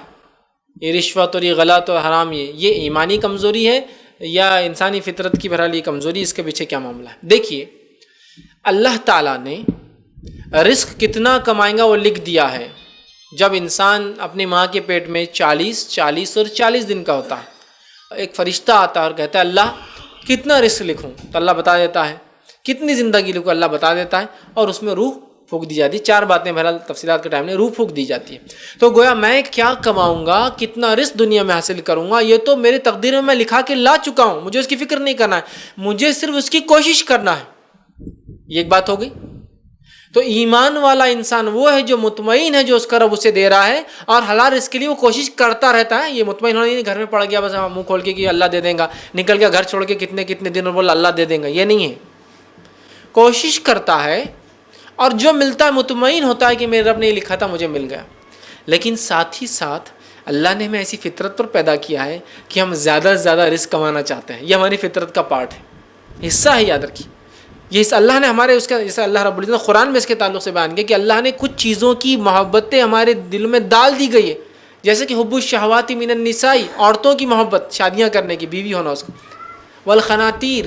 Speaker 1: یہ رشوت اور یہ غلط اور حرام, یہ ایمانی کمزوری ہے یا انسانی فطرت کی بہرحال یہ کمزوری، اس کے پیچھے کیا معاملہ ہے؟ دیکھیے اللہ تعالیٰ نے رزق کتنا کمائیں گا وہ لکھ دیا ہے. جب انسان اپنی ماں کے پیٹ میں 40 اور 40 دن کا ہوتا ہے، ایک فرشتہ آتا ہے اور کہتا ہے اللہ کتنا رزق لکھوں، تو اللہ بتا دیتا ہے. کتنی زندگی لکھوں، اللہ بتا دیتا ہے، اور اس میں روح پھونک دی جاتی ہے. 4 باتیں بہرحال تفصیلات کے ٹائم میں روح پھونک دی جاتی ہے. تو گویا میں کیا کماؤں گا، کتنا رزق دنیا میں حاصل کروں گا، یہ تو میرے تقدیر میں لکھا کے لا چکا ہوں. مجھے اس کی فکر نہیں کرنا ہے، مجھے صرف اس کی کوشش کرنا ہے. یہ ایک بات ہو گئی. تو ایمان والا انسان وہ ہے جو مطمئن ہے جو اس کا رب اسے دے رہا ہے، اور حلال رزق کے لیے وہ کوشش کرتا رہتا ہے. یہ مطمئن ہونا نہیں گھر میں پڑ گیا بس منہ کھول کے کہ اللہ دے دیں گا، نکل گیا گھر چھوڑ کے کتنے دن اور بولا اللہ دے دیں گا، یہ نہیں ہے. کوشش کرتا ہے اور جو ملتا ہے مطمئن ہوتا ہے کہ میرے رب نے یہ لکھا تھا مجھے مل گیا. لیکن ساتھ ہی ساتھ اللہ نے ہمیں ایسی فطرت پر پیدا کیا ہے کہ ہم زیادہ سے زیادہ رزق کمانا چاہتے ہیں. یہ ہماری فطرت کا پارٹ ہے، حصہ ہے، یاد رکھیے. یہ اس اللہ نے ہمارے اس کا جیسا اللہ رب العزت نے قرآن میں اس کے تعلق سے بیان کیا کہ اللہ نے کچھ چیزوں کی محبتیں ہمارے دل میں ڈال دی گئی ہے، جیسے کہ حب الشہوات من النساء، عورتوں کی محبت، شادیاں کرنے کی، بیوی ہونا اس کو، والخناتیر،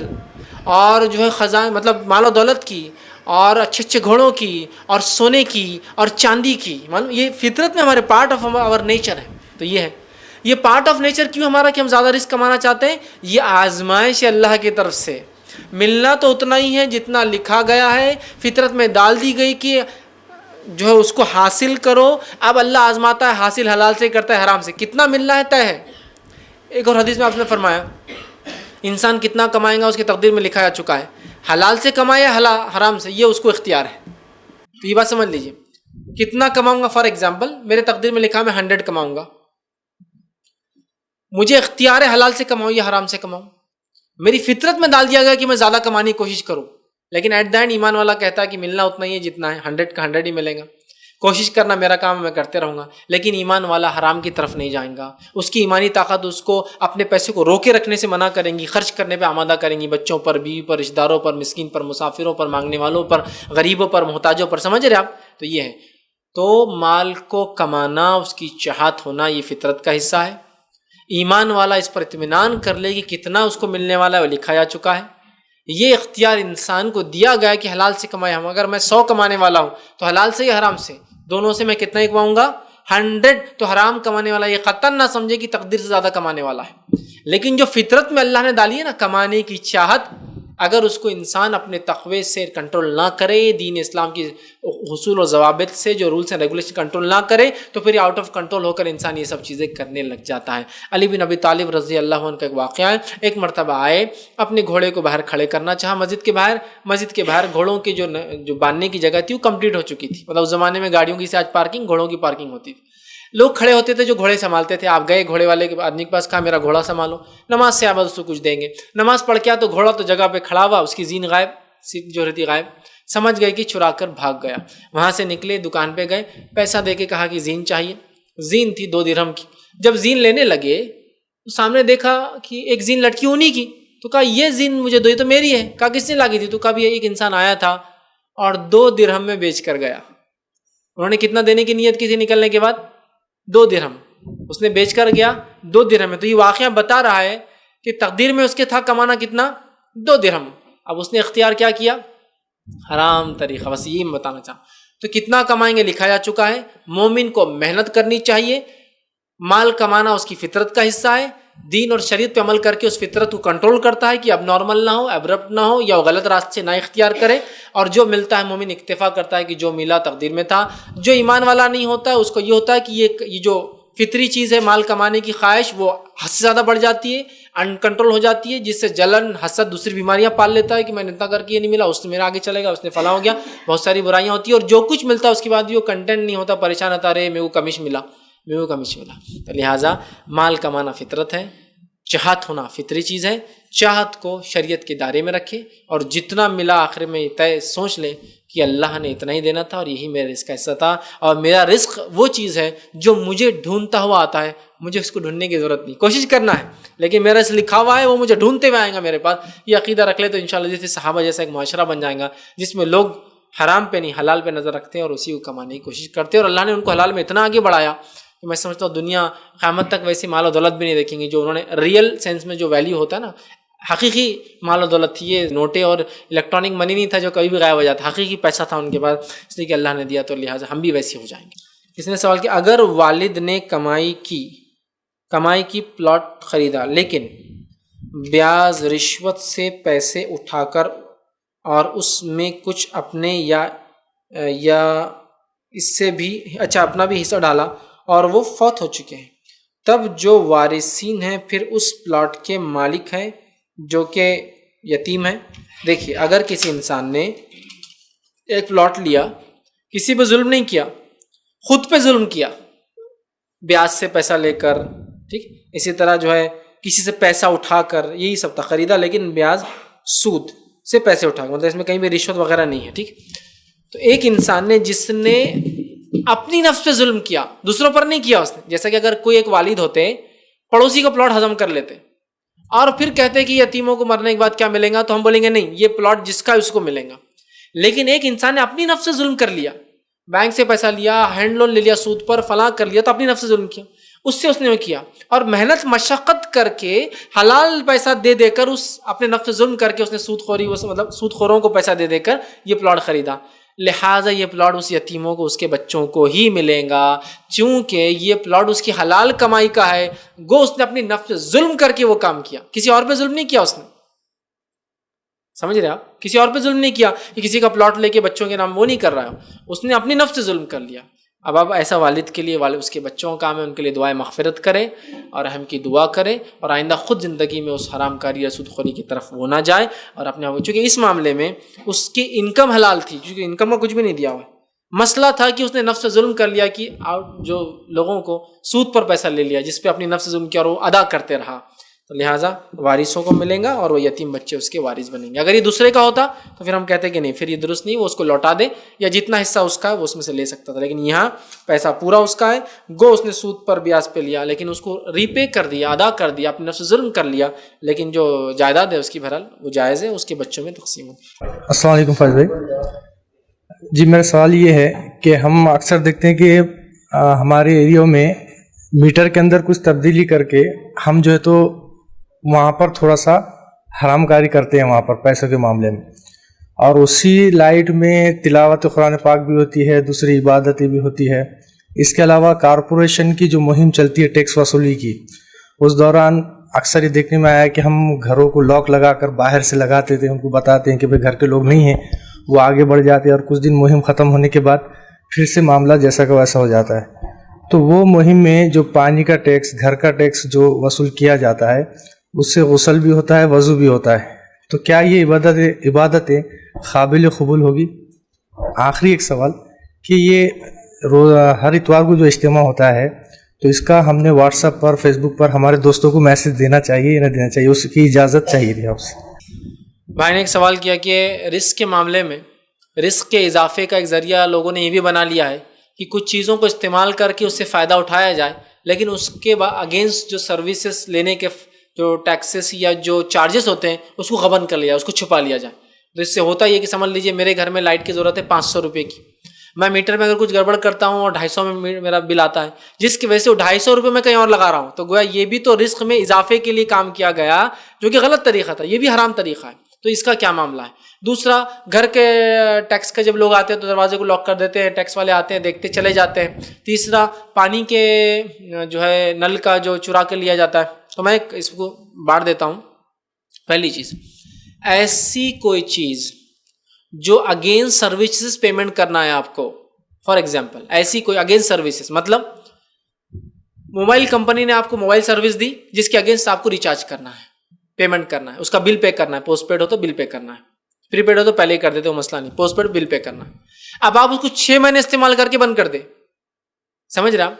Speaker 1: اور جو ہے خزائن مطلب مال و دولت کی، اور اچھے اچھے گھوڑوں کی، اور سونے کی، اور چاندی کی. معلوم یہ فطرت میں ہمارے پارٹ آف آور نیچر ہے. تو یہ ہے، یہ پارٹ آف نیچر کیوں ہمارا کہ ہم زیادہ رزق کمانا چاہتے ہیں؟ یہ آزمائش ہے اللہ کی طرف سے. ملنا تو اتنا ہی ہے جتنا لکھا گیا ہے، فطرت میں ڈال دی گئی کہ جو ہے اس کو حاصل کرو. اب اللہ آزماتا ہے، حاصل حلال سے کرتا ہے حرام سے، کتنا ملنا ہے طے ہے. ایک اور حدیث میں آپ نے فرمایا انسان کتنا کمائے گا اس کی تقدیر میں لکھا جا چکا ہے. حلال سے کمائے حرام سے، یہ اس کو اختیار ہے. تو یہ بات سمجھ لیجئے، کتنا کماؤں گا. فار ایگزامپل میرے تقدیر میں لکھا میں 100 کماؤں گا، مجھے اختیار ہے حلال سے کماؤں یا حرام سے کماؤں. میری فطرت میں ڈال دیا گیا کہ میں زیادہ کمانے کی کوشش کروں. لیکن ایٹ دا اینڈ ایمان والا کہتا ہے کہ ملنا اتنا ہی ہے جتنا ہے، 100 کا 100 ہی ملے گا. کوشش کرنا میرا کام ہے، میں کرتے رہوں گا. لیکن ایمان والا حرام کی طرف نہیں جائیں گا. اس کی ایمانی طاقت اس کو اپنے پیسے کو روکے رکھنے سے منع کریں گی، خرچ کرنے پہ آمادہ کریں گی، بچوں پر، بیوی پر، رشتہ داروں پر، مسکین پر، مسافروں پر، مانگنے والوں پر، غریبوں پر، محتاجوں پر. سمجھ رہے آپ؟ تو یہ ہے. تو مال کو کمانا، اس کی چاہت ہونا، یہ فطرت کا حصہ ہے. ایمان والا اس پر اطمینان کر لے کہ کتنا اس کو ملنے والا ہے وہ لکھا جا چکا ہے. یہ اختیار انسان کو دیا گیا ہے کہ حلال سے کمائے. ہم اگر میں 100 کمانے والا ہوں تو حلال سے یا حرام سے، دونوں سے میں کتنا ہی کماؤں گا؟ 100. تو حرام کمانے والا یہ قطعاً نہ سمجھے کہ تقدیر سے زیادہ کمانے والا ہے. لیکن جو فطرت میں اللہ نے ڈالی ہے نا کمانے کی چاہت، اگر اس کو انسان اپنے تقوی سے کنٹرول نہ کرے، دین اسلام کی حصول و ضوابط سے جو رولز اینڈ ریگولیشن کنٹرول نہ کرے، تو پھر آؤٹ آف کنٹرول ہو کر انسان یہ سب چیزیں کرنے لگ جاتا ہے. علی بن ابی طالب رضی اللہ عنہ کا ایک واقعہ ہے. ایک مرتبہ آئے، اپنے گھوڑے کو باہر کھڑے کرنا چاہا مسجد کے باہر گھوڑوں کی جو باندھنے کی جگہ تھی وہ کمپلیٹ ہو چکی تھی. مطلب اس زمانے میں گاڑیوں کی سے آج پارکنگ، گھوڑوں کی پارکنگ ہوتی تھی. لوگ کھڑے ہوتے تھے جو گھوڑے سنبھالتے تھے. آپ گئے گھوڑے والے آدمی کے پاس، کہا میرا گھوڑا سنبھالو، نماز سے آباد اس کو کچھ دیں گے. نماز پڑھ کے آیا تو گھوڑا تو جگہ پہ کھڑا ہوا، اس کی زین غائب، سیٹ جو رہتی غائب. سمجھ گئے کہ چرا کر بھاگ گیا. وہاں سے نکلے، دکان پہ گئے، پیسہ دے کے کہا کہ زین چاہیے. زین تھی 2 درہم کی. جب زین لینے لگے تو سامنے دیکھا کہ ایک زین لٹکی انہی کی. تو کہا یہ زین مجھے دو، یہ تو میری ہے. کہا کس نے لاگی تھی؟ تو کہا بھی ایک انسان آیا تھا اور 2 درہم میں بیچ کر گیا. انہوں نے کتنا دینے کی نیت کی تھی نکلنے کے بعد؟ 2 درہم. اس نے بیچ کر گیا 2 درہم میں. تو یہ واقعہ بتا رہا ہے کہ تقدیر میں اس کے تھا کمانا کتنا؟ 2 درہم. اب اس نے اختیار کیا کیا؟ حرام طریقہ. بس یہ میں بتانا چاہوں. تو کتنا کمائیں گے لکھا جا چکا ہے. مومن کو محنت کرنی چاہیے. مال کمانا اس کی فطرت کا حصہ ہے. دین اور شریعت پہ عمل کر کے اس فطرت کو کنٹرول کرتا ہے کہ اب نارمل نہ ہو، ایبرپٹ نہ ہو، یا غلط راستے نہ اختیار کرے. اور جو ملتا ہے مومن اکتفا کرتا ہے کہ جو ملا تقدیر میں تھا. جو ایمان والا نہیں ہوتا ہے اس کو یہ ہوتا ہے کہ یہ جو فطری چیز ہے مال کمانے کی خواہش، وہ حد سے زیادہ بڑھ جاتی ہے، ان کنٹرول ہو جاتی ہے، جس سے جلن، حسد، دوسری بیماریاں پال لیتا ہے کہ میں نے اتنا کر کے یہ نہیں ملا، اس نے میرا آگے چلے گا، اس نے فلاں ہو گیا. بہت ساری برائیاں ہوتی ہیں. اور جو کچھ ملتا ہے اس کے بعد بھی وہ کنٹینٹ نہیں ہوتا، پریشان ہوتا رہے، میرے کو کمیش ملا. تو لہٰذا مال کمانا فطرت ہے. چاہت ہونا فطری چیز ہے. چاہت کو شریعت کے دائرے میں رکھے اور جتنا ملا آخر میں طے سوچ لے کہ اللہ نے اتنا ہی دینا تھا اور یہی میرا رزق کا حصہ تھا. اور میرا رزق وہ چیز ہے جو مجھے ڈھونڈتا ہوا آتا ہے، مجھے اس کو ڈھونڈنے کی ضرورت نہیں. کوشش کرنا ہے لیکن میرا رزق لکھا ہوا ہے، وہ مجھے ڈھونڈتے ہوئے آئیں گا میرے پاس. یہ عقیدہ رکھ لے تو انشاءاللہ جیسے صحابہ جیسا ایک معاشرہ بن جائے گا جس میں لوگ حرام پہ نہیں حلال پہ نظر رکھتے ہیں اور اسی کو کمانے کی کوشش کرتے ہیں. اور اللہ نے ان کو حلال میں اتنا آگے بڑھایا کہ میں سمجھتا ہوں دنیا قیامت تک ویسی مال و دولت بھی نہیں دیکھیں گی جو انہوں نے ریئل سینس میں جو ویلیو ہوتا ہے نا، حقیقی مال و دولت تھی. یہ نوٹیں اور الیکٹرانک منی نہیں تھا جو کبھی بھی غائب ہو جاتا، حقیقی پیسہ تھا ان کے پاس، اس لیے کہ اللہ نے دیا تو لہٰذا ہم بھی ویسے ہو جائیں گے. اس نے سوال کیا اگر والد نے کمائی کی پلاٹ خریدا لیکن بیاز رشوت سے پیسے اٹھا کر اور اس میں کچھ اپنے یا اس سے بھی اپنا بھی حصہ ڈالا اور وہ فوت ہو چکے ہیں، تب جو وارثین ہیں پھر اس پلاٹ کے مالک ہیں جو کہ یتیم ہیں. دیکھیے اگر کسی انسان نے ایک پلاٹ لیا، کسی پہ ظلم نہیں کیا، خود پہ ظلم کیا، بیاج سے پیسہ لے کر، ٹھیک، اسی طرح جو ہے کسی سے پیسہ اٹھا کر، یہی سب تھا، خریدا لیکن بیاج سود سے پیسے اٹھا کر، مطلب اس میں کہیں بھی رشوت وغیرہ نہیں ہے، ٹھیک. تو ایک انسان نے جس نے اپنی نفس پہ ظلم کیا، دوسروں پر نہیں کیا اس نے، جیسا کہ اگر کوئی ایک والد ہوتے پڑوسی کا پلاٹ ہضم کر لیتے اور پھر کہتے کہ یتیموں کو مرنے کے بعد کیا ملے گا، تو ہم بولیں گے نہیں، یہ پلاٹ جس کا اس کو ملے گا. لیکن ایک انسان نے اپنی نفس سے ظلم کر لیا، بینک سے پیسہ لیا، ہینڈ لون لے لیا سود پر، فلاں کر لیا، تو اپنی نفس سے ظلم کیا، اس نے وہ کیا اور محنت مشقت کر کے حلال پیسہ دے دے کر اس اپنے نفس سے ظلم کر کے اس نے سود خوری، مطلب سود خوروں کو پیسہ دے دے کر یہ پلاٹ خریدا. لہٰذا یہ پلاٹ اس یتیموں کو، اس کے بچوں کو ہی ملے گا، چونکہ یہ پلاٹ اس کی حلال کمائی کا ہے. گو اس نے اپنی نفس سے ظلم کر کے وہ کام کیا، کسی اور پہ ظلم نہیں کیا اس نے. سمجھ رہے آپ؟ کسی اور پہ ظلم نہیں کیا کہ کسی کا پلاٹ لے کے بچوں کے نام وہ نہیں کر رہا ہے، اس نے اپنی نفس سے ظلم کر لیا. اب ایسا والد کے لیے اس کے بچوں کا کام ہے ان کے لیے دعائیں مغفرت کرے اور رحم کی دعا کرے اور آئندہ خود زندگی میں اس حرام کاری یا سود خوری کی طرف وہ نہ جائے. اور اپنے آپ، چونکہ اس معاملے میں اس کی انکم حلال تھی، چونکہ انکم کا کچھ بھی نہیں دیا ہوا، مسئلہ تھا کہ اس نے نفس سے ظلم کر لیا کہ جو لوگوں کو سود پر پیسہ لے لیا جس پہ اپنی نفس سے ظلم کیا اور وہ ادا کرتے رہا، تو لہٰذا وارثوں کو ملیں گا اور وہ یتیم بچے اس کے وارث بنیں گے. اگر یہ دوسرے کا ہوتا تو پھر ہم کہتے کہ نہیں، پھر یہ درست نہیں، وہ اس کو لوٹا دے یا جتنا حصہ اس کا ہے وہ اس میں سے لے سکتا تھا. لیکن یہاں پیسہ پورا اس کا ہے، گو اس نے سود پر بیاج پہ لیا لیکن اس کو ری پے کر دیا، ادا کر دیا، اپنے نفس سے ظلم کر لیا، لیکن جو جائیداد ہے اس کی بہرحال وہ جائز ہے، اس کے بچوں میں تقسیم ہو.
Speaker 4: السلام علیکم فیض بھائی. جی میرا سوال یہ ہے کہ ہم اکثر دیکھتے ہیں کہ ہمارے ایریوں میں میٹر کے اندر کچھ تبدیلی کر کے ہم جو ہے تو وہاں پر تھوڑا سا حرام کاری کرتے ہیں وہاں پر پیسوں کے معاملے میں، اور اسی لائٹ میں تلاوت قرآن پاک بھی ہوتی ہے، دوسری عبادتیں بھی ہوتی ہے. اس کے علاوہ کارپوریشن کی جو مہم چلتی ہے ٹیکس وصولی کی، اس دوران اکثر یہ دیکھنے میں آیا کہ ہم گھروں کو لاک لگا کر باہر سے لگاتے تھے، ان کو بتاتے ہیں کہ بھائی گھر کے لوگ نہیں ہیں، وہ آگے بڑھ جاتے ہیں اور کچھ دن مہم ختم ہونے کے بعد پھر سے معاملہ جیسا کہ ویسا ہو جاتا ہے. تو وہ مہم میں جو پانی کا ٹیکس، گھر کا ٹیکس جو وصول کیا جاتا ہے، اس سے غسل بھی ہوتا ہے، وضو بھی ہوتا ہے، تو کیا یہ عبادتیں قابل قبول ہوگی؟ آخری ایک سوال کہ یہ ہر اتوار کو جو اجتماع ہوتا ہے تو اس کا ہم نے واٹس ایپ پر، فیس بک پر ہمارے دوستوں کو میسج دینا چاہیے یا نہ دینا چاہیے، اس کی اجازت چاہیے تھی آپ سے.
Speaker 1: بھائی نے ایک سوال کیا کہ رزق کے معاملے میں رزق کے اضافے کا ایک ذریعہ لوگوں نے یہ بھی بنا لیا ہے کہ کچھ چیزوں کو استعمال کر کے اس سے فائدہ اٹھایا جائے، لیکن اس کے اگینسٹ جو سروسز لینے کے جو ٹیکسز یا جو چارجز ہوتے ہیں اس کو غبن کر لیا، اس کو چھپا لیا جائے. تو اس سے ہوتا یہ کہ سمجھ لیجئے میرے گھر میں لائٹ کی ضرورت ہے 500 روپے کی، میں میٹر میں اگر کچھ گڑبڑ کرتا ہوں اور 250 میں میرا بل آتا ہے، جس کی وجہ سے 250 روپے میں کہیں اور لگا رہا ہوں، تو گویا یہ بھی تو رزق میں اضافے کے لیے کام کیا گیا جو کہ غلط طریقہ تھا، یہ بھی حرام طریقہ ہے. تو اس کا کیا معاملہ ہے؟ دوسرا، گھر کے ٹیکس کا جب لوگ آتے ہیں تو دروازے کو لاک کر دیتے ہیں، ٹیکس والے آتے ہیں دیکھتے چلے جاتے ہیں. تیسرا، پانی کے جو ہے نل کا جو چرا کے لیا جاتا ہے. تو میں اس کو بانٹ دیتا ہوں. پہلی چیز، ایسی کوئی چیز جو اگینسٹ سروسز پیمنٹ کرنا ہے آپ کو، فار ایگزامپل ایسی کوئی اگینسٹ سروسز، مطلب موبائل کمپنی نے آپ کو موبائل سروس دی جس کے اگینسٹ آپ کو ریچارج کرنا ہے، پیمنٹ کرنا ہے، اس کا بل پے کرنا ہے. پوسٹ پیڈ ہو تو بل پے کرنا ہے، پری پیڈ ہو تو پہلے ہی کر دیتے ہو، مسئلہ نہیں، پوسٹ پیڈ بل پے کرنا ہے. اب آپ اس کو 6 مہینے استعمال کر کے بند کر دیں، سمجھ رہے آپ،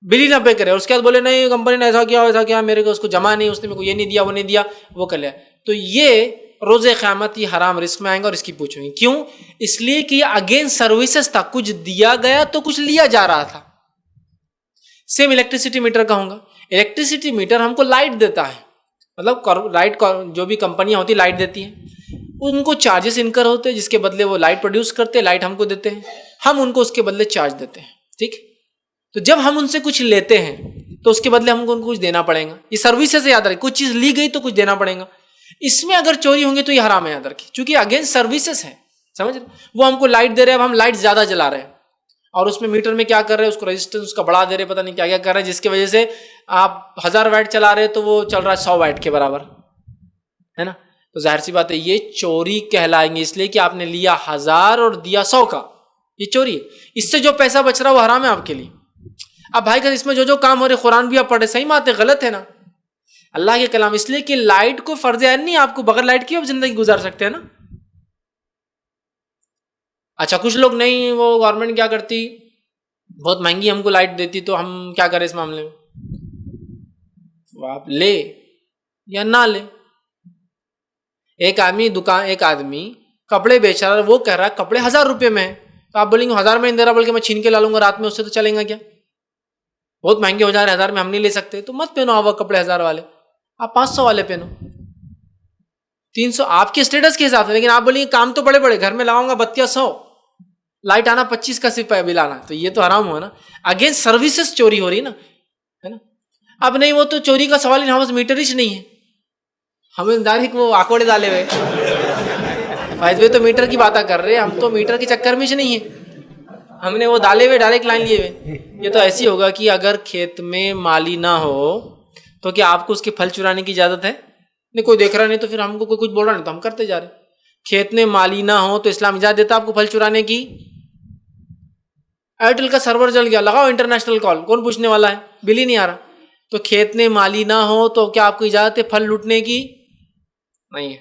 Speaker 1: بل ہی نہ پے کرے، اور اس کے بعد بولے نہیں کمپنی نے ایسا کیا میرے کو اس کو جمع نہیں، اس نے میرے کو یہ نہیں دیا وہ نہیں دیا وہ کر لیا، تو یہ روز قیامت یہ حرام رزق میں آئیں گا اور اس کی پوچھیں گے. کیوں؟ اس لیے کہ یہ اگینسٹ سروسز تھا، کچھ دیا گیا تو کچھ لیا جا رہا تھا. سیم الیکٹریسٹی میٹر کا ہوگا. الیکٹریسٹی میٹر ہم کو لائٹ دیتا ہے، مطلب لائٹ جو بھی کمپنیاں ہوتی لائٹ دیتی ہیں، ان کو چارجز انکر ہوتے ہیں جس کے بدلے وہ لائٹ پروڈیوس کرتے ہیں، لائٹ ہم کو دیتے ہیں، ہم ان کو اس کے بدلے چارج دیتے ہیں. ٹھیک، تو جب ہم ان سے کچھ لیتے ہیں تو اس کے بدلے ہم کو ان کو کچھ دینا پڑے گا. یہ سروسز سے یاد رکھیں, کچھ چیز لی گئی تو کچھ دینا پڑے گا. اس میں اگر چوری ہوں گے تو یہ حرام ہے, یاد رکھیں, چونکہ اگینسٹ سروسز ہے. سمجھ رہے, وہ ہم کو لائٹ دے رہے ہیں, اب ہم لائٹ زیادہ جلا رہے ہیں اور اس میں میٹر میں کیا کر رہے ہیں, اس کو ریزسٹنس اس کا بڑھا دے رہے, پتہ نہیں کیا کیا کر رہے ہیں, جس کی وجہ سے آپ 1000 واٹ چلا رہے تو وہ چل رہا ہے 100 واٹ کے برابر, ہے نا. تو ظاہر سی بات ہے یہ چوری کہلائیں گے, اس لیے کہ آپ نے لیا 1000 اور دیا 100 کا, یہ چوری ہے. اس سے جو پیسہ بچ رہا ہے وہ حرام ہے آپ کے لیے. اب بھائی اس میں جو کام ہو رہے, قرآن بھی آپ پڑھے, صحیح بات ہے, غلط ہے نا اللہ کے کلام, اس لیے کہ لائٹ کو فرض عین نہیں, آپ کو بغیر لائٹ کی آپ زندگی گزار سکتے ہیں نا. اچھا کچھ لوگ نہیں, وہ گورنمنٹ کیا کرتی, بہت مہنگی ہم کو لائٹ دیتی, تو ہم کیا کریں اس معاملے میں, آپ لے یا نہ لے. ایک آدمی کپڑے بیچ رہا ہے, وہ کہہ رہا ہے کپڑے 1000 روپے میں ہے, تو آپ بولیں گے 1000 میں نہیں دے رہا, بلکہ میں چھین کے لا لوں گا رات میں, اس سے تو چلیں گا کیا, بہت مہنگے ہو جا رہے ہیں, 1000 میں ہم نہیں لے سکتے, تو مت پہنو آپ کپڑے 1000 والے, آپ 500 والے پہنو, 300 آپ کے اسٹیٹس کے حساب سے. لیکن آپ بولیں گے کام تو بڑے بڑے, گھر میں لگاؤں گا 3200, لائٹ آنا 25 کا صرف بل آنا, تو یہ تو حرام ہوا نا. اگین سروسز چوری ہو رہی نا, ہے نا. اب نہیں, وہ تو چوری کا سوال ہی نہیں, ہمارے میٹر ہی نہیں ہے, ہمیں ڈائریکٹ وہ آکوڑے ڈالے ہوئے. فائز بھائی تو میٹر کی باتیں کر رہے ہیں, ہم تو میٹر کے چکر میں نہیں ہے, ہم نے وہ ڈالے ہوئے ڈائریکٹ لائن لیے ہوئے. یہ تو ایسی ہوگا کہ اگر کھیت میں مالی نہ ہو تو کیا آپ کو اس کے پھل چرانے کی اجازت ہے؟ نہیں, کوئی دیکھ رہا نہیں تو پھر ہم کو کوئی کچھ بول رہا نہیں تو ہم کرتے جا رہے. کھیت میں مالی نہ ہو تو اسلام اجازت دیتا آپ کو پھل چرانے کی. ایئرٹیل کا سرور جل گیا, لگاؤ انٹرنیشنل کال, کون پوچھنے والا ہے, بل ہی نہیں آ رہا. تو کھیت میں مالی نہ ہو تو کیا آپ کو اجازت ہے پھل لوٹنے کی؟ نہیں ہے.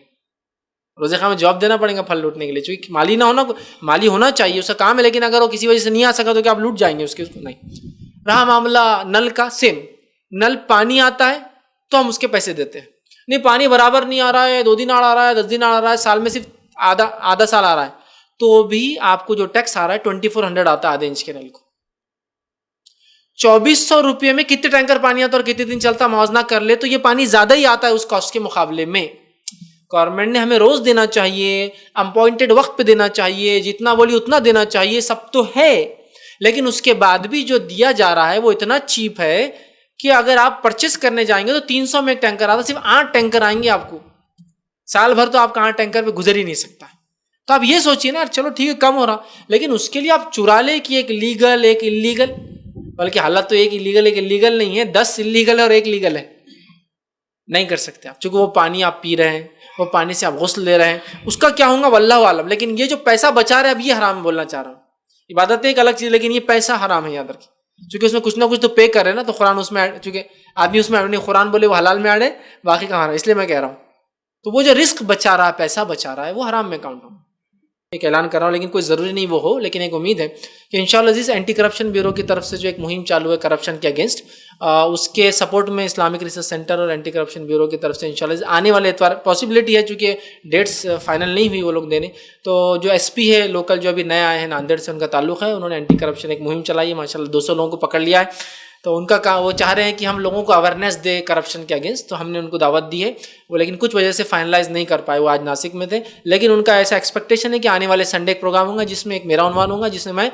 Speaker 1: روزے خواہ میں جواب دینا پڑے گا پھل لوٹنے کے لیے, چونکہ مالی نہ ہونا, مالی ہونا چاہیے, اس کا کام ہے, لیکن اگر وہ کسی وجہ سے نہیں آ سکا تو کیا آپ لوٹ جائیں گے اس کے؟ نہیں. رہا معاملہ نل کا, سیم, نل پانی آتا ہے تو ہم اس کے پیسے دیتے ہیں. نہیں, پانی برابر نہیں آ رہا ہے, 2 دن آ رہا ہے, 10 دن آ رہا ہے, سال میں صرف آدھا سال آ رہا ہے, تو بھی آپ کو جو ٹیکس آ رہا ہے 2400 آتا ہے آدھے انچ کے نل کو. 2400 روپئے میں کتنے ٹینکر پانی آتا ہے اور کتنے دن چلتا, موازنہ کر لے تو یہ پانی زیادہ ہی آتا ہے اس کاسٹ کے مقابلے میں. گورنمنٹ نے ہمیں روز دینا چاہیے, اپوائنٹڈ وقت پہ دینا چاہیے, جتنا بولی اتنا دینا چاہیے, سب تو ہے, لیکن اس کے بعد بھی جو دیا جا رہا ہے وہ اتنا چیپ ہے کہ اگر آپ پرچیز کرنے جائیں گے تو 300 میں ایک ٹینکر آتا, صرف 8 ٹینکر آئیں گے آپ کو, سال بھر تو آپ کا 8 ٹینکر پہ گزر ہی نہیں سکتا. تو آپ یہ سوچیے نا, چلو ٹھیک ہے کم ہو رہا, لیکن اس کے لیے آپ چرا لے کہ ایک لیگل ایک انلیگل, بلکہ حالت تو ایک لیگل ایک انلیگل نہیں ہے, 10 انلیگل ہے اور ایک لیگل ہے, نہیں کر سکتے آپ, چونکہ وہ پانی آپ پی رہے ہیں, وہ پانی سے آپ غسل لے رہے ہیں, اس کا کیا ہوگا واللہ عالم. لیکن یہ جو پیسہ بچا رہے ہیں, اب یہ حرام بولنا چاہ رہا ہوں. عبادت ایک الگ چیز, لیکن یہ پیسہ حرام ہے, یاد رکھیں, چونکہ اس میں کچھ نہ کچھ تو پے کر رہے ہیں نا, تو قرآن اس میں, چونکہ آدمی اس میں ایڈ نہیں, قرآن بولے وہ حلال میں ایڈ ہے, باقی کا حرام, اس لیے میں کہہ رہا ہوں. تو وہ جو رسک بچا رہا ہے, پیسہ بچا رہا ہے, وہ حرام میں کاؤنٹ ہوں. ایک اعلان کر رہا ہوں, لیکن کوئی ضروری نہیں وہ ہو, لیکن ایک امید ہے کہ انشاءاللہ عزیز اینٹی کرپشن بیورو کی طرف سے جو ایک مہم چالو ہے کرپشن کے اگینسٹ, اس کے سپورٹ میں اسلامک ریسرچ سینٹر اور اینٹی کرپشن بیورو کی طرف سے انشاءاللہ آنے والے اتوار پاسبلٹی ہے, چونکہ ڈیٹس فائنل نہیں ہوئی وہ لوگ دینے, تو جو ایس پی ہے لوکل جو ابھی نئے آئے ہیں ناندیڑ سے, ان کا تعلق ہے, انہوں نے اینٹی کرپشن ایک مہم چلائی ہے, ماشاءاللہ 200 لوگوں کو پکڑ لیا ہے. تو ان کا وہ چاہ رہے ہیں کہ ہم لوگوں کو اویئرنیس دے کرپشن کے اگینسٹ, تو ہم نے ان کو دعوت دی ہے, وہ لیکن کچھ وجہ سے فائنلائز نہیں کر پائے, وہ آج ناسک میں تھے, لیکن ان کا ایسا ایکسپیکٹیشن ہے کہ آنے والے سنڈے ایک پروگرام ہوگا جس میں ایک میرا عنوان ہوگا, جس میں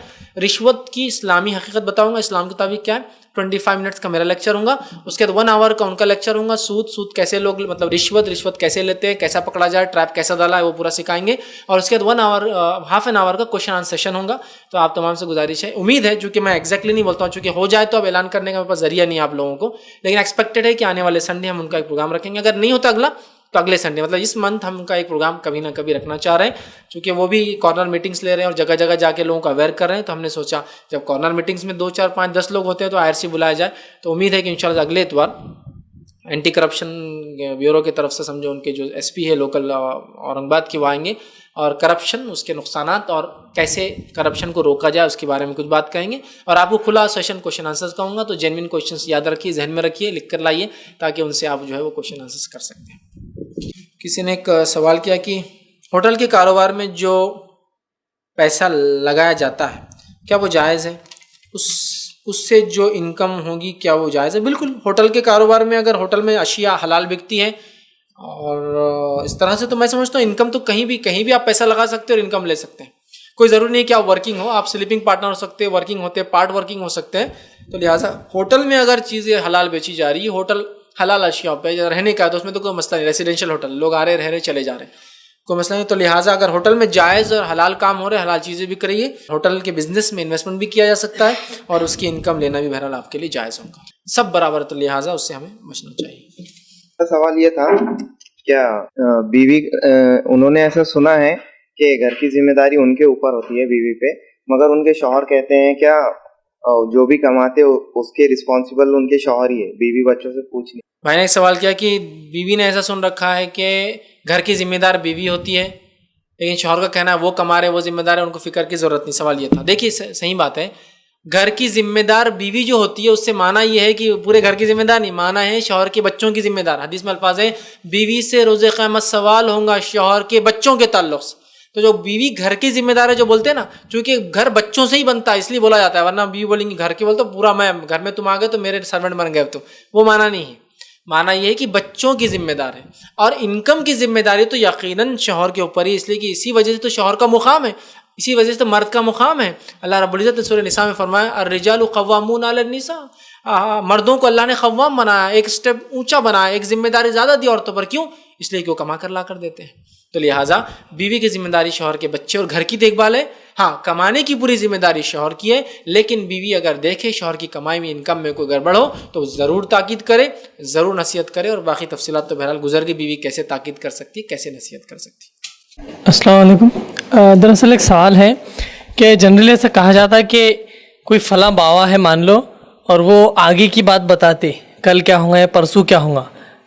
Speaker 1: رشوت کی اسلامی حقیقت بتاؤں گا, اسلام کے مطابق کیا ہے. 25 منٹس کا میرا لیکچر ہوگا, اس کے بعد 1 آور کا ان کا لیکچر ہوگا. سود کیسے لوگ, مطلب رشوت کیسے لیتے ہیں, کیسا پکڑا جائے, ٹریپ کیسا ڈالا ہے, وہ پورا سکھائیں گے. اور اس کے بعد 1 آور ہاف این آور کا کوشچن آنسر سیشن ہوگا. تو آپ تمام سے گزارش ہے, امید ہے, چونکہ میں ایگزیکٹلی نہیں بولتا ہوں, چونکہ ہو جائے تو اب اعلان کرنے کا میرے پاس ذریعہ نہیں آپ لوگوں کو, لیکن ایکسپیکٹڈ ہے کہ آنے والے سنڈے ہم ان کا ایک پروگرام رکھیں گے. اگر نہیں ہوتا اگلا تو اگلے سنڈے, مطلب اس منتھ ہم ان کا ایک پروگرام کبھی نہ کبھی رکھنا چاہ رہے ہیں, چونکہ وہ بھی کارنر میٹنگس لے رہے ہیں اور جگہ جگہ جا کے لوگوں کو اویئر کر رہے ہیں. تو ہم نے سوچا جب کارنر میٹنگس میں 2 4 5 10 لوگ ہوتے ہیں تو IRC بلایا جائے. تو امید ہے کہ انشاءاللہ اگلے اتوار اینٹی کرپشن بیورو کی طرف سے سمجھو ان کے جو ایس پی ہے لوکل اورنگ آباد کے وہ آئیں گے, اور کرپشن, اس کے نقصانات اور کیسے کرپشن کو روکا جائے اس کے بارے میں کچھ بات کہیں گے. اور آپ کو کھلا سیشن کوشچن آنسرز کہوں گا, تو جینوئن کوشچنس یاد رکھیے, ذہن میں رکھیے, لکھ کر لائیے, تاکہ ان سے آپ جو ہے وہ کوشچن آنسرز کر سکتے ہیں. کسی نے ایک سوال کیا کہ ہوٹل کے کاروبار میں جو پیسہ لگایا جاتا ہے کیا وہ جائز ہے, اس سے جو انکم ہوگی کیا وہ جائز ہے؟ بالکل, ہوٹل کے کاروبار میں اگر ہوٹل میں اشیاء حلال بکتی ہیں اور اس طرح سے, تو میں سمجھتا ہوں انکم تو کہیں بھی آپ پیسہ لگا سکتے ہیں اور انکم لے سکتے ہیں. کوئی ضروری نہیں کہ آپ ورکنگ ہو, آپ سلیپنگ پارٹنر ہو سکتے ہیں, ورکنگ ہوتے ہیں, پارٹ ورکنگ ہو سکتے ہیں, تو لہٰذا ہوٹل میں اگر چیزیں حلال بیچی جا رہی ہے, ہوٹل حلال اشیاء پہ رہنے کا ہے تو اس میں تو کوئی مسئلہ نہیں, ریسیڈینشیل ہوٹل, لوگ آ رہے رہ رہے چلے جا رہے ہیں, کوئی مسئلہ نہیں. تو لہٰذا اگر ہوٹل میں جائز اور حلال کام ہو رہے, حلال چیزیں بھی کریے, ہوٹل کے بزنس میں انویسٹمنٹ بھی کیا جا سکتا ہے اور اس کی انکم لینا بھی بہرحال آپ کے لیے جائز ہوگا, سب برابر. تو لہٰذا اس سے ہمیں بچنا چاہیے.
Speaker 5: سوال یہ تھا, کیا بیوی انہوں نے ایسا سنا ہے کہ گھر کی ذمہ داری ان کے اوپر ہوتی ہے بیوی پہ, مگر ان کے شوہر کہتے ہیں کیا جو بھی کماتے اس کے رسپانسبل ان کے شوہر ہی ہے, بیوی بچوں سے پوچھ نہیں.
Speaker 1: میں نے ایک سوال کیا کہ بیوی نے ایسا سن رکھا ہے کہ گھر کی ذمہ دار بیوی ہوتی ہے, لیکن شوہر کا کہنا ہے وہ کما رہے, وہ ذمہ دار ہے, ان کو فکر کی ضرورت نہیں. سوال یہ تھا. دیکھیے صحیح بات ہے, گھر کی ذمہ دار بیوی جو ہوتی ہے اس سے معنی یہ ہے کہ پورے گھر کی ذمہ دار نہیں, معنی ہے شوہر کے بچوں کی ذمہ دار. حدیث میں الفاظ ہے بیوی سے روز قیامت سوال ہوگا شوہر کے بچوں کے تعلق سے. تو جو بیوی گھر کی ذمہ دار ہے, جو بولتے ہیں نا, چونکہ گھر بچوں سے ہی بنتا ہے اس لیے بولا جاتا ہے, ورنہ بیوی بولیں گی گھر کے بولتے پورا میں گھر میں تم آ گئے تو میرے سرونٹ بن گئے, تو وہ معنی نہیں ہے. معنی یہ ہے کہ بچوں کی ذمہ دار ہے, اور انکم کی ذمہ داری تو یقیناً شوہر کے اوپر ہی, اس لیے کہ اسی وجہ سے تو شوہر کا مقام ہے, اسی وجہ سے تو مرد کا مقام ہے. اللہ رب العزت نے سورہ نساء میں فرمایا الرجال قوامون علی النساء, مردوں کو اللہ نے قوام بنایا, ایک سٹیپ اونچا بنایا, ایک ذمہ داری زیادہ دی عورتوں پر. کیوں؟ اس لیے کہ وہ کما کر لا کر دیتے ہیں. تو لہٰذا بیوی کی ذمہ داری شوہر کے بچے اور گھر کی دیکھ بھال ہے. ہاں, کمانے کی پوری ذمہ داری شوہر کی ہے, لیکن بیوی اگر دیکھے شوہر کی کمائی میں انکم میں کوئی گڑبڑ ہو تو ضرور تاکید کرے, ضرور نصیحت کرے, اور باقی تفصیلات تو بہرحال گزر گئی, بیوی کیسے تاکید کر سکتی, کیسے نصیحت کر سکتی.
Speaker 6: السلام علیکم. دراصل ایک سوال ہے کہ جنرلی ایسا کہا جاتا ہے کہ کوئی فلاں باوا ہے مان لو, اور وہ آگے کی بات بتاتے کل کیا ہوگا یا پرسوں کیا ہوگا.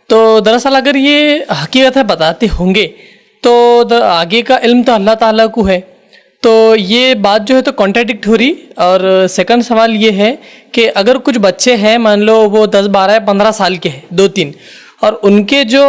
Speaker 6: تو دراصل اگر یہ حقیقت ہے بتاتے ہوں گے تو آگے کا علم تو اللہ تعالیٰ کو ہے, تو یہ بات جو ہے تو کانٹراڈکٹ ہو رہی. اور سیکنڈ سوال یہ ہے کہ اگر کچھ بچے ہیں مان لو وہ 10 12 15 سال کے ہیں 2-3, اور ان کے جو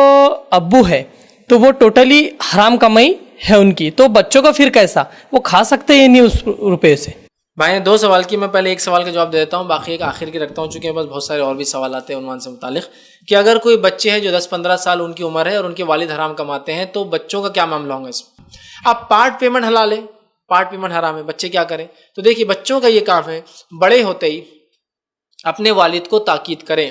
Speaker 6: ابو ہے تو وہ ٹوٹلی حرام کمائی ہے ان کی, تو بچوں کا پھر کیسا, وہ کھا سکتے ہیں نہیں اس روپے سے؟
Speaker 1: بھائی نے 2 سوال کی, میں پہلے ایک سوال کا جواب دے دیتا ہوں, باقی ایک آخر کی رکھتا ہوں چونکہ بس بہت سارے اور بھی سوالات ہیں عنوان سے متعلق. کہ اگر کوئی بچے ہیں جو 10-15 سال ان کی عمر ہے اور ان کے والد حرام کماتے ہیں تو بچوں کا کیا معاملہ ہوگا اس میں؟ اب پارٹ پیمنٹ حلال ہے, پارٹ پیمنٹ حرام ہے, بچے کیا کریں؟ تو دیکھیے بچوں کا یہ کام ہے بڑے ہوتے ہی اپنے والد کو تاکید کریں,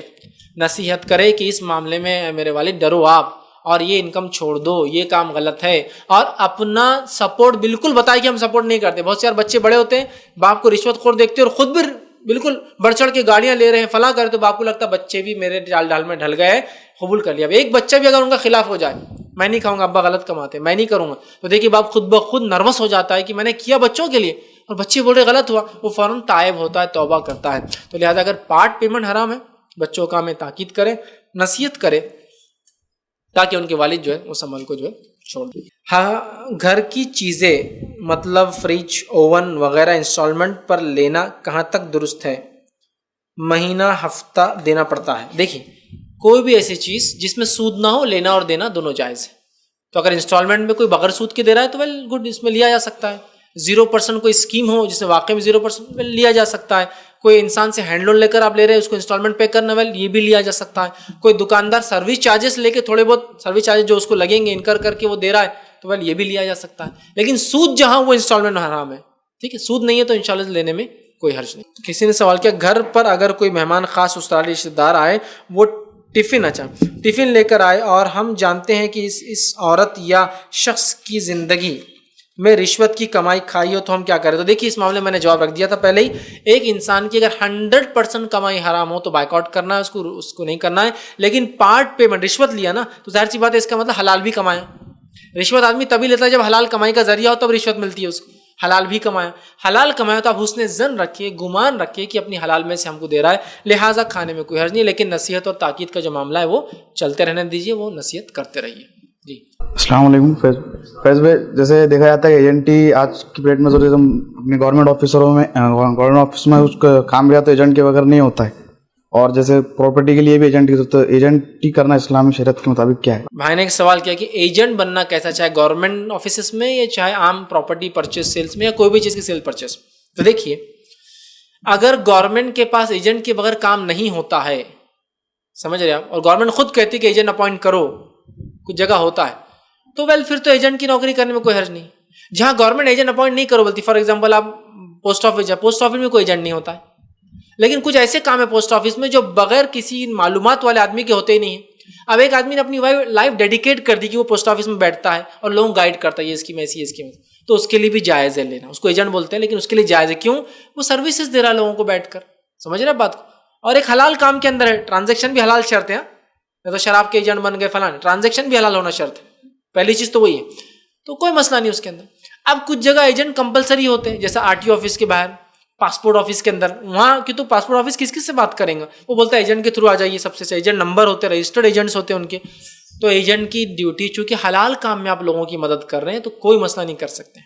Speaker 1: نصیحت کرے کہ اس معاملے میں میرے والد ڈرو آپ, اور یہ انکم چھوڑ دو, یہ کام غلط ہے, اور اپنا سپورٹ بالکل بتائے کہ ہم سپورٹ نہیں کرتے. بہت سے یار بچے بڑے ہوتے ہیں باپ کو رشوت خور دیکھتے ہیں اور خود بھی بالکل بڑھ چڑھ کے گاڑیاں لے رہے ہیں فلاں کرے, تو باپ کو لگتا ہے بچے بھی میرے ڈال ڈال میں ڈھل گئے, قبول کر لیا. اب ایک بچہ بھی اگر ان کا خلاف ہو جائے, میں نہیں کھاؤں گا ابا غلط کماتے, میں نہیں کروں گا, تو دیکھیے باپ خود بخود نروس ہو جاتا ہے کہ میں نے کیا بچوں کے لیے, اور بچے بول رہے غلط ہوا, وہ فوراً تائب ہوتا ہے, توبہ کرتا ہے. تو لہٰذا اگر پارٹ پیمنٹ حرام ہے, بچوں کا ہمیں تاکید کرے, نصیحت کرے, تاکہ ان کے والد جو ہے اس عمل کو جو ہے چھوڑ دیں. ہاں, گھر کی چیزیں مطلب فریج, اوون وغیرہ انسٹالمنٹ پر لینا کہاں تک درست ہے؟ مہینہ ہفتہ دینا پڑتا ہے. دیکھیے کوئی بھی ایسی چیز جس میں سود نہ ہو, لینا اور دینا دونوں جائز ہے. تو اگر انسٹالمنٹ میں کوئی بغیر سود کے دے رہا ہے تو ویل گڈ, اس میں لیا جا سکتا ہے. 0% کوئی اسکیم ہو جس میں واقعی میں 0% لیا جا سکتا ہے. کوئی انسان سے ہینڈ لون لے کر آپ لے رہے ہیں, اس کو انسٹالمنٹ پے کرنا, ویل یہ بھی لیا جا سکتا ہے. کوئی دکاندار سروس چارجز لے کے تھوڑے بہت سروس چارجز جو اس کو لگیں گے انکر کر کے وہ دے رہا ہے, تو ویل یہ بھی لیا جا سکتا ہے. لیکن سود جہاں وہ انسٹالمنٹ حرام ہے, ٹھیک ہے, سود نہیں ہے تو انشاءاللہ لینے میں کوئی حرج نہیں. کسی نے سوال کیا گھر پر اگر کوئی مہمان خاص استرالی رشتہ دار آئے, وہ ٹفن لے کر آئے, اور ہم جانتے ہیں کہ اس عورت یا شخص کی زندگی میں رشوت کی کمائی کھائی ہو تو ہم کیا کریں؟ تو دیکھیے اس معاملے میں نے جواب رکھ دیا تھا پہلے ہی. ایک انسان کی اگر 100% کمائی حرام ہو تو بائک آؤٹ کرنا ہے, اس کو نہیں کرنا ہے. لیکن پارٹ پیمنٹ رشوت لیا نا, تو ظاہر سی بات ہے اس کا مطلب حلال بھی کمایا. رشوت آدمی تبھی لیتا ہے جب حلال کمائی کا ذریعہ ہو, تب رشوت ملتی ہے اس کو. حلال بھی کمایا, حلال کمایا تو آپ حسن ظن رکھیے, گمان رکھیے کہ اپنی حلال میں سے ہم کو دے رہا ہے, لہٰذا کھانے میں کوئی حرج نہیں. لیکن نصیحت اور تاکید کا جو معاملہ ہے وہ چلتے رہنے دیجیے, وہ نصیحت کرتے رہیے. جی
Speaker 7: السلام علیکم. فیض بھائی, جیسے دیکھا جاتا ہے ایجنٹی آج کی ڈیٹ میں اپنے گورنمنٹ آفس میں اس کا کام تو ایجنٹ کے بغیر نہیں ہوتا ہے, اور جیسے پراپرٹی کے لیے بھی ایجنٹی کرنا اسلامی شریعت کے مطابق کیا ہے؟
Speaker 1: بھائی نے ایک سوال کیا کہ ایجنٹ بننا کیسا, چاہے گورنمنٹ آفیسز میں یا چاہے عام پراپرٹی پرچیز سیلز میں یا کوئی بھی چیز کی سیل پرچیز. تو دیکھیے اگر گورنمنٹ کے پاس ایجنٹ کے بغیر کام نہیں ہوتا ہے, سمجھ رہے آپ, اور گورنمنٹ خود کہتی کہ ایجنٹ اپوائنٹ کرو, کچھ جگہ ہوتا ہے, تو ویل پھر تو ایجنٹ کی نوکری کرنے میں کوئی حرج نہیں. جہاں گورنمنٹ ایجنٹ اپوائنٹ نہیں کرو بولتی, فار ایگزامپل آپ پوسٹ آفس جائیں, پوسٹ آفس میں کوئی ایجنٹ نہیں ہوتا ہے, لیکن کچھ ایسے کام ہے پوسٹ آفس میں جو بغیر کسی معلومات والے آدمی کے ہوتے ہی نہیں ہیں. اب ایک آدمی نے اپنی لائف ڈیڈیکیٹ کر دی کہ وہ پوسٹ آفس میں بیٹھتا ہے اور لوگوں کو گائیڈ کرتا ہے یہ اسکیم ایسی ہے اسکیم ایسی, تو اس کے لیے بھی جائز ہے لینا. اس کو ایجنٹ بولتے ہیں لیکن اس کے لیے جائز ہے. کیوں؟ وہ سروسز دے رہا ہے لوگوں کو بیٹھ کر. سمجھ رہے بات کو؟ اور ایک حلال کام کے اندر ہے, ٹرانزیکشن بھی حلال شرط ہے. تو شراب کے ایجنٹ بن گئے فلاں, ٹرانزیکشن بھی حلال ہونا شرط ہے. پہلی چیز تو وہی ہے, تو کوئی مسئلہ نہیں اس کے اندر. اب کچھ جگہ ایجنٹ کمپلسری ہوتے ہیں, جیسا آر ٹی او آفس کے باہر, پاسپورٹ آفس کے اندر. وہاں کی تو پاسپورٹ آفس کس کس سے بات کریں گا؟ وہ بولتا ہے ایجنٹ کے تھرو آ جائیے. سب سے ایجنٹ نمبر ہوتے ہیں, رجسٹرڈ ایجنٹس ہوتے ہیں ان کے. تو ایجنٹ کی ڈیوٹی, چونکہ حلال کام میں آپ لوگوں کی مدد کر رہے ہیں تو کوئی مسئلہ نہیں کر سکتے.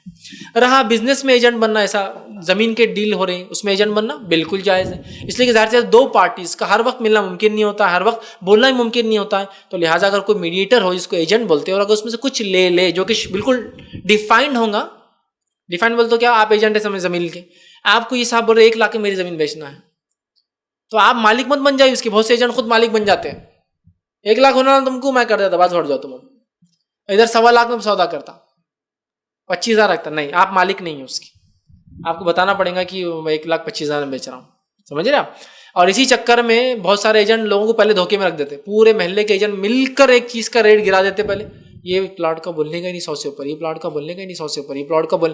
Speaker 1: رہا بزنس میں ایجنٹ بننا, ایسا زمین کے ڈیل ہو رہے ہیں اس میں ایجنٹ بننا بالکل جائز ہے. اس لیے کہ ظاہر سے دو پارٹیز کا ہر وقت ملنا ممکن نہیں ہوتا, ہر وقت بولنا ہی ممکن نہیں ہوتا ہے. تو لہٰذا اگر کوئی میڈیٹر ہو جس کو ایجنٹ بولتے ہیں, اور اگر اس میں سے کچھ لے جو کہ بالکل ڈیفائنڈ ہوگا. ڈیفائنڈ بول تو کیا, آپ ایجنٹ ہے سمجھ زمین کے, آپ کو یہ صاحب بول رہے 1 لاکھ کی میری زمین بیچنا ہے, تو آپ مالک مت بن جائے اس کے. بہت سے ایجنٹ خود مالک بن جاتے ہیں. 1 لاکھ ہونا تم کو میں کر دیتا, بات چھوڑ جاؤ تم. ادھر 1.25 لاکھ میں سودا کرتا, 25,000 رکھتا. نہیں, آپ مالک نہیں ہیں اس کی. آپ کو بتانا پڑے گا کہ 1,25,000 میں بیچ رہا ہوں. سمجھ رہے آپ؟ اور اسی چکر میں بہت سارے ایجنٹ لوگوں کو پہلے دھوکے میں رکھ دیتے. پورے محلے کے ایجنٹ مل کر ایک چیز کا ریٹ گرا دیتے پہلے. یہ پلاٹ کا بولنے کا ہی نہیں 100 سے اوپر, یہ پلاٹ کا بولنے کا ہی نہیں 100 سے اوپر, یہ پلاٹ کا بول.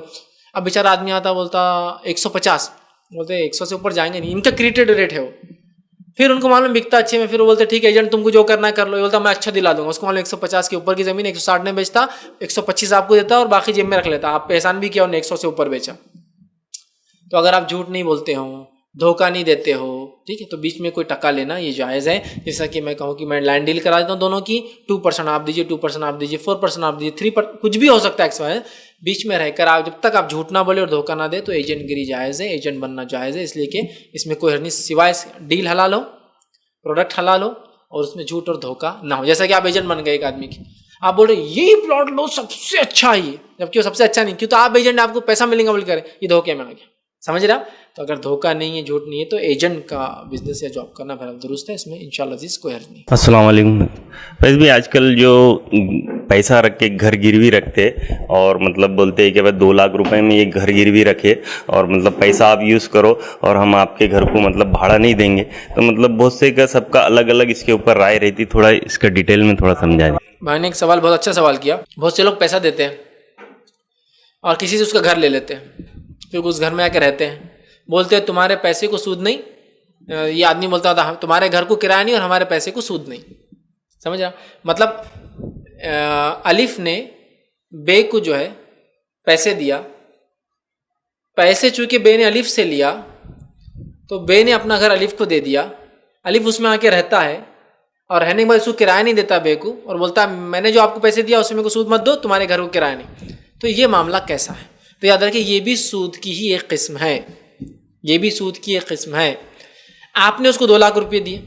Speaker 1: اب بیچارہ آدمی آتا بولتا 150, بولتے 100 سے اوپر جائیں گے نہیں, ان کا کریٹڈ ریٹ ہے وہ. پھر ان کو معلوم بکتا اچھے میں, پھر وہ بولتے ٹھیک ہے ایجنٹ تم کو جو کرنا ہے کر لو. یہ بولتا میں اچھا دلا دوں گا. اس کو معلوم 150 کے اوپر کی زمین 160 میں بیچتا, 125 آپ کو دیتا اور باقی جیب میں رکھ لیتا. آپ پہ احسان بھی کیا, انہیں 100 سے اوپر بیچا. تو اگر آپ جھوٹ نہیں بولتے ہو, دھوکہ نہیں دیتے ہو, ٹھیک ہے, تو بیچ میں کوئی ٹکا لینا یہ جائز ہے. جیسا کہ میں کہوں کہ میں لینڈ ڈیل کرا دیتا ہوں دونوں کی, 2% آپ دیجیے, 2% آپ دیجیے, 4% آپ دیجیے, 3%, کچھ بھی ہو سکتا ہے ایکس. بیچ میں رہ کر آپ جب تک آپ جھوٹ نہ بولے اور دھوکہ نہ دے تو ایجنٹ گری جائز ہے, ایجنٹ بننا جائز ہے. اس لیے کہ اس میں کوئی حرج نہیں, سوائے ڈیل حلال ہو, پروڈکٹ حلال ہو, اور اس میں جھوٹ اور دھوکہ نہ ہو. جیسا کہ آپ ایجنٹ بن گئے ایک آدمی کی, آپ بول رہے یہی پلاٹ لو سب سے اچھا ہے, جبکہ وہ سب سے اچھا نہیں. کیوں؟ تو آپ ایجنٹ, آپ کو پیسہ ملے گا بول کرے, یہ دھوکے میں آ گیا. سمجھ رہے آپ؟ تو اگر دھوکہ نہیں ہے, جھوٹ نہیں ہے, تو ایجنٹ کا بزنس یا جاب کرنا بہرحال درست ہے. اس میں انشاءاللہ عزیز کوئی حرج نہیں.
Speaker 8: السلام علیکم. فیض بھائی, آج کل جو پیسہ رکھ کے گھر گروی رکھتے اور مطلب بولتے ہیں کہ بھائی 2 لاکھ روپے میں یہ گھر گروی رکھے اور مطلب پیسہ آپ یوز کرو اور ہم آپ کے گھر کو مطلب بھاڑا نہیں دیں گے, تو مطلب بہت سے کا سب کا الگ الگ اس کے اوپر رائے رہتی. تھوڑا اس کا ڈیٹیل میں تھوڑا سمجھا دیں.
Speaker 1: بھائی نے ایک سوال, بہت اچھا سوال کیا. بہت سے لوگ پیسہ دیتے ہیں اور کسی سے اس کا گھر لے لیتے ہیں, پھر اس گھر میں آ کے رہتے ہیں, بولتے ہیں تمہارے پیسے کو سود نہیں. یہ آدمی بولتا تھا تمہارے گھر کو کرایہ نہیں اور ہمارے پیسے کو سود نہیں. سمجھ رہا؟ مطلب الف نے بے کو جو ہے پیسے دیا, پیسے چونکہ بے نے الف سے لیا تو بے نے اپنا گھر الف کو دے دیا. الف اس میں آ کے رہتا ہے اور رہنے کے بعد اس کو کرایہ نہیں دیتا بے کو, اور بولتا میں نے جو آپ کو پیسے دیا اس میں کو سود مت دو, تمہارے گھر کو کرایہ نہیں. تو یہ معاملہ کیسا ہے؟ تو یاد رکھیں یہ بھی سود کی ہی ایک قسم ہے, یہ بھی سود کی ایک قسم ہے. آپ نے اس کو 2 لاکھ روپے دیے,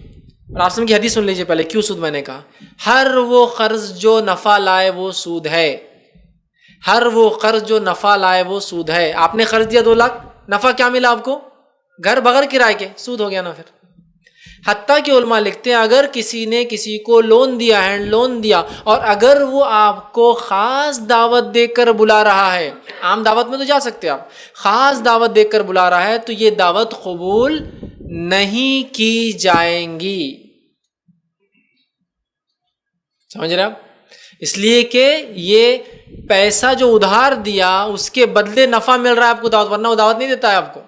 Speaker 1: اور آپ کی حدیث سن لیجیے پہلے کیوں سود میں نے کہا. ہر وہ قرض جو نفع لائے وہ سود ہے, ہر وہ قرض جو نفع لائے وہ سود ہے. آپ نے قرض دیا 2 لاکھ, نفع کیا ملا آپ کو؟ گھر بغیر کرائے کے, سود ہو گیا نا پھر. حتیٰ کہ علماء لکھتے ہیں اگر کسی نے کسی کو لون دیا, ہینڈ لون دیا, اور اگر وہ آپ کو خاص دعوت دے کر بلا رہا ہے, عام دعوت میں تو جا سکتے آپ, خاص دعوت دے کر بلا رہا ہے تو یہ دعوت قبول نہیں کی جائیں گی. سمجھ رہے آپ؟ اس لیے کہ یہ پیسہ جو ادھار دیا اس کے بدلے نفع مل رہا ہے آپ کو دعوت, ورنہ وہ دعوت نہیں دیتا ہے آپ کو.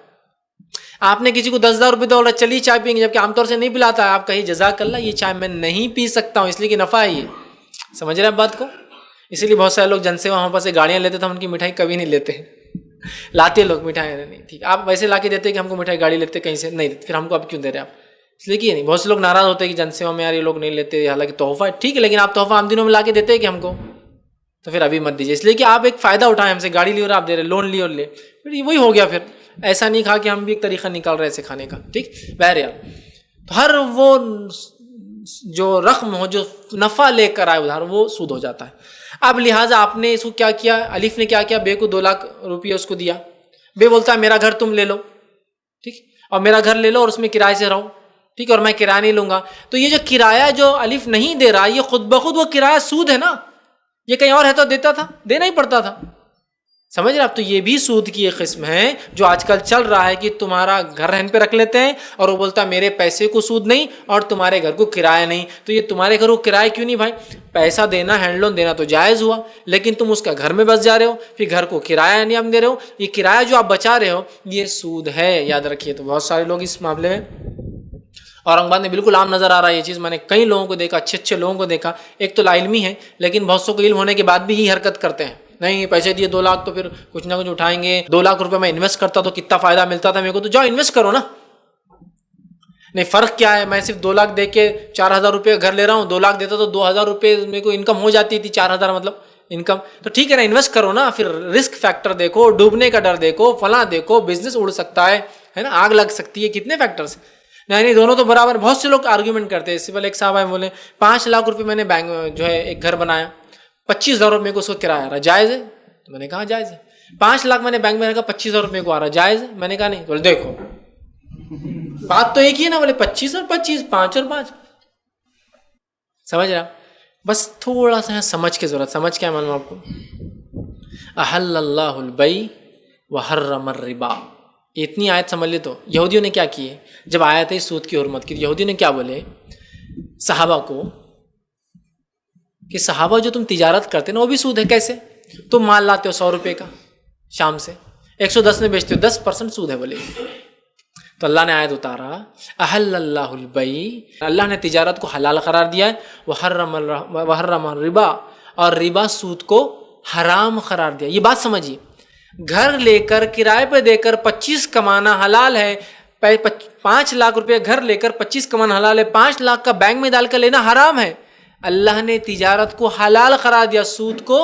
Speaker 1: آپ نے کسی کو 10,000 روپے دو, چلیے چائے پئیں گے, جبکہ عام طور سے نہیں پلاتا ہے. آپ کہیں جزاک اللہ یہ چائے میں نہیں پی سکتا ہوں اس لیے کہ نفع ہے یہ. سمجھ رہے ہیں بات کو؟ اسی لیے بہت سارے لوگ جن سے وہاں پر سے گاڑیاں لیتے تھے, ہم ان کی مٹھائی کبھی نہیں لیتے. لاتے لوگ مٹھائی نہیں, ٹھیک آپ ویسے لا کے دیتے کہ ہم کو مٹھائی گاڑی لیتے کہیں سے نہیں, پھر ہم کو اب کیوں دے رہے آپ؟ اس لیے کہ نہیں, بہت سے لوگ ناراض ہوتے ہیں کہ جن سے میں یار یہ لوگ نہیں لیتے, حالانکہ تحفہ ٹھیک ہے, لیکن آپ تحفہ عام دنوں میں لا کے دیتے ہیں کہ ہم کو, تو پھر ابھی مت دیجیے. اس لیے کہ آپ ایک فائدہ اٹھائیں ہم سے, گاڑی لی اور آپ دے رہے, لون لی اور لے, پھر یہ وہی ہو گیا. پھر ایسا نہیں کہا کہ ہم بھی ایک طریقہ نکال رہے ایسے کھانے کا, ٹھیک. بہرحال تو ہر وہ جو رقم ہو جو نفع لے کر آئے ادھار وہ سود ہو جاتا ہے. اب لہٰذا آپ نے اس کو کیا کیا, الف نے کیا کیا, بے کو 2 لاکھ روپیہ اس کو دیا. بے بولتا ہے میرا گھر تم لے لو, ٹھیک, اور میرا گھر لے لو اور اس میں کرائے سے رہو, ٹھیک, اور میں کرایہ نہیں لوں گا. تو یہ جو کرایہ جو الف نہیں دے رہا, یہ خود بخود وہ کرایہ سود ہے نا. یہ کہیں اور ہے تو دیتا تھا, دینا ہی پڑتا تھا. سمجھ رہے آپ؟ تو یہ بھی سود کی ایک قسم ہے جو آج کل چل رہا ہے کہ تمہارا گھر رہن پہ رکھ لیتے ہیں اور وہ بولتا ہے میرے پیسے کو سود نہیں اور تمہارے گھر کو کرایہ نہیں. تو یہ تمہارے گھر کو کرایہ کیوں نہیں بھائی؟ پیسہ دینا, ہینڈ لون دینا تو جائز ہوا, لیکن تم اس کا گھر میں بس جا رہے ہو, پھر گھر کو کرایہ نہیں آپ دے رہے ہو. یہ کرایہ جو آپ بچا رہے ہو یہ سود ہے, یاد رکھیے. تو بہت سارے لوگ اس معاملے میں اورنگ آباد میں بالکل عام نظر آ رہا ہے یہ چیز. میں نے کئی لوگوں کو دیکھا, اچھے لوگوں کو دیکھا, ایک تو لا علمی ہے لیکن بہت سو کو علم ہونے کے بعد بھی یہ حرکت کرتے ہیں. نہیں پیسے دیے 2 لاکھ تو پھر کچھ نہ کچھ اٹھائیں گے, 2 لاکھ روپے میں انویسٹ کرتا تو کتنا فائدہ ملتا تھا میرے کو, تو جاؤ انویسٹ کرو نا. نہیں فرق کیا ہے, میں صرف 2 لاکھ دے کے 4,000 روپے گھر لے رہا ہوں, 2 لاکھ دیتا تو 2,000 روپے میرے کو انکم ہو جاتی تھی, 4,000 مطلب انکم. تو ٹھیک ہے نا, انویسٹ کرو نا. پھر رسک فیکٹر دیکھو, ڈوبنے کا ڈر دیکھو, فلاں دیکھو, بزنس اڑ سکتا ہے نا, آگ لگ سکتی ہے, کتنے فیکٹرس. نہیں دونوں تو برابر. بہت سے لوگ آرگیومنٹ کرتے ہیں. اس سے پہلے ایک صاحب ہے بولے 5 لاکھ روپے میں نے بینک جو ہے ایک گھر بنایا, 25,000 روپے کو اس کو کرایہ آ رہا, جائز ہے؟ تو میں نے کہا جائز ہے. 5 لاکھ میں نے بینک میں رکھا, 25,000 روپے کو آ رہا, جائز ہے؟ میں نے کہا نہیں. بولے دیکھو بات تو ایک ہی ہے نا, بولے 25 اور 25, 5 اور 5. سمجھ رہا؟ بس تھوڑا سا سمجھ کے ضرورت. سمجھ کیا معلوم آپ کو؟ احل اللہ البیع وحرم الربا, اتنی آیت سمجھ لے. تو یہودیوں نے کیا کی ہے جب آیت ہے سود کی حرمت کی, یہودیوں نے کیا بولے صحابہ کو کہ صحابہ جو تم تجارت کرتے نا وہ بھی سود ہے. کیسے؟ تم مال لاتے ہو 100 روپے کا شام سے, 110 میں بیچتے ہو, 10% سود ہے بولے. تو اللہ نے آیت اتارا احل اللہ البیع, اللہ نے تجارت کو حلال قرار دیا ہے, وحرم الربا, اور ربا سود کو حرام قرار دیا. یہ بات سمجھیے, گھر لے کر کرائے پہ دے کر 25 کمانا حلال ہے. 5 لاکھ روپے گھر لے کر 25 کمانا حلال ہے, 5 لاکھ کا بینک میں ڈال کر لینا حرام ہے. اللہ نے تجارت کو حلال قرار دیا, سود کو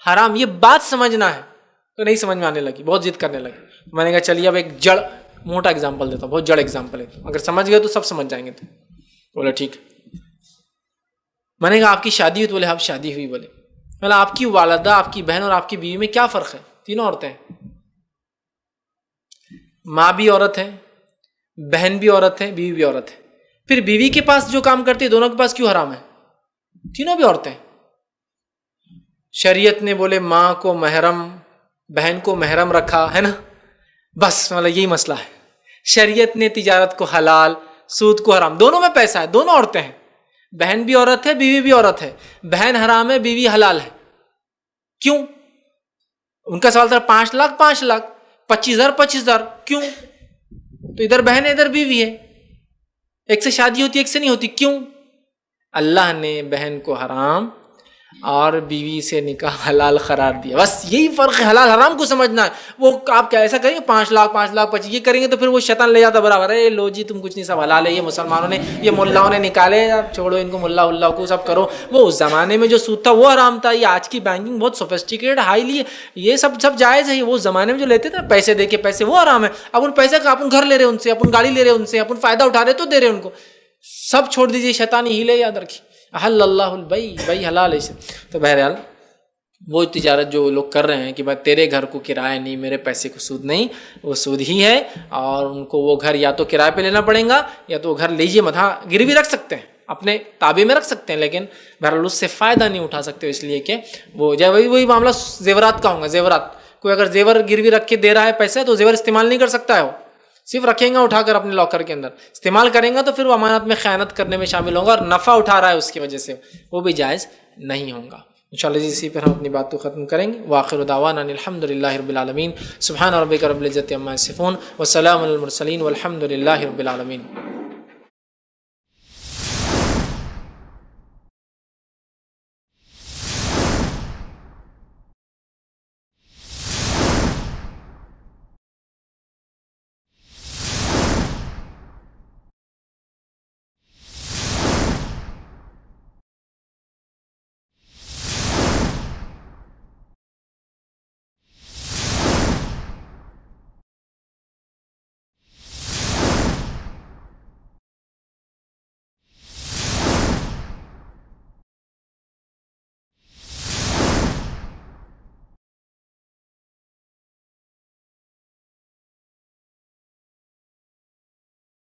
Speaker 1: حرام. یہ بات سمجھنا ہے. تو نہیں سمجھ میں آنے لگی, بہت ضد کرنے لگی. میں نے کہا چلیے اب ایک جڑ موٹا ایگزامپل دیتا ہوں, بہت جڑ ایگزامپل ہے, اگر سمجھ گئے تو سب سمجھ جائیں گے. تو بولے ٹھیک. میں نے کہا آپ کی شادی ہوئی؟ تو بولے آپ شادی ہوئی. بولے مطلب آپ کی والدہ, آپ کی بہن اور آپ کی بیوی میں کیا فرق ہے؟ تینوں عورتیں ہیں, ماں بھی عورت ہے, بہن بھی عورت ہے, بیوی بھی عورت ہے. پھر بیوی کے پاس جو کام کرتی ہے دونوں کے پاس کیوں حرام ہے؟ تینوں بھی عورتیں. شریعت نے بولے ماں کو محرم, بہن کو محرم رکھا ہے نا, بس مطلب یہی مسئلہ ہے. شریعت نے تجارت کو حلال, سود کو حرام. دونوں میں پیسہ ہے, دونوں عورتیں ہیں, بہن بھی عورت ہے, بیوی بھی عورت ہے. بہن حرام ہے, بیوی حلال ہے. کیوں؟ ان کا سوال تھا 5 لاکھ 5 لاکھ, 25,000 25,000, کیوں؟ تو ادھر بہن ہے ادھر بیوی ہے, ایک سے شادی ہوتی ہے ایک سے نہیں ہوتی, کیوں؟ اللہ نے بہن کو حرام اور بیوی سے نکاح حلال قرار دیا. بس یہی فرق ہے, حلال حرام کو سمجھنا ہے. وہ آپ کیا ایسا کریں گے 5 لاکھ 5 لاکھ 25 یہ کریں گے تو پھر وہ شیطان لے جاتا برابر ہے, لو جی تم کچھ نہیں, سب حلال ہے, یہ مسلمانوں نے, یہ ملاؤں نے نکالے, اب چھوڑو ان کو, ملا اللہ کو سب کرو. وہ اس زمانے میں جو سود تھا وہ حرام تھا. یہ آج کی بینکنگ بہت سوفسٹیکیٹڈ ہائیلی, یہ سب جائز ہے. وہ زمانے میں جو لیتے تھے پیسے دے کے پیسے, وہ حرام ہے. اب ان پیسے کا اپن گھر لے رہے ان سے, اپن گاڑی لے رہے ان سے, اپن فائدہ اٹھا رہے تو دے رہے ان کو. سب چھوڑ دیجیے, شیطانی ہیلے, یاد رکھیے. احل اللہ البیع, بیع حلال ہے. تو بہرحال وہ تجارت جو لوگ کر رہے ہیں کہ بھائی تیرے گھر کو کرایہ نہیں, میرے پیسے کو سود نہیں, وہ سود ہی ہے. اور ان کو وہ گھر یا تو کرایہ پہ لینا پڑے گا یا تو وہ گھر لیجیے, مت, ہاں گروی رکھ سکتے ہیں, اپنے تابع میں رکھ سکتے ہیں, لیکن بہرحال اس سے فائدہ نہیں اٹھا سکتے, اس لیے کہ وہ وہی معاملہ زیورات کا ہوگا. زیورات, کوئی اگر زیور گروی رکھ کے دے رہا ہے پیسے تو زیور استعمال نہیں کر سکتا ہے, وہ صرف رکھیں گا اٹھا کر اپنے لاکر کے اندر, استعمال کریں گا تو پھر وہ امانت میں خیانت کرنے میں شامل ہوگا اور نفع اٹھا رہا ہے اس کی وجہ سے, وہ بھی جائز نہیں ہوگا. انشاءاللہ اسی پر ہم اپنی بات کو ختم کریں گے. وآخر دعوانا الحمدللہ رب العالمین. سبحان ربک رب العزۃ عما یصفون وسلام علی المرسلین والحمد للہ رب العالمین.